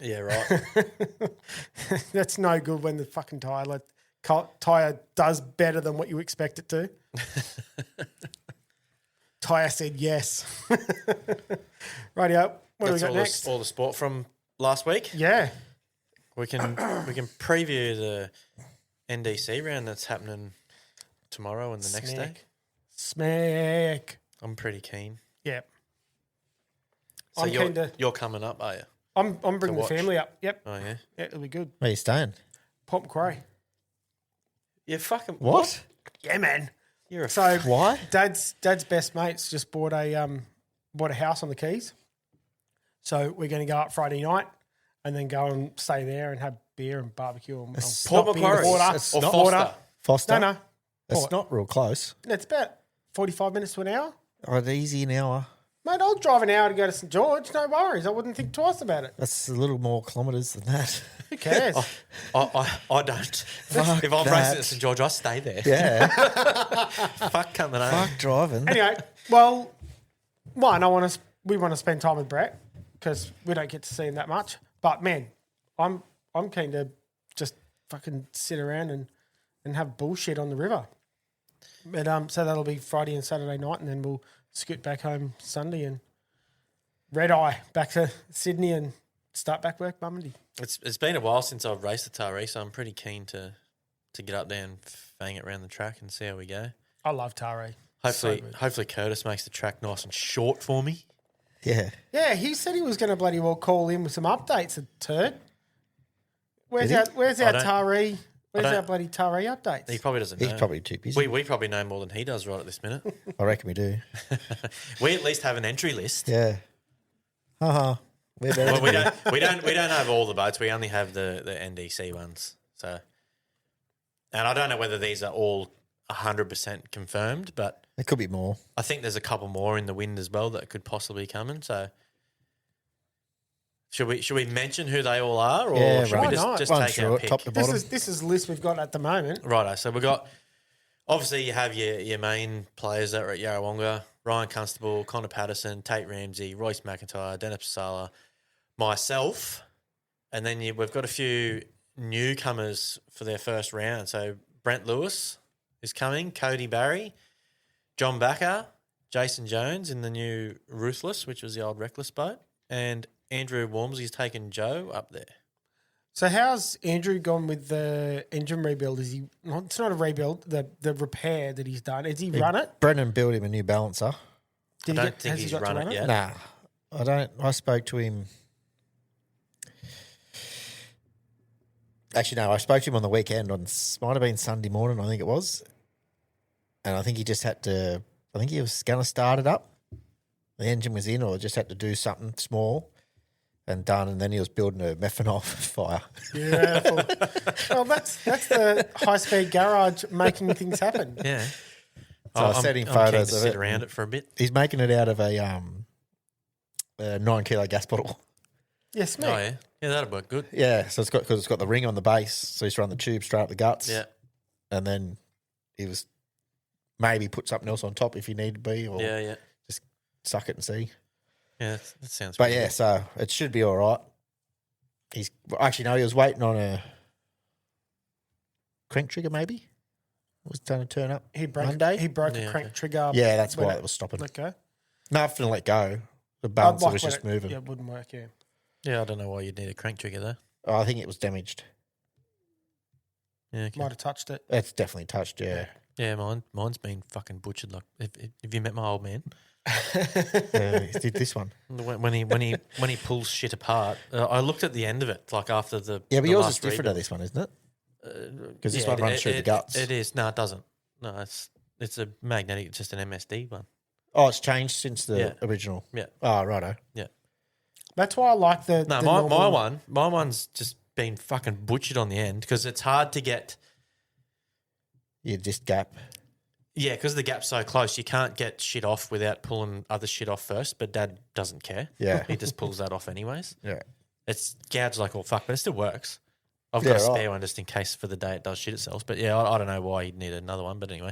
Speaker 1: Yeah, right.
Speaker 2: That's no good when the fucking tire does better than what you expect it to. Tyre said yes. Rightio. What do we
Speaker 1: That's
Speaker 2: got
Speaker 1: all
Speaker 2: next?
Speaker 1: all the sport from last week.
Speaker 2: Yeah.
Speaker 1: We can preview the NDC round that's happening tomorrow and the next day.
Speaker 2: Smack.
Speaker 1: I'm pretty keen.
Speaker 2: Yeah.
Speaker 1: So
Speaker 2: I'm keen to.
Speaker 1: you're coming up, are you?
Speaker 2: I'm bringing the
Speaker 1: watch.
Speaker 2: family up. Yep.
Speaker 1: Oh yeah.
Speaker 2: Yeah, it'll be good.
Speaker 3: Where are you staying?
Speaker 2: Port Macquarie.
Speaker 1: Yeah, fucking
Speaker 3: What?
Speaker 2: Yeah, man.
Speaker 1: You're a
Speaker 2: So
Speaker 3: Why?
Speaker 2: Dad's best mates just bought a house on the Keys. So we're going to go up Friday night and then go and stay there and have beer and barbecue and
Speaker 1: Port
Speaker 2: pop beer,
Speaker 1: Macquarie
Speaker 2: water,
Speaker 3: It's
Speaker 1: or
Speaker 3: not
Speaker 1: Foster.
Speaker 2: water.
Speaker 3: Foster?
Speaker 2: No.
Speaker 3: It's
Speaker 2: Port.
Speaker 3: not real close.
Speaker 2: It's about 45 minutes to an hour.
Speaker 3: Oh, it's easy an hour.
Speaker 2: Mate, I'll drive an hour to go to St George. No worries. I wouldn't think twice about it.
Speaker 3: That's a little more kilometres than that.
Speaker 2: Who cares?
Speaker 1: I don't.
Speaker 3: Fuck
Speaker 1: if I'm
Speaker 3: that.
Speaker 1: racing at St George, I stay there.
Speaker 3: Yeah.
Speaker 1: Fuck coming home.
Speaker 3: Fuck driving.
Speaker 2: Anyway, well, one, we want to spend time with Brett because we don't get to see him that much. But man, I'm keen to just fucking sit around and have bullshit on the river. But so that'll be Friday and Saturday night, and then we'll scoot back home Sunday and red eye back to Sydney and start back work Monday.
Speaker 1: It's been a while since I've raced the Taree, so I'm pretty keen to get up there and fang it around the track and see how we go.
Speaker 2: I love Taree.
Speaker 1: Hopefully Curtis makes the track nice and short for me.
Speaker 3: Yeah.
Speaker 2: Yeah, he said he was going to bloody well call in with some updates. A turd. Where's
Speaker 3: Did
Speaker 2: our
Speaker 3: he?
Speaker 2: Where's
Speaker 1: I
Speaker 2: our
Speaker 1: don't-
Speaker 2: Taree? Where's
Speaker 1: don't-
Speaker 2: our bloody Taree updates?
Speaker 1: He probably doesn't know.
Speaker 3: He's probably too busy.
Speaker 1: We probably know more than he does right at this minute.
Speaker 3: I reckon we do.
Speaker 1: We at least have an entry list.
Speaker 3: Yeah. Haha. We're better
Speaker 1: Well,
Speaker 3: than
Speaker 1: we
Speaker 3: you.
Speaker 1: don't have all the boats. We only have the NDC ones. So, and I don't know whether these are all 100% confirmed, but
Speaker 3: There could be more.
Speaker 1: I think there's a couple more in the wind as well that could possibly come in. So, should we mention who they all are, or
Speaker 3: Yeah,
Speaker 1: should
Speaker 3: right.
Speaker 1: we
Speaker 2: Why not?
Speaker 1: just
Speaker 3: Run
Speaker 1: take
Speaker 3: through
Speaker 1: our
Speaker 3: it,
Speaker 1: pick?
Speaker 3: top to bottom.
Speaker 2: This is the list we've got at the moment.
Speaker 1: Righto. So we got obviously you have your main players that are at Yarrawonga: Ryan Constable, Connor Patterson, Tate Ramsey, Royce McIntyre, Dennis Pasala, myself, and then we've got a few newcomers for their first round. So Brent Lewis is coming, Cody Barry, John Backer, Jason Jones in the new Ruthless, which was the old Reckless boat, and Andrew Walmsley's taken Joe up there.
Speaker 2: So how's Andrew gone with the engine rebuild? Is he? Well, it's not a rebuild. The repair that he's done. Has he run it?
Speaker 3: Brendan built him a new balancer.
Speaker 1: I don't think
Speaker 2: has he
Speaker 1: he's
Speaker 2: got to
Speaker 1: run it yet.
Speaker 3: Nah, I don't. I spoke to him. Actually, no, I spoke to him on the weekend. Might have been Sunday morning, I think it was. And I think he just had to. I think he was going to start it up. The engine was in, or just had to do something small and done. And then he was building a methanol fire.
Speaker 2: Beautiful. Well, that's the high speed garage making things happen.
Speaker 1: Yeah.
Speaker 3: So I sent him
Speaker 1: I'm keen
Speaker 3: photos
Speaker 1: to
Speaker 3: of
Speaker 1: sit
Speaker 3: it.
Speaker 1: around it for a bit.
Speaker 3: He's making it out of a 9 kilo gas bottle.
Speaker 2: Yes,
Speaker 1: Oh,
Speaker 2: mate.
Speaker 1: yeah, that'll work good.
Speaker 3: Yeah, so because it's got the ring on the base, so he's run the tube straight up the guts.
Speaker 1: Yeah,
Speaker 3: And then he was maybe put something else on top if you need to be, or
Speaker 1: yeah.
Speaker 3: suck it and see.
Speaker 1: Yeah, that sounds
Speaker 3: But
Speaker 1: pretty
Speaker 3: yeah,
Speaker 1: good.
Speaker 3: so it should be all right. He's actually no, he was waiting on a crank trigger. Maybe was going to turn up.
Speaker 2: He broke
Speaker 3: Monday.
Speaker 2: He broke
Speaker 1: Yeah,
Speaker 2: a crank
Speaker 1: okay.
Speaker 2: trigger.
Speaker 3: Yeah, that's
Speaker 2: when
Speaker 3: why it was stopping.
Speaker 2: Let go.
Speaker 3: Nothing to let go. The balancer
Speaker 2: Like
Speaker 3: was
Speaker 2: when
Speaker 3: just moving.
Speaker 2: Yeah, it wouldn't work. Yeah.
Speaker 1: Yeah, I don't know why you'd need a crank trigger though.
Speaker 3: Oh, I think it was damaged.
Speaker 1: Yeah, okay.
Speaker 2: Might have touched it.
Speaker 3: It's definitely touched. Yeah,
Speaker 1: Yeah, mine's been fucking butchered. Like, have you met my old man?
Speaker 3: yeah he did this one.
Speaker 1: When he pulls shit apart, I looked at the end of it, like after the
Speaker 3: Yeah, but
Speaker 1: the
Speaker 3: yours
Speaker 1: last
Speaker 3: is different to
Speaker 1: rebuild.
Speaker 3: this one, isn't it? Because this
Speaker 1: Yeah,
Speaker 3: one runs through the guts.
Speaker 1: It is. No, it doesn't. No, it's a magnetic, just an MSD one.
Speaker 3: Oh, it's changed since the
Speaker 1: Yeah.
Speaker 3: original.
Speaker 1: Yeah.
Speaker 3: Oh, righto.
Speaker 1: Yeah.
Speaker 2: That's why I like the.
Speaker 1: No,
Speaker 2: the
Speaker 1: my one's just been fucking butchered on the end because it's hard to get.
Speaker 3: Yeah, just gap.
Speaker 1: Yeah, because the gap's so close, you can't get shit off without pulling other shit off first. But Dad doesn't care.
Speaker 3: Yeah.
Speaker 1: He just pulls that off anyways.
Speaker 3: Yeah.
Speaker 1: It's gouged like all fuck, but it still works. I've
Speaker 3: Yeah,
Speaker 1: got a
Speaker 3: right.
Speaker 1: spare one just in case for the day it does shit itself. But yeah, I don't know why he'd need another one. But anyway,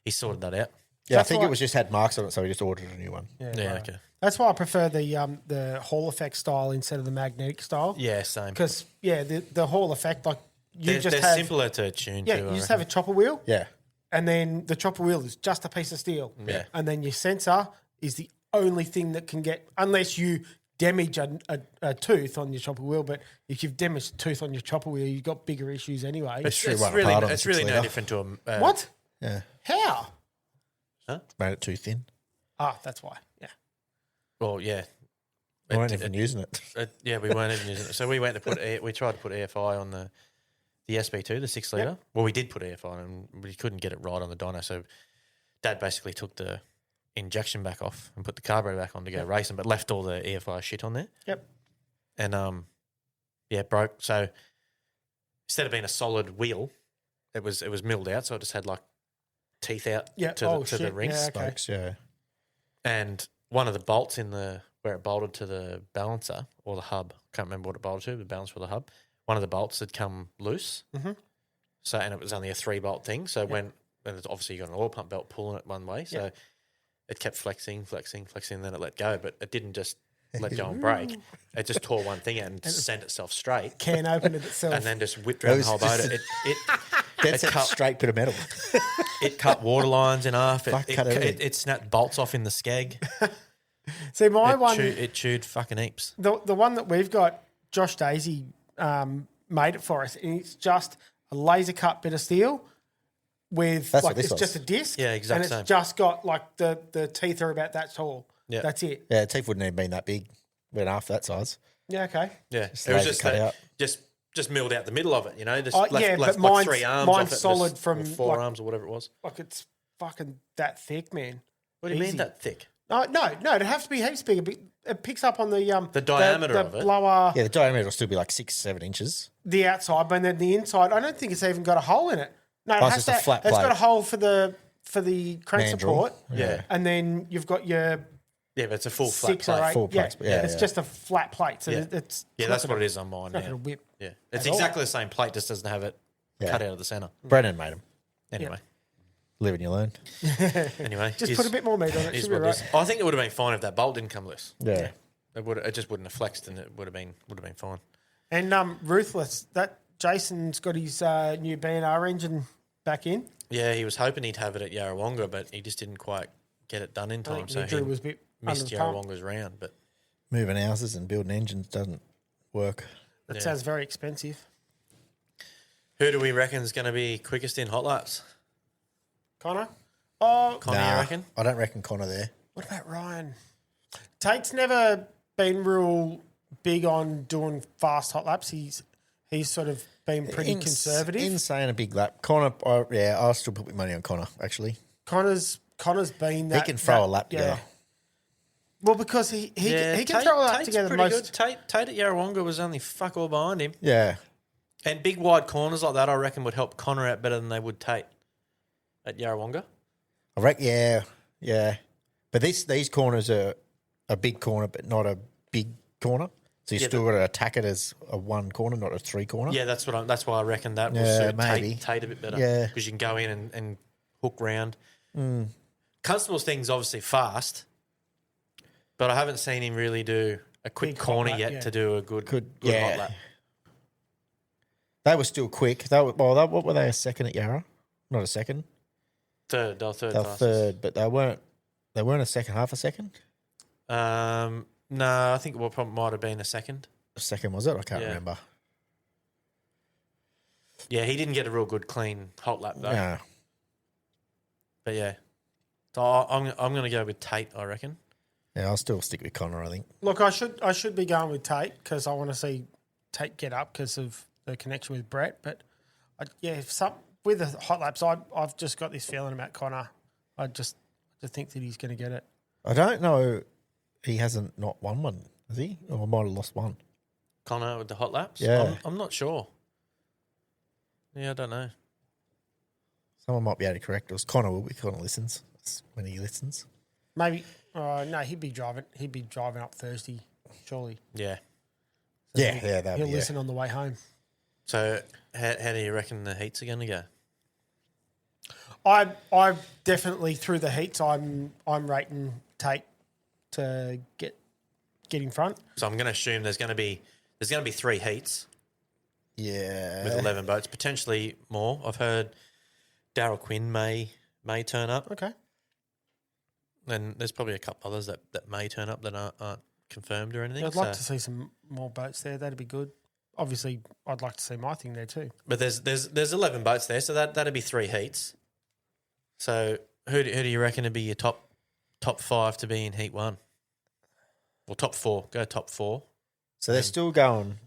Speaker 1: he sorted that out.
Speaker 3: Yeah,
Speaker 2: That's
Speaker 3: I think
Speaker 2: why-
Speaker 3: it was just had marks on it, so we just ordered a new one.
Speaker 1: Yeah,
Speaker 2: right.
Speaker 1: okay.
Speaker 2: That's why I prefer the Hall effect style instead of the magnetic style.
Speaker 1: Yeah, same.
Speaker 2: Because the Hall effect, like you
Speaker 1: They're
Speaker 2: have
Speaker 1: simpler to tune
Speaker 2: yeah,
Speaker 1: to.
Speaker 2: you
Speaker 1: I
Speaker 2: just
Speaker 1: reckon.
Speaker 2: have a chopper wheel,
Speaker 3: Yeah.
Speaker 2: and then the chopper wheel is just a piece of steel.
Speaker 1: Yeah.
Speaker 2: And then your sensor is the only thing that can get, unless you damage a tooth on your chopper wheel. But if you've damaged a tooth on your chopper wheel, you've got bigger issues anyway.
Speaker 1: It's,
Speaker 3: True
Speaker 1: it's
Speaker 3: one
Speaker 1: really,
Speaker 3: apart on
Speaker 1: it's
Speaker 3: 6
Speaker 1: really no
Speaker 3: litre.
Speaker 1: different to a
Speaker 2: What?
Speaker 3: Yeah.
Speaker 2: How?
Speaker 3: Made it too thin.
Speaker 2: Ah, that's why. Yeah.
Speaker 1: Well, yeah.
Speaker 3: We weren't even using it.
Speaker 1: Yeah, we weren't even using it. So we went to we tried to put EFI on the SB2, the 6 litre. Well, we did put EFI on, and we couldn't get it right on the dyno. So Dad basically took the injection back off and put the carburetor back on to go racing, but left all the EFI shit on there.
Speaker 2: Yep.
Speaker 1: And yeah, it broke. So instead of being a solid wheel, it was milled out. So it just had like teeth out
Speaker 2: Yeah.
Speaker 1: to
Speaker 2: oh,
Speaker 1: the
Speaker 2: shit.
Speaker 1: rings.
Speaker 2: Yeah, okay.
Speaker 3: Spokes, yeah.
Speaker 1: And one of the bolts in the where it bolted to the balancer or the hub, can't remember what it bolted to, the balancer or the hub. One of the bolts had come loose.
Speaker 2: Mhm.
Speaker 1: So and it was only a 3-bolt thing. So when it's obviously you got an oil pump belt pulling it one way, so it kept flexing, and then it let go, but it didn't just let go and break. It just tore one thing out and sent itself straight,
Speaker 2: Can open it itself.
Speaker 1: and then just whipped around the whole boat.
Speaker 3: That's a
Speaker 1: cut-
Speaker 3: straight bit of metal.
Speaker 1: It cut water lines in half.
Speaker 3: Fuck, cut everything.
Speaker 1: It snapped bolts off in the skeg.
Speaker 2: See, my
Speaker 1: It,
Speaker 2: one,
Speaker 1: it chewed fucking heaps.
Speaker 2: the one that we've got, Josh Daisy made it for us, and it's just a laser cut bit of steel with
Speaker 3: That's what
Speaker 2: like
Speaker 3: this
Speaker 2: it's
Speaker 3: was.
Speaker 2: just a disc.
Speaker 1: Yeah, exact
Speaker 2: And it's
Speaker 1: same.
Speaker 2: just got like the teeth are about that tall.
Speaker 1: Yeah.
Speaker 2: That's it.
Speaker 3: Yeah, the teeth wouldn't have been that big. Went half that size.
Speaker 2: Yeah, okay.
Speaker 1: Yeah, it was
Speaker 3: laser
Speaker 1: just
Speaker 3: cut out.
Speaker 1: just milled out the middle of it. You know, just
Speaker 2: Oh,
Speaker 1: left,
Speaker 2: yeah,
Speaker 1: left
Speaker 2: but
Speaker 1: like 3 arms.
Speaker 2: mine's
Speaker 1: off it,
Speaker 2: solid
Speaker 1: just,
Speaker 2: from,
Speaker 1: or 4
Speaker 2: like-
Speaker 1: arms or whatever it was.
Speaker 2: Like it's fucking that thick, man.
Speaker 1: What do you
Speaker 2: easy.
Speaker 1: mean that thick?
Speaker 2: No, it'd have to be heaps bigger. But it picks up on the
Speaker 1: diameter
Speaker 2: the
Speaker 1: of it.
Speaker 2: blower,
Speaker 3: Yeah, the diameter will still be like 6-7 inches.
Speaker 2: the outside, but then the inside. I don't think it's even got a hole in it. No, it
Speaker 3: Oh, it's
Speaker 2: has
Speaker 3: just a flat
Speaker 2: It's got
Speaker 3: plate.
Speaker 2: a hole for the crank
Speaker 3: Mandrel.
Speaker 2: support.
Speaker 1: Yeah.
Speaker 2: and then you've got your
Speaker 1: Yeah, but it's a full flat
Speaker 2: 6
Speaker 1: plate.
Speaker 2: or 8.
Speaker 3: Full
Speaker 2: yeah,
Speaker 3: plates, yeah,
Speaker 2: it's
Speaker 3: yeah.
Speaker 2: just a flat plate. So
Speaker 1: Yeah.
Speaker 2: it's
Speaker 1: Yeah, that's what it is on mine
Speaker 2: It's not
Speaker 1: now.
Speaker 2: going to whip.
Speaker 1: Yeah, it's
Speaker 2: at all.
Speaker 1: exactly the same plate, just doesn't have it
Speaker 3: Yeah.
Speaker 1: cut out of the center.
Speaker 3: Brennan made them.
Speaker 1: Anyway,
Speaker 3: Live and you learn.
Speaker 1: anyway,
Speaker 2: Just
Speaker 1: is-
Speaker 2: put a bit more meat on it.
Speaker 1: is
Speaker 2: Should be
Speaker 1: what it
Speaker 2: right.
Speaker 1: is. I think it would have been fine if that bolt didn't come loose.
Speaker 3: Yeah.
Speaker 1: It just wouldn't have flexed, and it would have been fine.
Speaker 2: And ruthless. That Jason's got his new B&R engine back in.
Speaker 1: Yeah, he was hoping he'd have it at Yarrawonga, but he just didn't quite get it done in
Speaker 2: I
Speaker 1: time.
Speaker 2: think
Speaker 1: So
Speaker 2: Drew
Speaker 1: he
Speaker 2: was a bit
Speaker 1: missed
Speaker 2: under the pump.
Speaker 1: Yarrawonga's round. But
Speaker 3: Moving houses and building engines doesn't work.
Speaker 2: That
Speaker 1: Yeah.
Speaker 2: sounds very expensive.
Speaker 1: Who do we reckon is going to be quickest in hot laps?
Speaker 2: Connor? Oh,
Speaker 1: Connie, you reckon?
Speaker 3: I don't reckon Connor there.
Speaker 2: what about Ryan? Tate's never been real big on doing fast hot laps. He's sort of been pretty conservative.
Speaker 3: In saying a big lap, Connor. I'll still put my money on Connor. Actually,
Speaker 2: Connor's been that.
Speaker 3: he can throw
Speaker 2: that-
Speaker 3: a lap together.
Speaker 2: Well, because he can
Speaker 1: Tate-
Speaker 2: throw a lap
Speaker 1: Tate's
Speaker 2: together
Speaker 1: pretty
Speaker 2: most.
Speaker 1: good. Tate at Yarrawonga was only fuck all behind him.
Speaker 3: Yeah,
Speaker 1: And big wide corners like that, I reckon, would help Connor out better than they would Tate at Yarrawonga.
Speaker 3: I reckon. Yeah. But these corners are a big corner, but not a big corner. So you still got to attack it as a one corner, not a three corner.
Speaker 1: Yeah, that's why I reckon that will
Speaker 3: Yeah,
Speaker 1: suit
Speaker 3: maybe.
Speaker 1: Tate a bit better.
Speaker 3: Yeah.
Speaker 1: Because you can go in and hook round. Constable's thing's obviously fast, but I haven't seen him really do a quick
Speaker 2: Big hot
Speaker 1: corner
Speaker 2: lap,
Speaker 1: yet
Speaker 2: yeah.
Speaker 1: to do a good
Speaker 3: yeah.
Speaker 1: hot lap.
Speaker 3: They were still quick. What were they, a second at Yarra? Not a second.
Speaker 1: Third, they were third
Speaker 3: They were
Speaker 1: fastest.
Speaker 3: third, but they weren't a second, half a second?
Speaker 1: No, I think it probably might have been a second.
Speaker 3: A second, was it? I can't
Speaker 1: Yeah.
Speaker 3: remember.
Speaker 1: Yeah, he didn't get a real good clean hot lap though.
Speaker 3: No.
Speaker 1: But yeah, so I'm going to go with Tate. I reckon.
Speaker 3: Yeah, I'll still stick with Connor, I think.
Speaker 2: Look, I should be going with Tate because I want to see Tate get up because of the connection with Brett. But with the hot laps, I've just got this feeling about Connor. I just think that he's going to get it.
Speaker 3: I don't know. He hasn't not won one, has he? Or might have lost one.
Speaker 1: Connor with the hot laps.
Speaker 3: Yeah.
Speaker 1: I'm not sure. Yeah, I don't know.
Speaker 3: Someone might be able to correct us. Connor will be. Connor listens. That's when he listens.
Speaker 2: Maybe. No, he'd be driving. He'd be driving up Thursday, surely.
Speaker 1: Yeah.
Speaker 3: That'd
Speaker 2: He'll
Speaker 3: be,
Speaker 2: listen on the way home.
Speaker 1: So how do you reckon the heats are going to go?
Speaker 2: I definitely through the heats. I'm rating Tate to get in front.
Speaker 1: So I'm going to assume there's going to be 3 heats
Speaker 3: Yeah.
Speaker 1: with 11 boats, potentially more. I've heard Daryl Quinn may turn up,
Speaker 2: Okay.
Speaker 1: and there's probably a couple others that may turn up that aren't confirmed or anything.
Speaker 2: I'd like to see some more boats there. That'd be good. Obviously, I'd like to see my thing there too.
Speaker 1: But there's 11 boats there, so that'd be 3 heats. So who do you reckon would be your top 5 to be in heat 1? Well, top 4. Go top 4.
Speaker 3: So they're still going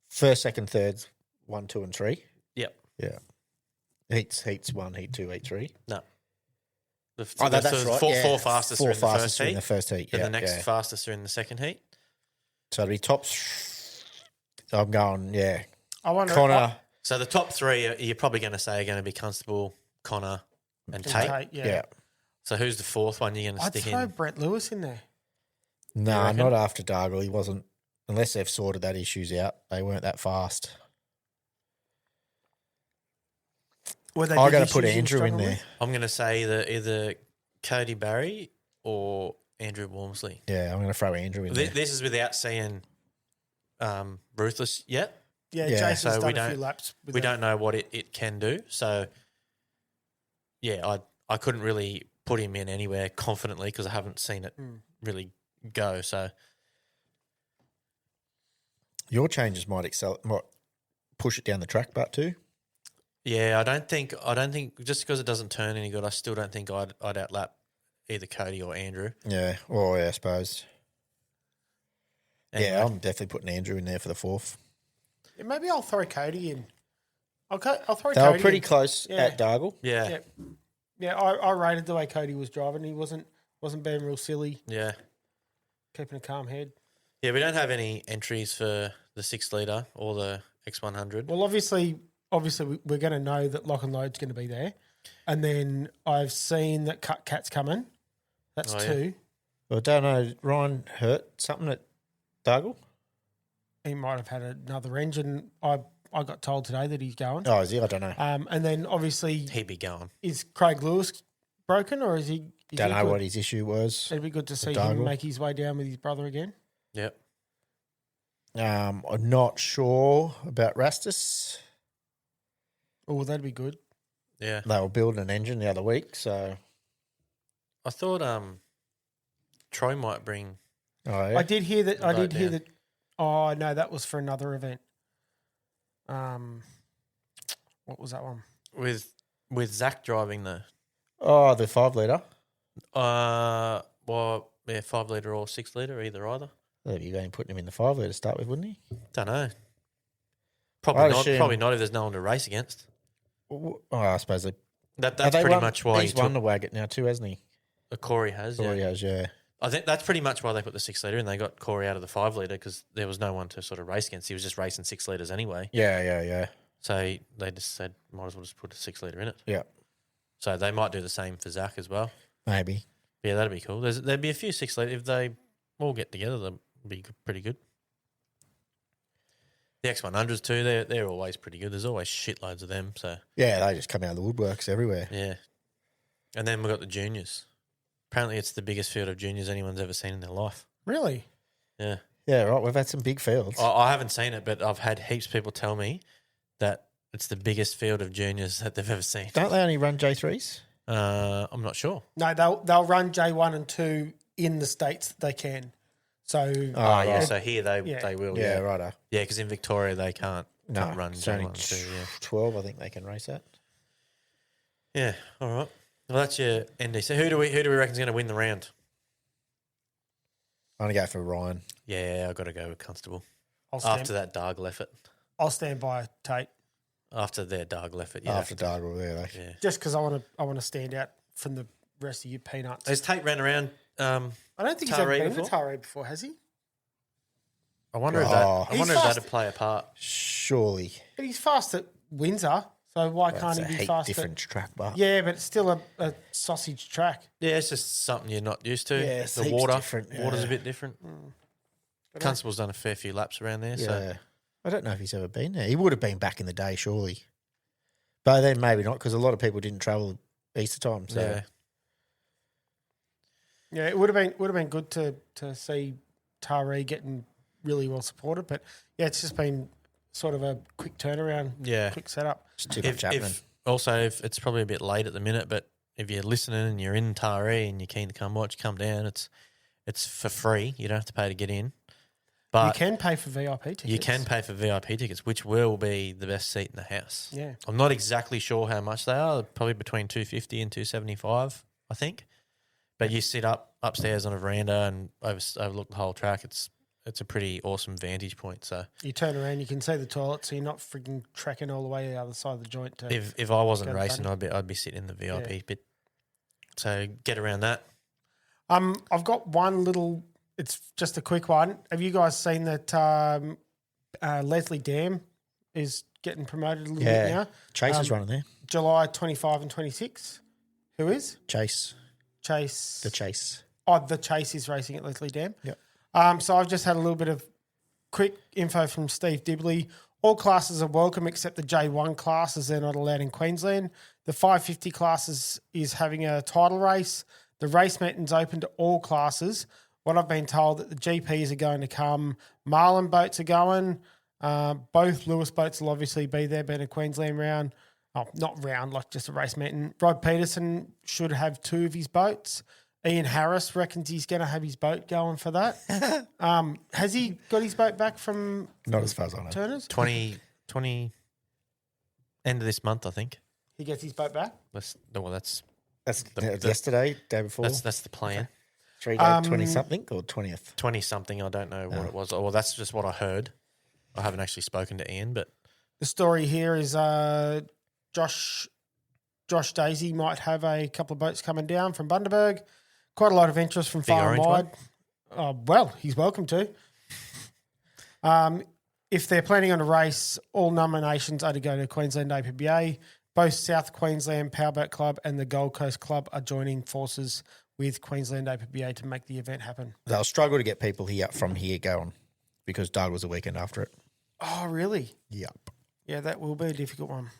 Speaker 3: first, second, thirds, 1, 2, and 3.
Speaker 1: Yep.
Speaker 3: Yeah. Heats 1, heat 2, heat 3.
Speaker 1: No.
Speaker 3: That's
Speaker 1: so
Speaker 3: right.
Speaker 1: the four fastest are in the first
Speaker 3: are
Speaker 1: heat.
Speaker 3: in the first heat.
Speaker 1: And
Speaker 3: Yeah,
Speaker 1: the next
Speaker 3: yeah.
Speaker 1: fastest are in the second heat.
Speaker 3: So it'll be top. I'm going. Yeah.
Speaker 2: I wonder.
Speaker 3: Connor.
Speaker 1: So the top 3 you're probably going to say are going to be Constable, Connor, and Tate.
Speaker 2: yeah.
Speaker 1: So who's the 4th one you're going to
Speaker 2: I'd
Speaker 1: stick
Speaker 2: throw
Speaker 1: in?
Speaker 2: Brett Lewis in there.
Speaker 3: No,
Speaker 1: reckon?
Speaker 3: not after Dargle. He wasn't. Unless they've sorted that issues out, they weren't that fast.
Speaker 2: Were they
Speaker 3: I
Speaker 2: big
Speaker 3: got to put
Speaker 2: issues you
Speaker 3: Andrew in
Speaker 2: struggle
Speaker 3: there.
Speaker 2: with?
Speaker 1: I'm going to say either Cody Barry or Andrew Walmsley.
Speaker 3: Yeah, I'm going to throw Andrew in there.
Speaker 1: This is without seeing Ruthless yet.
Speaker 2: Yeah,
Speaker 3: Yeah,
Speaker 2: Jason's
Speaker 1: so
Speaker 2: done
Speaker 1: we
Speaker 2: a few
Speaker 1: don't-
Speaker 2: laps. With
Speaker 1: We
Speaker 2: that.
Speaker 1: don't know what it can do. So, yeah, I couldn't really put him in anywhere confidently because I haven't seen it really go. So,
Speaker 3: Your changes might push it down the track, but too.
Speaker 1: yeah, I don't think just because it doesn't turn any good, I still don't think I'd outlap either Cody or Andrew.
Speaker 3: Yeah. Well, yeah, I suppose.
Speaker 1: Anyway.
Speaker 3: Yeah, I'm definitely putting Andrew in there for the 4th.
Speaker 2: Yeah, maybe I'll throw Cody in. I'll throw
Speaker 3: They
Speaker 2: Cody
Speaker 3: were pretty
Speaker 2: in.
Speaker 3: close
Speaker 2: Yeah.
Speaker 3: at Dargle.
Speaker 1: Yeah,
Speaker 2: Yeah. Yeah, I rated the way Cody was driving. He wasn't being real silly,
Speaker 1: yeah.
Speaker 2: keeping a calm head.
Speaker 1: Yeah, we don't have any entries for the 6 litre or the X100.
Speaker 2: Well, obviously we're going to know that Lock and Load's going to be there, and then I've seen that Cut Cat's coming. That's
Speaker 1: Oh, yeah.
Speaker 2: 2.
Speaker 3: Well, I don't know. Ryan hurt something at Dargle?
Speaker 2: He might have had another engine. I got told today that he's going.
Speaker 3: Oh, is he? I don't know.
Speaker 2: And then obviously,
Speaker 1: He'd be going.
Speaker 2: is Craig Lewis broken or is he?
Speaker 3: Don't know
Speaker 2: good?
Speaker 3: what his issue was.
Speaker 2: It'd be good to see him
Speaker 3: Dargle.
Speaker 2: make his way down with his brother again.
Speaker 1: Yep.
Speaker 3: I'm not sure about Rastus.
Speaker 2: Oh, that'd be good.
Speaker 1: Yeah.
Speaker 3: They were building an engine the other week, so
Speaker 1: I thought Troy might bring.
Speaker 3: oh, yeah.
Speaker 2: I did hear that. I
Speaker 1: Vote
Speaker 2: did hear
Speaker 1: down.
Speaker 2: that Oh no, that was for another event. What was that one?
Speaker 1: With Zach driving the
Speaker 3: Oh, the 5 litre.
Speaker 1: well, yeah, 5 litre or 6 litre, either.
Speaker 3: Well, you're going putting him in the 5 litre to start with, wouldn't he?
Speaker 1: Don't know.
Speaker 3: I'd
Speaker 1: Probably not.
Speaker 3: assume-
Speaker 1: Probably not if there's no one to race against.
Speaker 3: Oh, I suppose they.
Speaker 1: That's
Speaker 3: Have they
Speaker 1: pretty
Speaker 3: won-
Speaker 1: much why
Speaker 3: he's won the Wagot now too, hasn't he?
Speaker 1: Corey has.
Speaker 3: Or he
Speaker 1: Yeah.
Speaker 3: has, yeah.
Speaker 1: I think that's pretty much why they put the 6 litre in. They got Corey out of the 5 litre because there was no one to sort of race against. He was just racing 6 litres anyway.
Speaker 3: Yeah.
Speaker 1: So they just said, might as well just put a 6 litre in it.
Speaker 3: Yeah,
Speaker 1: So they might do the same for Zach as well.
Speaker 3: maybe.
Speaker 1: Yeah, that'd be cool. There'd be a few 6 litre. If they all get together, they'll be pretty good. The X100s too, they're always pretty good. There's always shitloads of them. So
Speaker 3: Yeah, they just come out of the woodworks everywhere.
Speaker 1: yeah. And then we've got the juniors. Apparently it's the biggest field of juniors anyone's ever seen in their life.
Speaker 2: Really?
Speaker 1: Yeah.
Speaker 3: Yeah, right. We've had some big fields.
Speaker 1: I haven't seen it, but I've had heaps of people tell me that it's the biggest field of juniors that they've ever seen.
Speaker 3: Don't they only run J3s?
Speaker 1: I'm not sure.
Speaker 2: No, they'll run J1 and 2 in the states that they can. So
Speaker 1: Oh, yeah.
Speaker 3: right.
Speaker 1: So here they will.
Speaker 3: Yeah,
Speaker 1: Yeah,
Speaker 3: righto.
Speaker 1: Yeah, because in Victoria they can't
Speaker 3: No,
Speaker 1: run
Speaker 3: it's only
Speaker 1: J1 too. Yeah.
Speaker 3: 12, I think they can race that.
Speaker 1: Yeah. All right. Well, that's your NDC. Who do we reckon is going to win the round?
Speaker 3: I'm going to go for Ryan.
Speaker 1: Yeah, I got to go with Constable.
Speaker 2: I'll
Speaker 1: After that Dargle effort.
Speaker 2: stand by Tate
Speaker 1: After their Dargle effort. Yeah.
Speaker 3: After Dargle, there.
Speaker 1: Yeah.
Speaker 2: just because I want to stand out from the rest of you peanuts.
Speaker 1: Has Tate ran around?
Speaker 2: I don't think he's ever
Speaker 1: Taree
Speaker 2: been to
Speaker 1: before?
Speaker 2: Taree before, has he?
Speaker 1: I wonder if
Speaker 3: Oh.
Speaker 1: I wonder
Speaker 2: He's
Speaker 1: if
Speaker 2: fast.
Speaker 1: that'd play a part.
Speaker 3: Surely.
Speaker 2: But he's fast at Windsor, so why
Speaker 3: That's
Speaker 2: can't
Speaker 3: a
Speaker 2: he be
Speaker 3: heap
Speaker 2: fast
Speaker 3: different track, but
Speaker 2: at... Yeah, but it's still a sausage track.
Speaker 1: Yeah, it's just something you're not used to.
Speaker 3: Yeah, it's
Speaker 1: the
Speaker 3: heaps
Speaker 1: water,
Speaker 3: different,
Speaker 1: water's a
Speaker 3: yeah.
Speaker 1: bit different.
Speaker 2: But
Speaker 1: Constable's done a fair few laps around there,
Speaker 3: yeah.
Speaker 1: so
Speaker 3: I don't know if he's ever been there. He would have been back in the day, surely. But then maybe not, because a lot of people didn't travel Easter time. So
Speaker 1: yeah.
Speaker 2: Yeah, it would have been good to see Taree getting really well supported, but yeah, it's just been sort of a quick turnaround,
Speaker 1: Yeah.
Speaker 2: quick setup.
Speaker 3: it's too much happening.
Speaker 1: If it's probably a bit late at the minute, but if you're listening and you're in Taree and you're keen to come watch, come down. It's for free. You don't have to pay to get in.
Speaker 2: You
Speaker 1: But
Speaker 2: can pay for VIP tickets.
Speaker 1: you can pay for VIP tickets, which will be the best seat in the house.
Speaker 2: Yeah.
Speaker 1: I'm not exactly sure how much they are. Probably between $250 and $275, I think. But you sit upstairs on a veranda and overlook the whole track. It's a pretty awesome vantage point. So
Speaker 2: You turn around, you can see the toilet, so you're not freaking trekking all the way to the other side of the joint. To,
Speaker 1: if I wasn't
Speaker 2: Go to
Speaker 1: racing,
Speaker 2: Bunny.
Speaker 1: I'd be sitting in the VIP
Speaker 2: Yeah.
Speaker 1: bit. So get around that.
Speaker 2: I've got one little. It's just a quick one. Have you guys seen that Leslie Dam is getting promoted a little bit now?
Speaker 3: Chase is running there.
Speaker 2: July 25 and 26. Who is?
Speaker 3: Chase.
Speaker 2: Chase.
Speaker 3: The Chase.
Speaker 2: Oh, the Chase is racing at Leslie Dam.
Speaker 3: Yep.
Speaker 2: So I've just had a little bit of quick info from Steve Dibley. All classes are welcome except the J1 class, as they're not allowed in Queensland. The 550 classes is having a title race. The race mountain's open to all classes. What I've been told that the GPs are going to come. Marlin boats are going. Both Lewis boats will obviously be there, being a Queensland round. Oh, not round, like just a race mountain. Rod Peterson should have 2 of his boats. Ian Harris reckons he's going to have his boat going for that. Has he got his boat back from
Speaker 3: Not as far as I know.
Speaker 2: Turner's?
Speaker 1: 20 end of this month, I think.
Speaker 2: He gets his boat back?
Speaker 1: That's
Speaker 3: That's
Speaker 1: The-
Speaker 3: yesterday, day before.
Speaker 1: that's the plan.
Speaker 3: 3 day, 20 something or 20th.
Speaker 1: 20 something. I don't know what it was. Well, that's just what I heard. I haven't actually spoken to Ian, but
Speaker 2: The story here is Josh Daisy might have a couple of boats coming down from Bundaberg. Quite a lot of interest from far and
Speaker 1: orange
Speaker 2: wide. Well, he's welcome to. If they're planning on a race, all nominations are to go to Queensland APBA. Both South Queensland Powerboat Club and the Gold Coast Club are joining forces with Queensland APBA to make the event happen.
Speaker 3: They'll struggle to get people here from here going because Dard was a weekend after it.
Speaker 2: Oh, really?
Speaker 3: Yep.
Speaker 2: Yeah, that will be a difficult one.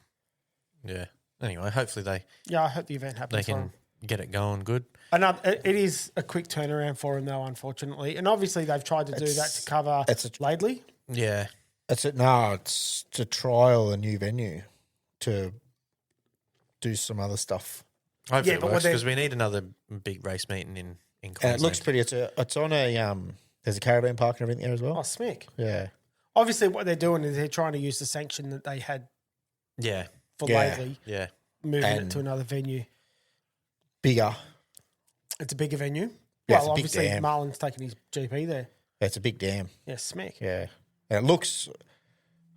Speaker 1: yeah. Anyway, hopefully
Speaker 2: Yeah, I hope the event happens.
Speaker 1: they
Speaker 2: for
Speaker 1: can
Speaker 2: him.
Speaker 1: get it going good.
Speaker 2: It is a quick turnaround for him, though, unfortunately. And obviously, they've tried to do that to cover
Speaker 3: it's a-
Speaker 2: Laidley.
Speaker 1: Yeah.
Speaker 3: It's to trial a new venue to do some other stuff.
Speaker 1: Hopefully
Speaker 2: Yeah,
Speaker 1: it
Speaker 2: but
Speaker 1: works
Speaker 2: what
Speaker 1: because we need another big race meeting in
Speaker 3: And
Speaker 1: Queensland.
Speaker 3: it looks pretty. It's on a There's a caravan park and everything there as
Speaker 2: Oh,
Speaker 3: well.
Speaker 2: smick.
Speaker 3: Yeah.
Speaker 2: Obviously, what they're doing is they're trying to use the sanction that they had
Speaker 1: Yeah.
Speaker 2: for
Speaker 3: Yeah.
Speaker 2: lately,
Speaker 1: Yeah.
Speaker 2: moving it
Speaker 3: And-
Speaker 2: to another venue.
Speaker 3: Bigger.
Speaker 2: It's a bigger venue.
Speaker 3: Yeah, it's
Speaker 2: well,
Speaker 3: a big
Speaker 2: obviously,
Speaker 3: dam.
Speaker 2: Marlon's taking his GP there.
Speaker 3: Yeah, it's a big dam.
Speaker 2: Yeah, smack.
Speaker 3: Yeah. And it looks,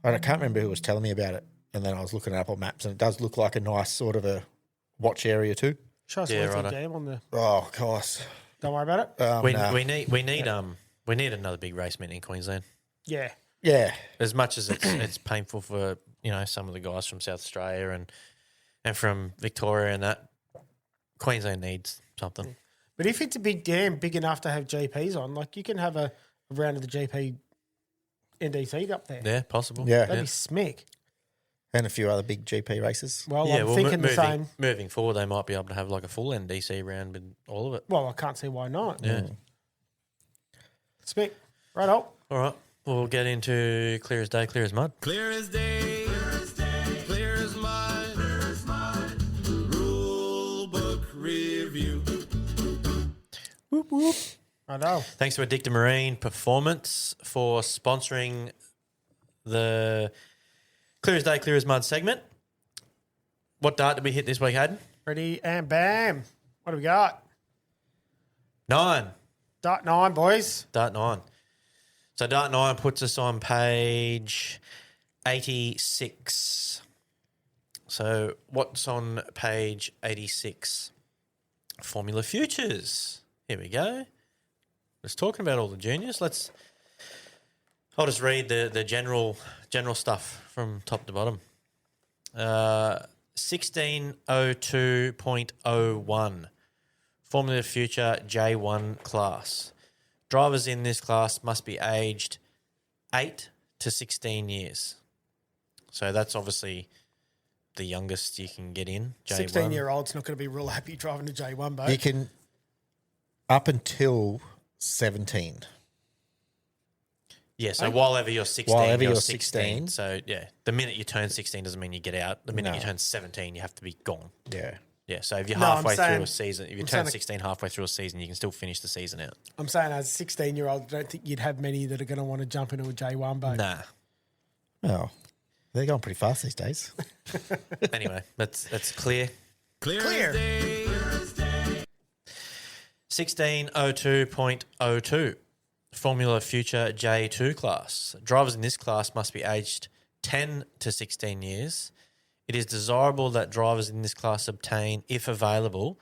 Speaker 3: I can't remember who was telling me about it. And then I was looking it up on maps and it does look like a nice sort of a watch area too.
Speaker 2: Show us
Speaker 1: Yeah,
Speaker 2: a
Speaker 1: righto.
Speaker 2: dam on the.
Speaker 3: Oh, gosh.
Speaker 2: Don't worry about it.
Speaker 1: We need another big race meet in Queensland.
Speaker 2: Yeah.
Speaker 3: Yeah.
Speaker 1: As much as it's painful for some of the guys from South Australia and from Victoria and that, Queensland needs something.
Speaker 2: But if it's a big dam, big enough to have GPs on, like you can have a round of the GP NDC up there.
Speaker 1: Yeah, possible.
Speaker 3: Yeah.
Speaker 2: That'd be smack.
Speaker 3: And a few other big GP races.
Speaker 2: Well,
Speaker 1: Yeah,
Speaker 2: I'm
Speaker 1: well,
Speaker 2: thinking the same.
Speaker 1: moving forward, they might be able to have like a full NDC round with all of it.
Speaker 2: Well, I can't see why not.
Speaker 1: Yeah.
Speaker 2: Smack. Right on.
Speaker 1: All right. We'll get into clear as day, clear as mud.
Speaker 5: Clear as day, clear as mud, rule book review.
Speaker 2: I know.
Speaker 1: Thanks to Addicted Marine Performance for sponsoring the Clear as Day, Clear as Mud segment. What dart did we hit this week, Hayden?
Speaker 2: Ready and bam. What do we got?
Speaker 1: 9.
Speaker 2: Dart 9, boys.
Speaker 1: Dart 9. So Dart 9 puts us on page 86. So what's on page 86? Formula Futures. Here we go. Just talking about all the juniors. I'll just read the general stuff from top to bottom. 1602.01 Formula Future J1 class. Drivers in this class must be aged 8 to 16 years. So that's obviously the youngest you can get in. J1.
Speaker 2: 16-year-old's not going to be real happy driving a J1 boat.
Speaker 3: You can, up until 17.
Speaker 1: Yeah, so while ever you're 16,
Speaker 3: While ever
Speaker 1: you're
Speaker 3: you're
Speaker 1: 16.
Speaker 3: 16.
Speaker 1: So, yeah, the minute you turn 16 doesn't mean you get out. The minute
Speaker 3: No.
Speaker 1: you turn 17, you have to be gone.
Speaker 3: Yeah.
Speaker 1: Yeah, so if you're
Speaker 2: No, I'm
Speaker 1: halfway
Speaker 2: saying-
Speaker 1: through a season, if you
Speaker 2: I'm
Speaker 1: turn
Speaker 2: saying-
Speaker 1: 16 halfway through a season, you can still finish the season out.
Speaker 2: I'm saying as a 16-year-old, I don't think you'd have many that are going to want to jump into a J1 boat.
Speaker 1: Nah.
Speaker 3: Well, they're going pretty fast these days.
Speaker 1: Anyway, that's clear.
Speaker 5: Clear,
Speaker 2: Clear.
Speaker 5: as day.
Speaker 1: 1602.02 Formula Future J2 class. Drivers in this class must be aged 10 to 16 years. It is desirable that drivers in this class obtain, if available,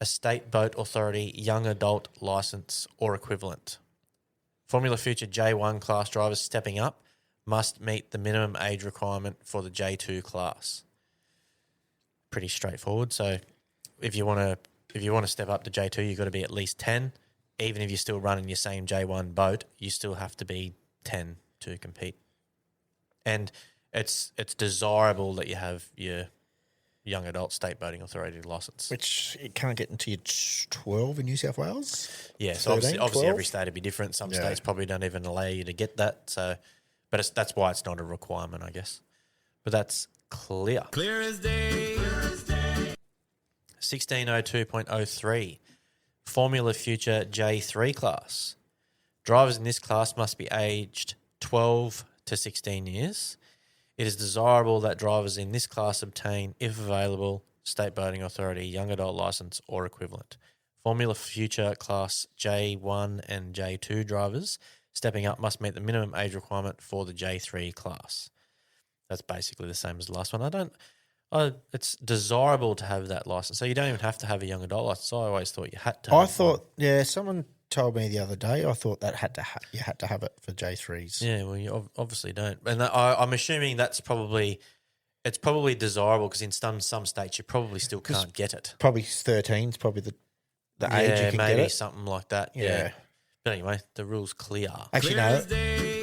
Speaker 1: a State Boat Authority young adult license or equivalent. Formula Future J1 class drivers stepping up must meet the minimum age requirement for the J2 class. Pretty straightforward. So if you want to step up to J2, you've got to be at least 10. Even if you're still running your same J1 boat, you still have to be 10 to compete. And it's desirable that you have your young adult state boating authority license.
Speaker 3: Which you can't get until you're 12 in New South Wales.
Speaker 1: Yeah, so obviously
Speaker 3: 12?
Speaker 1: every state would be different. Some
Speaker 3: Yeah.
Speaker 1: states probably don't even allow you to get that. So, but that's why it's not a requirement, I guess. But that's clear.
Speaker 5: Clear as day.
Speaker 1: 1602.03 Formula Future J3 class. Drivers in this class must be aged 12 to 16 years. It is desirable that drivers in this class obtain, if available, State Boating Authority young adult license or equivalent. Formula Future Class J1 and J2 drivers stepping up must meet the minimum age requirement for the J3 class. That's basically the same as the last one. It's desirable to have that license. So you don't even have to have a young adult license. I always thought you had to.
Speaker 3: I
Speaker 1: have
Speaker 3: thought,
Speaker 1: one.
Speaker 3: yeah, someone told me the other day, I thought that you had to have it for J3s.
Speaker 1: Yeah, well, you obviously don't. And I'm assuming it's probably desirable because in some states you probably still can't get it.
Speaker 3: Probably 13 is probably the age you can
Speaker 1: maybe
Speaker 3: get it.
Speaker 1: something like that. Yeah.
Speaker 3: Yeah.
Speaker 1: But anyway, the rule's clear.
Speaker 3: Actually,
Speaker 5: Clear
Speaker 3: no,
Speaker 5: as day.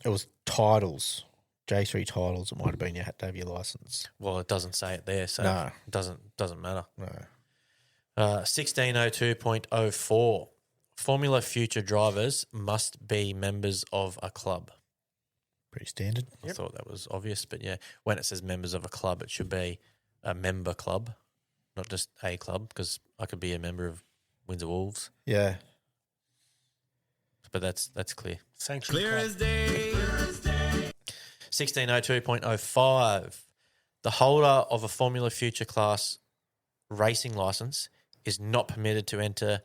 Speaker 3: it was titles. J3 titles, it might have been you had to have your license.
Speaker 1: Well, it doesn't say it there, so
Speaker 3: No.
Speaker 1: it doesn't matter.
Speaker 3: No.
Speaker 1: 1602.04 Formula Future drivers must be members of a club.
Speaker 3: Pretty standard.
Speaker 1: I thought that was obvious, but yeah, when it says members of a club, it should be a member club, not just a club, because I could be a member of Windsor Wolves.
Speaker 3: Yeah.
Speaker 1: but that's clear.
Speaker 2: Sanctioned
Speaker 5: Clear
Speaker 2: club.
Speaker 5: as day.
Speaker 1: 1602.05. The holder of a Formula Future Class racing license is not permitted to enter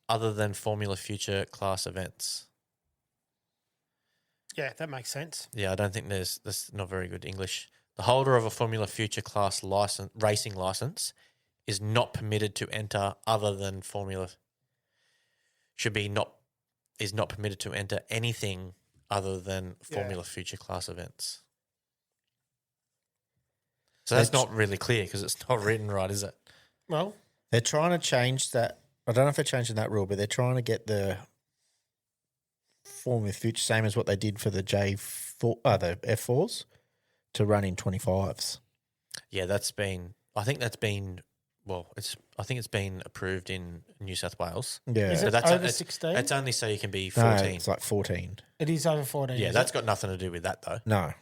Speaker 1: other than Formula Future Class events.
Speaker 2: Yeah, that makes sense.
Speaker 1: Yeah, I don't think that's not very good English. The holder of a Formula Future Class racing license is not permitted to enter other than is not permitted to enter anything other than Formula Future Class events. So that's not really clear because it's not written right, is it?
Speaker 2: Well,
Speaker 3: They're trying to change that. I don't know if they're changing that rule, but they're trying to get the Formula Future, same as what they did for the the F4s, to run in 25s.
Speaker 1: Yeah, I think it's been approved in New South Wales.
Speaker 3: Yeah.
Speaker 2: Is
Speaker 1: So
Speaker 2: it
Speaker 1: that's
Speaker 2: over 16?
Speaker 1: It's only so you can be
Speaker 3: No,
Speaker 1: 14.
Speaker 3: it's like 14.
Speaker 2: It is over 14.
Speaker 1: Yeah,
Speaker 2: is
Speaker 1: that's
Speaker 2: it?
Speaker 1: got nothing to do with that though.
Speaker 3: No.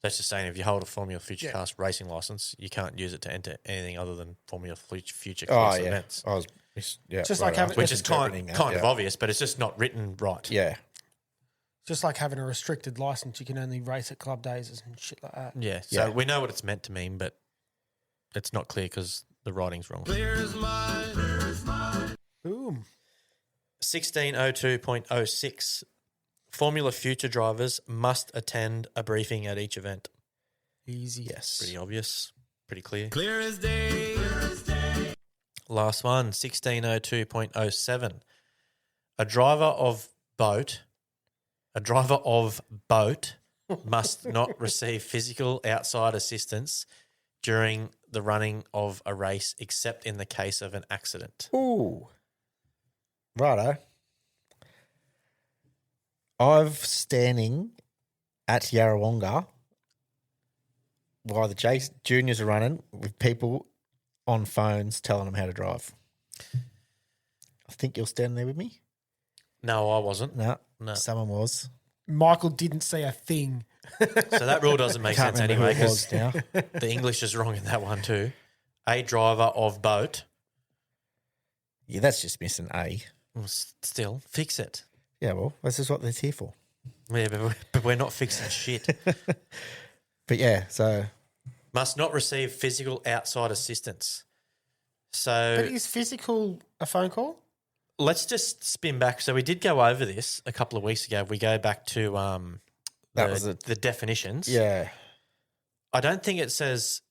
Speaker 1: That's just saying if you hold a Formula Future Class racing license, you can't use it to enter anything other than Formula Future
Speaker 3: Oh,
Speaker 1: Class
Speaker 3: yeah.
Speaker 1: events.
Speaker 3: I was, yeah.
Speaker 2: Just like
Speaker 3: I
Speaker 2: having-
Speaker 3: was
Speaker 1: Which is kind
Speaker 3: misinterpreting
Speaker 1: of
Speaker 3: that,
Speaker 1: obvious, but it's just not written right.
Speaker 3: Yeah.
Speaker 2: Just like having a restricted license, you can only race at club days and shit like that.
Speaker 1: Yeah, so
Speaker 3: Yeah.
Speaker 1: we know what it's meant to mean, but it's not clear because the writing's wrong.
Speaker 5: Clear as mud.
Speaker 2: Boom.
Speaker 1: 1602.06. Formula Future drivers must attend a briefing at each event.
Speaker 2: Easy.
Speaker 3: Yes.
Speaker 1: Pretty obvious, pretty clear.
Speaker 5: Clear as day.
Speaker 1: Last one, 1602.07. A driver of boat must not receive physical outside assistance during the running of a race except in the case of an accident.
Speaker 3: Ooh. Righto. I've standing at Yarrawonga while the juniors are running with people on phones telling them how to drive. I think you're standing there with me.
Speaker 1: No, I wasn't.
Speaker 3: No,
Speaker 1: No.
Speaker 3: someone was.
Speaker 2: Michael didn't see a thing.
Speaker 1: So that rule doesn't make
Speaker 3: Can't
Speaker 1: sense
Speaker 3: remember
Speaker 1: anyway
Speaker 3: who it was
Speaker 1: because
Speaker 3: now.
Speaker 1: the English is wrong in that one too. A driver of boat.
Speaker 3: Yeah, that's just missing A.
Speaker 1: Well, still, fix it.
Speaker 3: Yeah, well, this is what they're here for.
Speaker 1: Yeah, but we're not fixing shit.
Speaker 3: But yeah, so
Speaker 1: Must not receive physical outside assistance.
Speaker 2: But
Speaker 1: So
Speaker 2: is physical a phone call?
Speaker 1: let's just spin back. So we did go over this a couple of weeks ago. We go back to
Speaker 3: That was
Speaker 1: the definitions.
Speaker 3: yeah,
Speaker 1: I don't think it says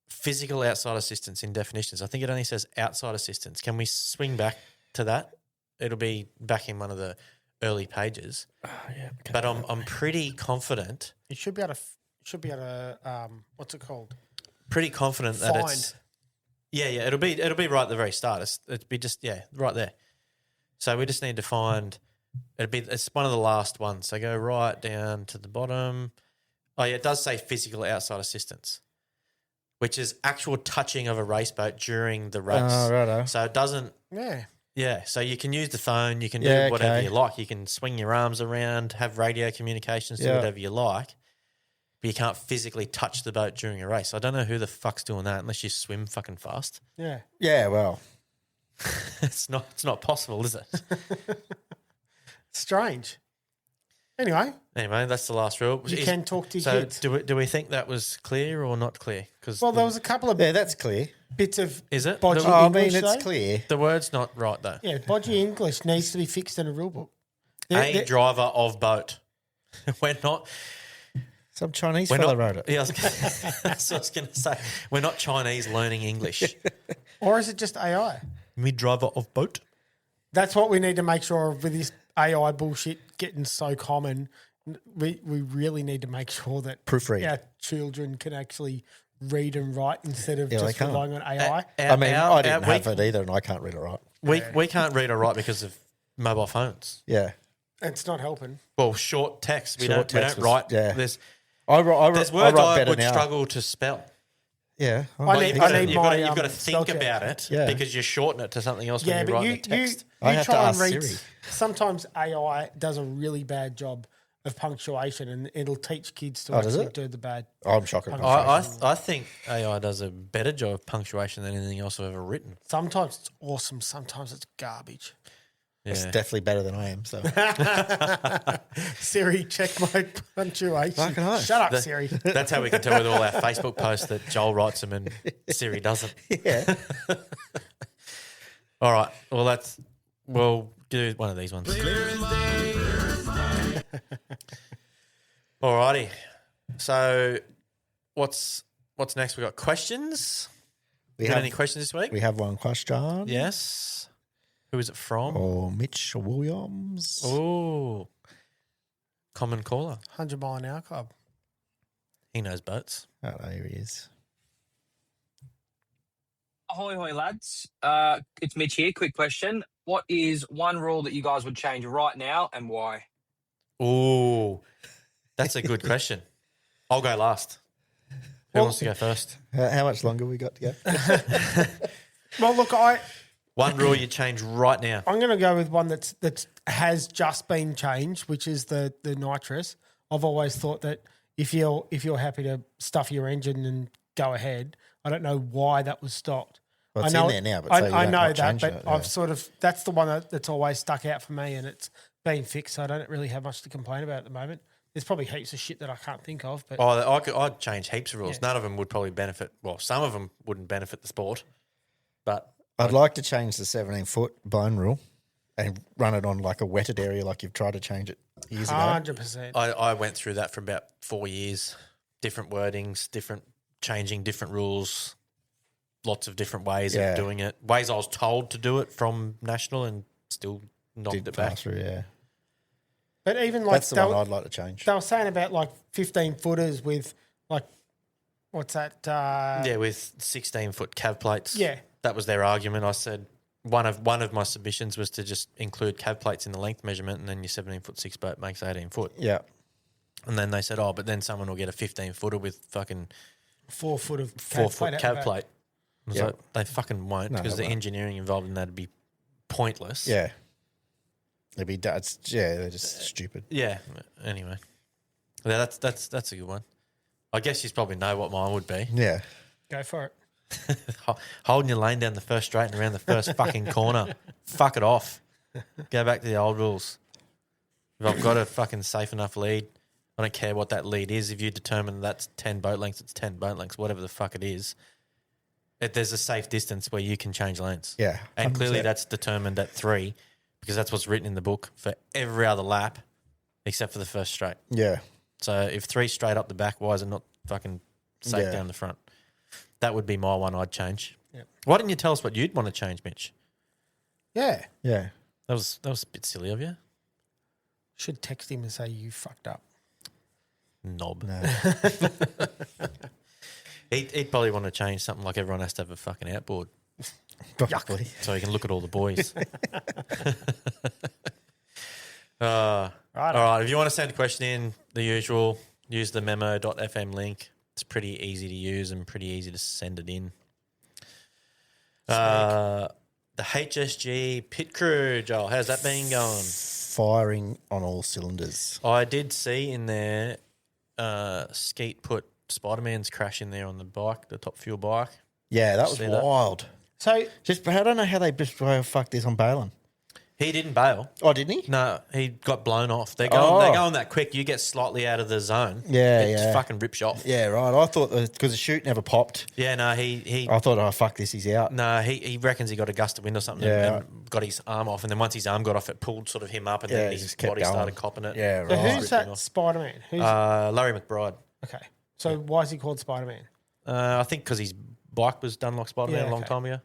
Speaker 1: physical outside assistance in definitions. I think it only says outside assistance. Can we swing back to that? It'll be back in one of the early pages.
Speaker 3: yeah. Okay.
Speaker 1: But I'm pretty confident.
Speaker 2: You should be able to. What's it called?
Speaker 1: Pretty confident that
Speaker 2: Find.
Speaker 1: it's it'll be right at the very start. It'd be just right there. So we just need to find it's one of the last ones. So go right down to the bottom. Oh yeah, it does say physical outside assistance, which is actual touching of a race boat during the race.
Speaker 3: Oh, righto.
Speaker 1: So it doesn't.
Speaker 2: Yeah.
Speaker 1: Yeah, so you can use the phone, you can do
Speaker 3: Yeah,
Speaker 1: whatever
Speaker 3: okay.
Speaker 1: you like. You can swing your arms around, have radio communications, do
Speaker 3: Yeah.
Speaker 1: whatever you like. But you can't physically touch the boat during a race. I don't know who the fuck's doing that unless you swim fucking fast.
Speaker 2: Yeah.
Speaker 3: Yeah, well,
Speaker 1: It's not possible, is it?
Speaker 2: Strange. Anyway,
Speaker 1: Anyway, that's the last rule.
Speaker 2: you can talk to your
Speaker 1: So
Speaker 2: kids.
Speaker 1: do we think that was clear or not clear? Because
Speaker 2: Well, there was a couple of
Speaker 3: yeah, that's clear.
Speaker 2: bits of
Speaker 1: is it?
Speaker 2: bodgy
Speaker 1: The,
Speaker 3: Oh, I
Speaker 2: English,
Speaker 3: mean, it's
Speaker 2: though.
Speaker 3: clear.
Speaker 1: the word's not right though.
Speaker 2: Yeah, bodgy English needs to be fixed in a rule book.
Speaker 1: A driver of boat. We're not.
Speaker 3: Some Chinese
Speaker 1: We're
Speaker 3: fella
Speaker 1: not.
Speaker 3: wrote it.
Speaker 1: Yeah, that's what I was going to say. We're not Chinese learning English.
Speaker 2: Or is it just AI?
Speaker 1: Mid driver of boat.
Speaker 2: That's what we need to make sure of with this AI bullshit getting so common. We really need to make sure that
Speaker 3: Proofread.
Speaker 2: our children can actually read and write instead of
Speaker 3: Yeah, they
Speaker 2: just
Speaker 3: can't.
Speaker 2: relying on AI.
Speaker 3: I mean, I didn't have it either, and I can't read it right.
Speaker 1: We can't read or write because of mobile phones.
Speaker 3: Yeah,
Speaker 2: It's not helping.
Speaker 1: Well, short text. We
Speaker 3: Short
Speaker 1: don't
Speaker 3: text was-
Speaker 1: write.
Speaker 3: yeah.
Speaker 1: There's
Speaker 3: I write
Speaker 1: words I
Speaker 3: better
Speaker 1: would
Speaker 3: now.
Speaker 1: struggle to spell.
Speaker 3: Yeah,
Speaker 2: I need- I need
Speaker 1: You've got
Speaker 2: my,
Speaker 1: you've got to
Speaker 2: spell
Speaker 1: think
Speaker 2: check.
Speaker 1: about it
Speaker 3: Yeah.
Speaker 1: because you shorten it to something else
Speaker 2: Yeah,
Speaker 1: when you
Speaker 2: but
Speaker 1: write
Speaker 2: you
Speaker 1: the text.
Speaker 3: I
Speaker 2: you
Speaker 3: have
Speaker 2: try
Speaker 3: to
Speaker 2: and
Speaker 3: ask
Speaker 2: read.
Speaker 3: Siri.
Speaker 2: Sometimes AI does a really bad job of punctuation, and it'll teach kids to
Speaker 3: Oh, does
Speaker 2: actually
Speaker 3: it?
Speaker 2: do the bad.
Speaker 3: I'm shocked. at
Speaker 1: I think AI does a better job of punctuation than anything else I've ever written.
Speaker 2: Sometimes it's awesome. Sometimes it's garbage.
Speaker 3: It's
Speaker 1: Yeah.
Speaker 3: definitely better than I am. So
Speaker 2: Siri, check my punctuation.
Speaker 3: Fucking oath.
Speaker 2: Shut up,
Speaker 1: That-
Speaker 2: Siri.
Speaker 1: That's how we can tell with all our Facebook posts that Joel writes them and Siri doesn't.
Speaker 3: yeah,
Speaker 1: All right. Well, we'll do one of these ones. All righty. So, what's next? We got questions.
Speaker 3: we
Speaker 1: Got
Speaker 3: have
Speaker 1: any questions this week?
Speaker 3: we have one question.
Speaker 1: Yes. Who is it from?
Speaker 3: Oh, Mitch Williams.
Speaker 1: Oh, common caller.
Speaker 2: 100 mile an hour club.
Speaker 1: He knows boats.
Speaker 3: Oh, there he is.
Speaker 6: Ahoy, lads. It's Mitch here. Quick question. What is one rule that you guys would change right now and why?
Speaker 1: Oh, that's a good question. I'll go last. Who wants to go first?
Speaker 3: How much longer we got to go?
Speaker 2: Well, look,
Speaker 1: One rule you change right now.
Speaker 2: I'm going to go with one that has just been changed, which is the nitrous. I've always thought that if you're happy to stuff your engine and go ahead, I don't know why that was stopped.
Speaker 3: Well, it's
Speaker 2: I know
Speaker 3: in there now, but so you
Speaker 2: I
Speaker 3: don't
Speaker 2: know
Speaker 3: like
Speaker 2: that,
Speaker 3: change
Speaker 2: but
Speaker 3: it, yeah.
Speaker 2: I've sort of that's the one that's always stuck out for me, and it's been fixed. So I don't really have much to complain about at the moment. There's probably heaps of shit that I can't think of, but
Speaker 1: I'd change heaps of rules.
Speaker 2: Yeah.
Speaker 1: None of them would probably benefit. Well, some of them wouldn't benefit the sport, but
Speaker 3: I'd like to change the 17-foot bone rule and run it on like a wetted area like you've tried to change it years ago.
Speaker 2: 100%.
Speaker 1: I went through that for about 4 years. Different wordings, changing different rules, lots of different ways
Speaker 3: Yeah.
Speaker 1: of doing it. Ways I was told to do it from national and still knocked
Speaker 3: Did
Speaker 1: it
Speaker 3: pass
Speaker 1: back.
Speaker 3: through, yeah.
Speaker 2: But even like
Speaker 3: That's the one I'd like to change.
Speaker 2: they were saying about like 15 footers with like what's that?
Speaker 1: Yeah, with 16-foot cav plates.
Speaker 2: Yeah.
Speaker 1: That was their argument. I said one of my submissions was to just include cav plates in the length measurement, and then your 17-foot 6 boat makes 18 foot.
Speaker 3: Yeah.
Speaker 1: And then they said, oh, but then someone will get a 15-footer with fucking
Speaker 2: 4 foot of
Speaker 1: 4-foot
Speaker 2: at the
Speaker 1: cav
Speaker 2: back.
Speaker 1: plate. I was
Speaker 3: Yeah.
Speaker 1: like, they fucking won't
Speaker 3: No,
Speaker 1: because
Speaker 3: they
Speaker 1: the
Speaker 3: won't.
Speaker 1: engineering involved in that would be pointless.
Speaker 3: Yeah. They're just stupid.
Speaker 1: Yeah. Anyway, yeah, that's a good one. I guess you probably know what mine would be.
Speaker 3: Yeah.
Speaker 2: Go for it.
Speaker 1: Holding your lane down the first straight and around the first fucking corner. Fuck it off. Go back to the old rules. If I've got a fucking safe enough lead, I don't care what that lead is. If you determine that's 10 boat lengths, it's 10 boat lengths, whatever the fuck it is. There's a safe distance where you can change lanes.
Speaker 3: Yeah.
Speaker 1: And clearly
Speaker 3: 100%.
Speaker 1: that's determined at 3 because that's what's written in the book for every other lap except for the first straight.
Speaker 3: Yeah.
Speaker 1: So if 3 straight up the back, why is it not fucking safe
Speaker 3: Yeah.
Speaker 1: down the front? That would be my one I'd change.
Speaker 2: Yep.
Speaker 1: Why didn't you tell us what you'd want to change, Mitch?
Speaker 2: Yeah.
Speaker 3: Yeah.
Speaker 1: That was a bit silly of you.
Speaker 2: Should text him and say you fucked up.
Speaker 1: Knob.
Speaker 3: No.
Speaker 1: He'd probably want to change something like everyone has to have a fucking outboard
Speaker 3: Probably.
Speaker 1: so he can look at all the boys. All right. If you want to send a question in, the usual, use the memo.fm link. It's pretty easy to use and pretty easy to send it in. The HSG pit crew, Joel, how's that been going?
Speaker 3: Firing on all cylinders.
Speaker 1: I did see in there Skeet put Spider-Man's crash in there on the bike, the Top Fuel bike.
Speaker 3: Yeah, that was
Speaker 1: See that?
Speaker 3: wild.
Speaker 2: So
Speaker 3: I don't know how they just fucked this on Balin.
Speaker 1: He didn't bail.
Speaker 3: Oh, didn't he?
Speaker 1: No, he got blown off. They're
Speaker 3: Oh.
Speaker 1: going that quick. You get slightly out of the zone.
Speaker 3: Yeah,
Speaker 1: it
Speaker 3: yeah.
Speaker 1: fucking rips you off.
Speaker 3: Yeah, right. I thought because the chute never popped.
Speaker 1: Yeah, no, he
Speaker 3: I thought, oh, fuck this, he's out.
Speaker 1: no, he reckons he got a gust of wind or something
Speaker 3: Yeah.
Speaker 1: and got his arm off. And then once his arm got off, it pulled sort of him up and
Speaker 3: Yeah,
Speaker 1: then
Speaker 3: he
Speaker 1: his
Speaker 3: just kept
Speaker 1: body
Speaker 3: going.
Speaker 1: started copping it.
Speaker 3: Yeah,
Speaker 2: so
Speaker 3: right.
Speaker 2: who's that Spider-Man? Who's
Speaker 1: Larry McBride.
Speaker 2: okay? So why is he called Spider-Man?
Speaker 1: I think because his bike was done like Spider-Man
Speaker 2: Yeah,
Speaker 1: a long
Speaker 2: okay.
Speaker 1: time ago.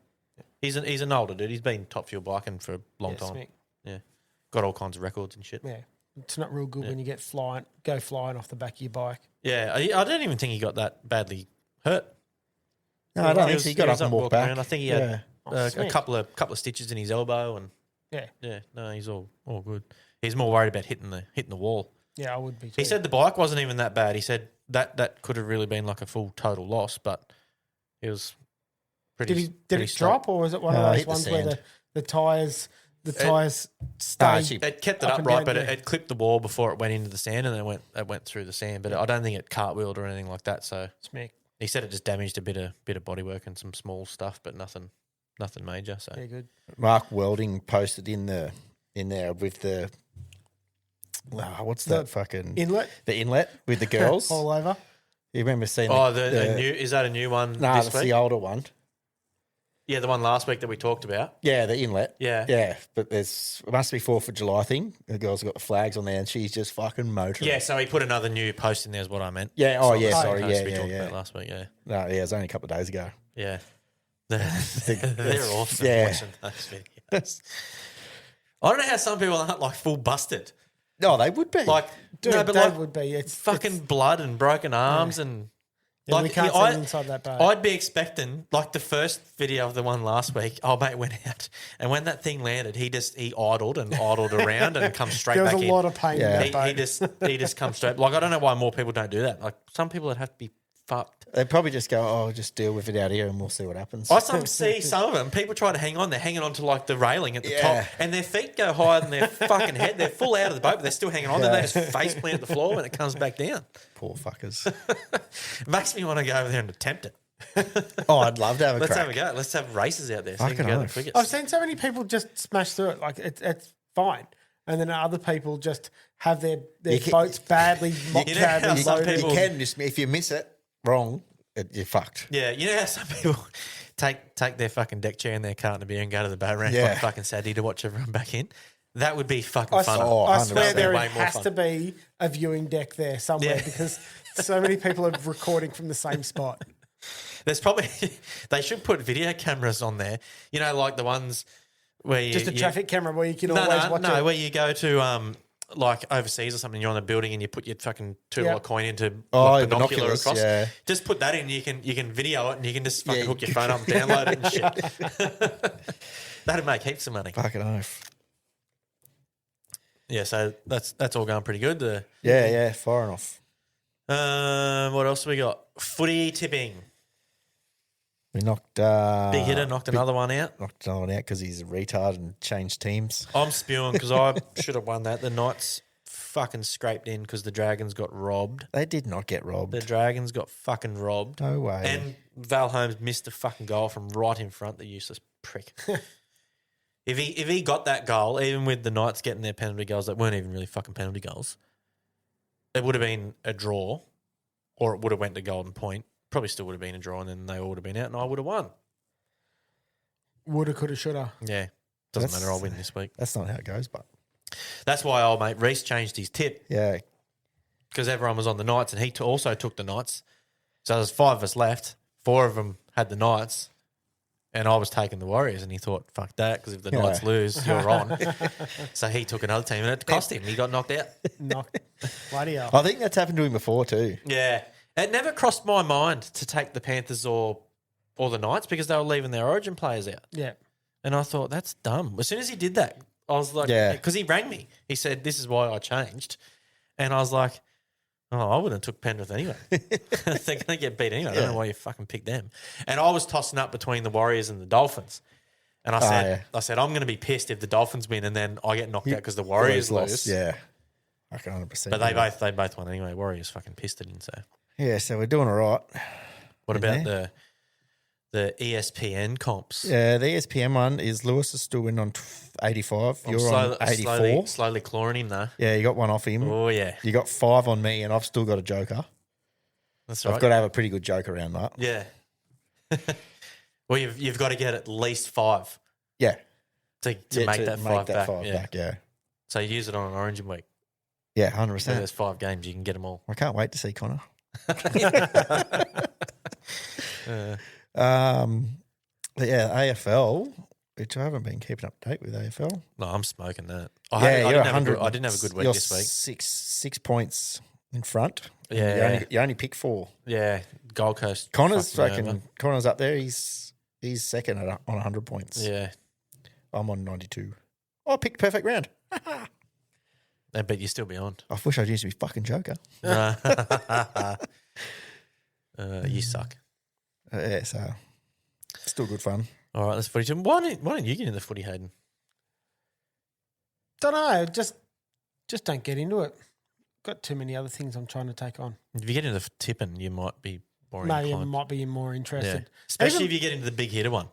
Speaker 1: He's an older dude. He's been Top Fuel biking for a long
Speaker 2: Yeah,
Speaker 1: time.
Speaker 2: smick.
Speaker 1: Yeah. Got all kinds of records and shit.
Speaker 2: Yeah, it's not real good when you go flying off the back of your bike.
Speaker 1: Yeah, I don't even think he got that badly hurt.
Speaker 3: No, I don't
Speaker 1: He
Speaker 3: think
Speaker 1: was-
Speaker 3: so. He got up and
Speaker 1: walking
Speaker 3: walked back.
Speaker 1: around. I think he had
Speaker 3: Yeah.
Speaker 2: Oh,
Speaker 1: a
Speaker 2: sweet.
Speaker 1: couple of stitches in his elbow, and
Speaker 2: Yeah,
Speaker 1: no, he's all good. He's more worried about hitting the wall.
Speaker 2: yeah, I would be. Too.
Speaker 1: He said the bike wasn't even that bad. He said that could have really been like a full total loss, but it was pretty.
Speaker 2: did
Speaker 1: pretty
Speaker 2: it
Speaker 1: straight.
Speaker 2: drop, or was it one
Speaker 3: No,
Speaker 2: of those
Speaker 3: hit the
Speaker 2: ones where
Speaker 3: sand.
Speaker 2: the tires stayed?
Speaker 3: actually-
Speaker 1: It kept it
Speaker 2: Up and
Speaker 1: upright,
Speaker 2: down,
Speaker 1: but
Speaker 2: yeah.
Speaker 1: it clipped the wall before it went into the sand, and then it went through the sand. But I don't think it cartwheeled or anything like that. So
Speaker 2: Smack.
Speaker 1: he said it just damaged a bit of bodywork and some small stuff, but nothing major. So
Speaker 2: Yeah, good.
Speaker 3: Mark Welding posted in the in there with the what's that fucking
Speaker 2: Inlet
Speaker 3: the inlet with the girls.
Speaker 2: all over.
Speaker 3: You remember seeing?
Speaker 1: Oh, the new is that a new one?
Speaker 3: Nah,
Speaker 1: this
Speaker 3: that's
Speaker 1: week?
Speaker 3: the older one.
Speaker 1: Yeah, the one last week that we talked about.
Speaker 3: Yeah, the inlet.
Speaker 1: Yeah.
Speaker 3: Yeah. But it must be 4th of July thing. The girls have got the flags on there and she's just fucking motoring.
Speaker 1: Yeah, so he put another new post in there is what I meant.
Speaker 3: Yeah,
Speaker 1: It's
Speaker 3: oh,
Speaker 1: not
Speaker 3: yeah,
Speaker 1: the same
Speaker 3: sorry,
Speaker 1: post
Speaker 3: yeah,
Speaker 1: we
Speaker 3: yeah,
Speaker 1: talked
Speaker 3: yeah.
Speaker 1: about last week, yeah.
Speaker 3: No, yeah, it was only a couple of days ago.
Speaker 1: Yeah. They're awesome
Speaker 3: Yeah.
Speaker 1: watching those videos. I don't know how some people aren't like full busted.
Speaker 3: No, they would be.
Speaker 1: Like,
Speaker 2: Dude,
Speaker 1: no, but
Speaker 2: that
Speaker 1: like
Speaker 2: would be. It's
Speaker 1: fucking blood and broken arms and
Speaker 2: Yeah, we can't see inside that boat.
Speaker 1: I'd be expecting, like the first video of the one last week, oh mate went out, and when that thing landed, he idled and idled around and come straight
Speaker 2: there was
Speaker 1: back
Speaker 2: a
Speaker 1: in.
Speaker 2: lot of pain
Speaker 3: Yeah.
Speaker 2: in that boat.
Speaker 1: He just comes straight. Like I don't know why more people don't do that. Like some people would have to be fucked.
Speaker 3: They'd probably just go, oh, just deal with it out here and we'll see what happens.
Speaker 1: I see some of them. People try to hang on. They're hanging on to like the railing at the
Speaker 3: Yeah.
Speaker 1: top, and their feet go higher than their fucking head. They're full out of the boat, but they're still hanging on. Then they just face plant the floor when it comes back down.
Speaker 3: Poor fuckers.
Speaker 1: It makes me want to go over there and attempt it.
Speaker 3: Oh, I'd love to have a
Speaker 1: Let's
Speaker 3: crack.
Speaker 1: have a go. Let's have races out there so you
Speaker 3: Fucking
Speaker 1: can go the
Speaker 3: oath.
Speaker 1: quickest.
Speaker 2: I've seen so many people just smash through it. Like it's fine. And then other people just have their boats badly
Speaker 1: know how
Speaker 2: badly
Speaker 1: some
Speaker 2: loaded.
Speaker 1: people-
Speaker 3: You can just, if you miss it wrong, you're fucked.
Speaker 1: Yeah, you know how some people take their fucking deck chair and their carton of beer and go to the boat ramp
Speaker 3: Yeah.
Speaker 1: on fucking Saturday to watch everyone back in? That would be fucking
Speaker 2: I,
Speaker 1: fun.
Speaker 3: Oh,
Speaker 2: I swear
Speaker 3: 100%.
Speaker 2: there
Speaker 1: Way more
Speaker 2: has
Speaker 1: fun.
Speaker 2: to be a viewing deck there somewhere
Speaker 1: Yeah.
Speaker 2: because so many people are recording from the same spot.
Speaker 1: There's probably they should put video cameras on there. You know, like the ones where you
Speaker 2: Just a traffic camera where you can always watch
Speaker 1: no,
Speaker 2: it.
Speaker 1: where you go to like overseas or something. You're on the building and you put your fucking $2
Speaker 2: Yeah.
Speaker 1: coin into
Speaker 3: Oh,
Speaker 1: like, binocular
Speaker 3: binoculars,
Speaker 1: across.
Speaker 3: yeah.
Speaker 1: Just put that in. You can video it and you can just fucking
Speaker 3: Yeah.
Speaker 1: hook your phone up and download it and shit. That'd make heaps of money.
Speaker 3: Fucking oath.
Speaker 1: Yeah, so that's all going pretty good.
Speaker 3: Yeah, firing off.
Speaker 1: What else we got? Footy tipping.
Speaker 3: We knocked
Speaker 1: Big hitter knocked another one out.
Speaker 3: knocked another one out because he's a retard and changed teams.
Speaker 1: I'm spewing because I should have won that. The Knights fucking scraped in because the Dragons got robbed.
Speaker 3: They did not get robbed.
Speaker 1: The Dragons got fucking robbed.
Speaker 3: No way.
Speaker 1: And Val Holmes missed a fucking goal from right in front, the useless prick. If he got that goal, even with the Knights getting their penalty goals that weren't even really fucking penalty goals, it would have been a draw or it would have went to golden point. Probably still would have been a draw and then they all would have been out and I would have won.
Speaker 2: Woulda, coulda, shoulda.
Speaker 1: Yeah. Doesn't
Speaker 3: That's-
Speaker 1: matter, I'll win this week.
Speaker 3: That's not how it goes, but
Speaker 1: That's why old mate Reese changed his tip
Speaker 3: yeah.
Speaker 1: because everyone was on the Knights and he also took the Knights. So there's 5 of us left. 4 of them had the Knights and I was taking the Warriors and he thought, fuck that, because if the
Speaker 3: Yeah.
Speaker 1: Knights lose, you're on. So he took another team and it cost him. He got knocked out.
Speaker 2: Bloody hell.
Speaker 3: I think that's happened to him before too.
Speaker 1: Yeah. It never crossed my mind to take the Panthers or the Knights because they were leaving their origin players out.
Speaker 2: Yeah.
Speaker 1: And I thought, that's dumb. As soon as he did that, I was like,
Speaker 3: Yeah.
Speaker 1: because he rang me. He said, this is why I changed. And I was like, oh, I wouldn't have took Penrith anyway. They're going to get beat anyway. I don't know why you fucking picked them. And I was tossing up between the Warriors and the Dolphins. And I said, I'm going to be pissed if the Dolphins win and then I get knocked out because the Warriors lose.
Speaker 3: Yeah. I can 100%.
Speaker 1: But they both won anyway. Warriors fucking pissed it in. So
Speaker 3: Yeah, so we're doing all right.
Speaker 1: what
Speaker 3: In
Speaker 1: about
Speaker 3: there.
Speaker 1: the ESPN comps?
Speaker 3: Yeah, the ESPN one is Lewis is still in on 85.
Speaker 1: I'm
Speaker 3: You're on 84.
Speaker 1: slowly clawing him though.
Speaker 3: Yeah, you got one off him.
Speaker 1: Oh yeah,
Speaker 3: You got 5 on me, and I've still got a joker.
Speaker 1: that's
Speaker 3: I've
Speaker 1: right.
Speaker 3: got to have a pretty good joke around that.
Speaker 1: Yeah. Well, you've got to get at least 5
Speaker 3: Yeah.
Speaker 1: to
Speaker 3: Yeah,
Speaker 1: make that 5 back. Yeah.
Speaker 3: back. Yeah.
Speaker 1: So you use it on an Origin week.
Speaker 3: Yeah,
Speaker 1: So
Speaker 3: 100%.
Speaker 1: there's 5 games, you can get them all.
Speaker 3: I can't wait to see Connor. But yeah, AFL, which I haven't been keeping up to date with AFL.
Speaker 1: No, I'm smoking that.
Speaker 3: Yeah, you're
Speaker 1: 100.
Speaker 3: 100.
Speaker 1: I didn't have a good week
Speaker 3: You're
Speaker 1: this week.
Speaker 3: 6 points in front.
Speaker 1: Yeah.
Speaker 3: You only pick 4.
Speaker 1: Yeah, Gold Coast.
Speaker 3: Connor's
Speaker 1: fucked me over.
Speaker 3: fucking Connor's up there. He's second on 100 points.
Speaker 1: Yeah,
Speaker 3: I'm on 92. I picked perfect round.
Speaker 1: but you still beyond.
Speaker 3: I wish I'd used my fucking joker.
Speaker 1: You suck.
Speaker 3: Yeah, so still good fun.
Speaker 1: All right, let's footy. Why didn't you get in the footy, Hayden?
Speaker 2: Don't know. Just don't get into it. Got too many other things I'm trying to take on.
Speaker 1: If you get into the tipping, you might be more
Speaker 2: Maybe I
Speaker 1: inclined.
Speaker 2: might be more
Speaker 1: Yeah.
Speaker 2: interested.
Speaker 1: Especially
Speaker 2: Even-
Speaker 1: if you get into the big hitter one.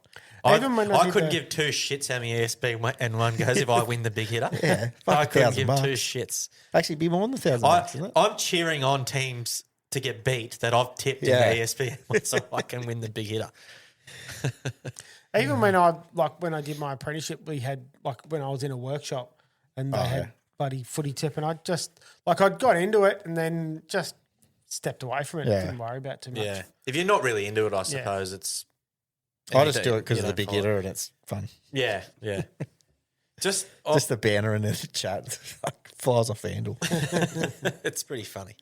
Speaker 2: Even when I did
Speaker 1: couldn't
Speaker 2: the-
Speaker 1: give two shits how many ESP1 goes if I win the big hitter.
Speaker 3: Yeah,
Speaker 1: I
Speaker 3: fuck
Speaker 1: couldn't
Speaker 3: $1,000
Speaker 1: give
Speaker 3: bucks.
Speaker 1: two shits.
Speaker 3: Actually, be more than $1,000, isn't it?
Speaker 1: I'm cheering on teams to get beat that I've tipped
Speaker 3: Yeah.
Speaker 1: in the ESPN so I can win the big hitter.
Speaker 2: Even when I did my apprenticeship, we had when I was in a workshop and they had bloody footy tip, and I just I'd got into it and then just stepped away from it.
Speaker 3: Yeah.
Speaker 2: Didn't worry about it too much.
Speaker 1: Yeah. If you're not really into it, I suppose it's.
Speaker 3: I just do it because
Speaker 1: you
Speaker 3: of the
Speaker 1: don't
Speaker 3: big
Speaker 1: follow it.
Speaker 3: hitter and it's fun.
Speaker 1: Yeah, yeah. Just
Speaker 3: Just the banner in the chat flies off the handle.
Speaker 1: it's pretty funny.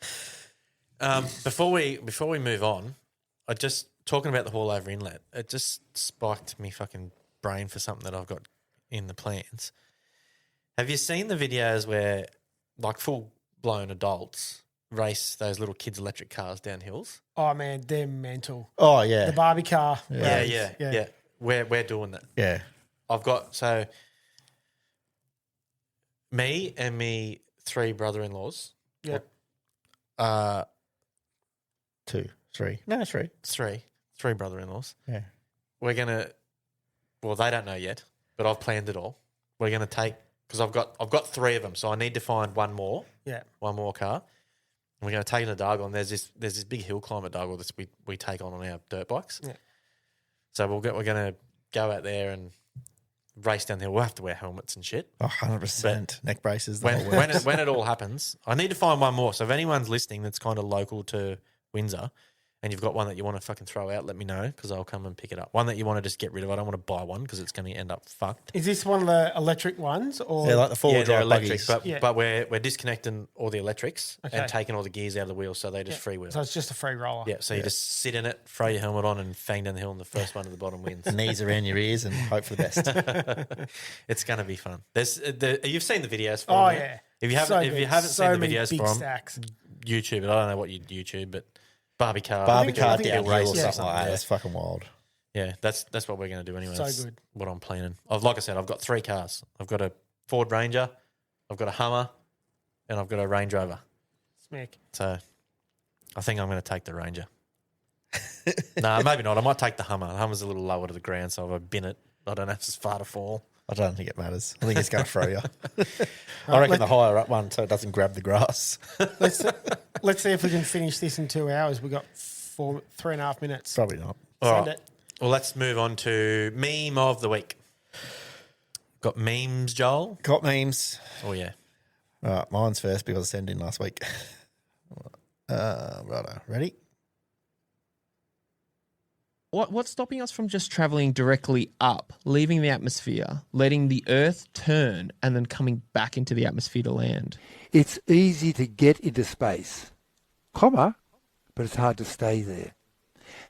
Speaker 1: Before we move on, I just talking about the haul over inlet. It just spiked me fucking brain for something that I've got in the plans. Have you seen the videos where full blown adults race those little kids' electric cars down hills?
Speaker 2: Oh man, they're mental.
Speaker 3: Oh, yeah.
Speaker 2: The Barbie car.
Speaker 1: Yeah,
Speaker 2: rallies.
Speaker 1: yeah. We're doing that.
Speaker 3: Yeah.
Speaker 1: I've got me and me 3 brother-in-laws.
Speaker 2: Yeah.
Speaker 3: Two, three. No, three.
Speaker 1: Three brother-in-laws.
Speaker 3: Yeah.
Speaker 1: We're gonna. Well, they don't know yet, but I've planned it all. We're gonna take because I've got 3 of them, so I need to find one more car. And we're gonna take it to Dargle, and there's this big hill climb at Dargle that we take on our dirt bikes.
Speaker 2: Yeah.
Speaker 1: So we're gonna go out there and race down there. We'll have to wear helmets and shit.
Speaker 3: Oh, 100%. Neck braces. The
Speaker 1: When
Speaker 3: whole works.
Speaker 1: when it all happens, I need to find one more. So if anyone's listening that's kind of local to Windsor, and you've got one that you want to fucking throw out, let me know because I'll come and pick it up. One that you want to just get rid of. I don't want to buy one because it's going to end up fucked.
Speaker 2: Is this one of the electric ones or
Speaker 3: Yeah, like the four-wheel
Speaker 1: they're
Speaker 3: drive
Speaker 1: electric,
Speaker 3: buggies.
Speaker 1: but we're disconnecting all the electrics
Speaker 2: Okay.
Speaker 1: and taking all the gears out of the wheels, so they just freewheel.
Speaker 2: So it's just a free roller.
Speaker 1: Yeah, so you just sit in it, throw your helmet on, and fang down the hill, and the first one at the bottom wins.
Speaker 3: Knees around your ears and hope for the best.
Speaker 1: It's going to be fun. You've seen the videos for
Speaker 2: Oh
Speaker 1: them,
Speaker 2: yeah.
Speaker 1: If you haven't,
Speaker 2: So
Speaker 1: if you
Speaker 2: good.
Speaker 1: haven't
Speaker 2: So
Speaker 1: seen the
Speaker 2: many
Speaker 1: videos
Speaker 2: big
Speaker 1: for them,
Speaker 2: stacks.
Speaker 1: YouTube it. I don't know what you YouTube, but Barbie car,
Speaker 3: Barbie
Speaker 2: think- I
Speaker 3: car
Speaker 2: think
Speaker 3: downhill
Speaker 1: race
Speaker 3: or
Speaker 1: or
Speaker 3: something
Speaker 1: something,
Speaker 3: like that.
Speaker 1: yeah.
Speaker 3: That's fucking wild.
Speaker 1: Yeah, that's what we're going to do anyway.
Speaker 2: So
Speaker 1: That's
Speaker 2: good.
Speaker 1: what I'm planning. Like I said, I've got 3 cars. I've got a Ford Ranger, I've got a Hummer, and I've got a Range Rover.
Speaker 2: Smack.
Speaker 1: So I think I'm going to take the Ranger. No, maybe not. I might take the Hummer. The Hummer's a little lower to the ground, so if I bin it, I don't have as far to fall.
Speaker 3: I don't think it matters. I think it's going to throw you. I reckon the higher up one so it doesn't grab the grass.
Speaker 2: Let's see if we can finish this in 2 hours. We've got 3.5 minutes.
Speaker 3: Probably not.
Speaker 1: All
Speaker 2: Send
Speaker 1: right.
Speaker 2: it.
Speaker 1: Well, let's move on to meme of the week. Got memes, Joel?
Speaker 3: Got memes.
Speaker 1: Oh, yeah.
Speaker 3: All right, mine's first because I sent in last week. Righto. Ready?
Speaker 7: What's stopping us from just traveling directly up, leaving the atmosphere, letting the Earth turn, and then coming back into the atmosphere to land?
Speaker 8: It's easy to get into space, but it's hard to stay there.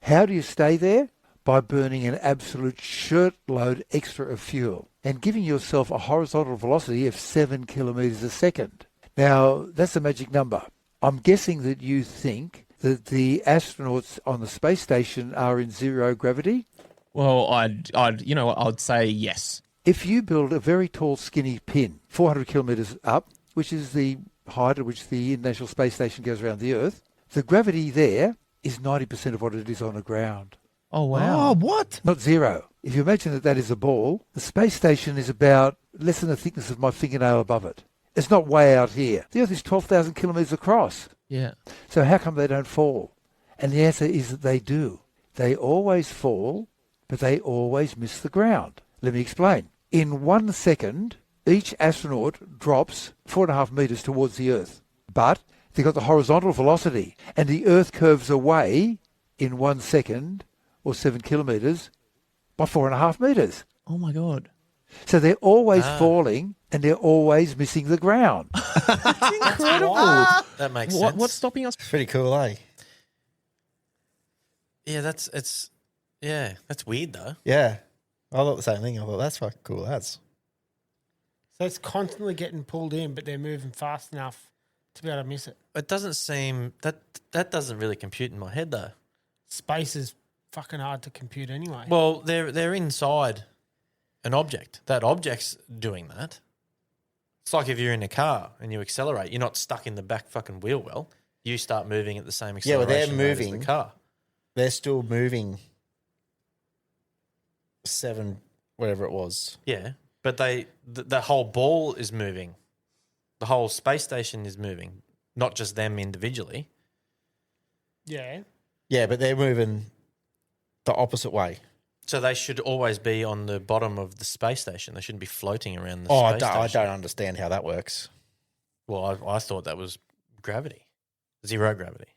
Speaker 8: How do you stay there? By burning an absolute shirtload extra of fuel and giving yourself a horizontal velocity of 7 kilometres a second. Now, that's a magic number. I'm guessing that you think that the astronauts on the space station are in zero gravity.
Speaker 7: Well, I'd say yes.
Speaker 8: If you build a very tall, skinny pin, 400 kilometres up, which is the height at which the International Space Station goes around the Earth, the gravity there is 90% of what it is on the ground.
Speaker 7: Oh, wow.
Speaker 3: Oh, what?
Speaker 8: Not zero. If you imagine that that is a ball, the space station is about less than the thickness of my fingernail above it. It's not way out here. The Earth is 12,000 kilometres across.
Speaker 7: Yeah.
Speaker 8: So how come they don't fall? And the answer is that they do. They always fall, but they always miss the ground. Let me explain. In 1 second, each astronaut drops 4.5 metres towards the Earth. But they've got the horizontal velocity, and the Earth curves away in 1 second, or 7 kilometres, by 4.5 metres.
Speaker 7: Oh, my God.
Speaker 8: So they're always falling, and they're always missing the ground.
Speaker 2: Incredible.
Speaker 1: That makes sense.
Speaker 7: What's stopping us?
Speaker 3: Pretty cool, eh?
Speaker 1: Yeah, that's weird though.
Speaker 3: Yeah. I thought the same thing. I thought, that's fucking cool. That's
Speaker 2: So it's constantly getting pulled in, but they're moving fast enough to be able to miss it.
Speaker 1: It doesn't seem that doesn't really compute in my head though.
Speaker 2: Space is fucking hard to compute anyway.
Speaker 1: Well, they're inside an object. That object's doing that. It's like if you're in a car and you accelerate, you're not stuck in the back fucking wheel well. You start moving at the same
Speaker 3: Yeah, well,
Speaker 1: acceleration
Speaker 3: they're
Speaker 1: rate as
Speaker 3: moving.
Speaker 1: the car.
Speaker 3: they're still moving 7, whatever it was.
Speaker 1: Yeah, but the whole ball is moving. The whole space station is moving, not just them individually.
Speaker 2: Yeah.
Speaker 3: Yeah, but they're moving the opposite way.
Speaker 1: So they should always be on the bottom of the space station. They shouldn't be floating around the
Speaker 3: I
Speaker 1: space
Speaker 3: don't
Speaker 1: station.
Speaker 3: understand how that works.
Speaker 1: Well, I thought that was gravity, zero gravity.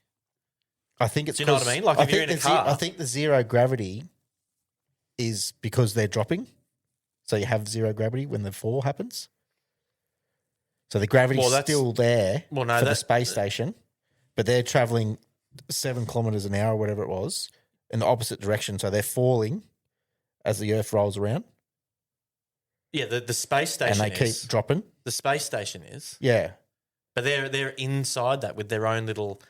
Speaker 3: I think it's
Speaker 1: Do you know what I mean? Like, if you're in a car-
Speaker 3: I think the zero gravity is because they're dropping. So you have zero gravity when the fall happens. So the gravity's
Speaker 1: Well, that's-
Speaker 3: still there
Speaker 1: Well, no,
Speaker 3: for the
Speaker 1: that-
Speaker 3: space station, but they're traveling 7 kilometers an hour, or whatever it was, in the opposite direction. So they're falling as the Earth rolls around,
Speaker 1: Yeah, the space station
Speaker 3: and they
Speaker 1: is.
Speaker 3: keep dropping.
Speaker 1: The space station is.
Speaker 3: Yeah,
Speaker 1: But they're inside that with their own little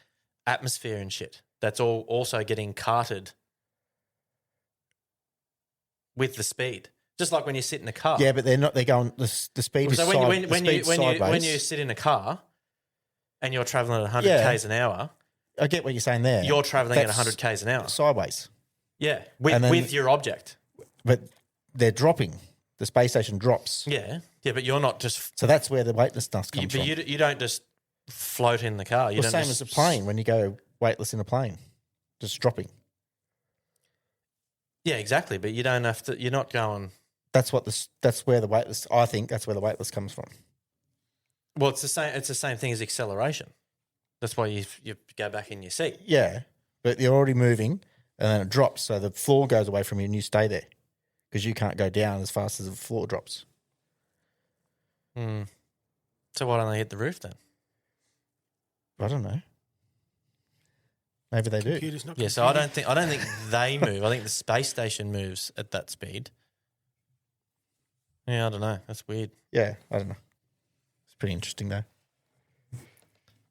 Speaker 1: atmosphere and shit. That's all also getting carted with the speed. Just like when you sit in a car.
Speaker 3: yeah, but they're not. They're going. The speed is
Speaker 1: So when you
Speaker 3: sideways.
Speaker 1: sit in a car and you're traveling at 100
Speaker 3: Yeah.
Speaker 1: k's an hour,
Speaker 3: I get what you're saying there.
Speaker 1: you're traveling at
Speaker 3: That's
Speaker 1: 100 k's an hour.
Speaker 3: sideways,
Speaker 1: Yeah,
Speaker 3: And then-
Speaker 1: with your object.
Speaker 3: but they're dropping. The space station drops.
Speaker 1: Yeah, but you're not just.
Speaker 3: So that's where the weightlessness comes
Speaker 1: But
Speaker 3: from.
Speaker 1: you don't just float in the car. You
Speaker 3: Well,
Speaker 1: don't
Speaker 3: same
Speaker 1: just,
Speaker 3: as a plane when you go weightless in a plane, just dropping.
Speaker 1: Yeah, exactly. But you don't have to. You're not going.
Speaker 3: That's where the weightless. I think that's where the weightless comes from.
Speaker 1: Well, it's the same. It's the same thing as acceleration. That's why you go back in your seat.
Speaker 3: Yeah, but you're already moving, and then it drops, so the floor goes away from you, and you stay there because you can't go down as fast as the floor drops.
Speaker 1: Hmm. So why don't they hit the roof then?
Speaker 3: I don't know. Maybe they do.
Speaker 2: Computer's not
Speaker 1: Yeah. So I
Speaker 2: computing.
Speaker 1: don't think they move. I think the space station moves at that speed. Yeah, I don't know. That's weird.
Speaker 3: Yeah, I don't know. It's pretty interesting though.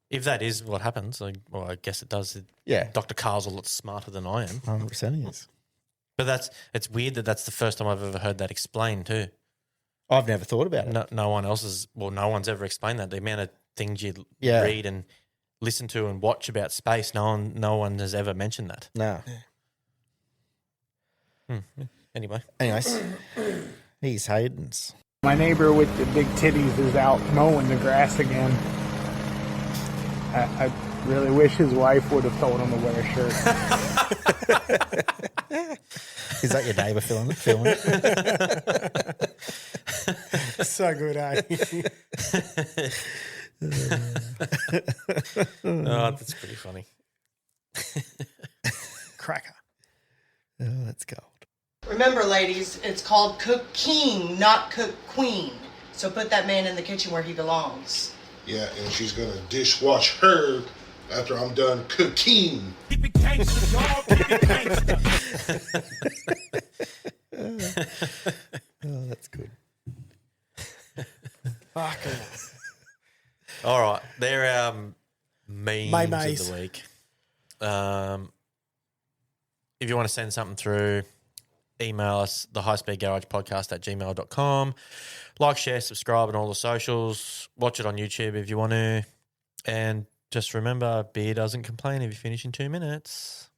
Speaker 1: If that is what happens, well, I guess it does.
Speaker 3: Yeah,
Speaker 1: Dr. Carl's a lot smarter than I am.
Speaker 3: 100% he is.
Speaker 1: But it's weird that's the first time I've ever heard that explained too.
Speaker 3: I've never thought about it.
Speaker 1: No one else has. Well, no one's ever explained that. The amount of things you
Speaker 3: Yeah.
Speaker 1: read and listen to and watch about space, no one has ever mentioned that.
Speaker 3: No.
Speaker 1: Anyway,
Speaker 3: Anyways, he's Hayden's.
Speaker 9: My neighbor with the big titties is out mowing the grass again. I really wish his wife would have told him to wear a shirt.
Speaker 3: Is that your neighbour filming it?
Speaker 2: So good, eh?
Speaker 1: oh, that's pretty funny.
Speaker 2: Cracker.
Speaker 3: Oh, that's gold.
Speaker 10: Remember, ladies, it's called cook king, not cook queen. So put that man in the kitchen where he belongs.
Speaker 5: Yeah, and she's gonna dishwash her after I'm done cooking. Keep it gangsta, dog. Keep it gangsta.
Speaker 3: Oh, that's good.
Speaker 2: Fucking.
Speaker 1: All right, they're memes
Speaker 2: Maymays.
Speaker 1: of the week. If you want to send something through, email us, the highspeedgaragepodcast@gmail.com. Like, share, subscribe on all the socials. Watch it on YouTube if you want to. And just remember, beer doesn't complain if you finish in 2 minutes.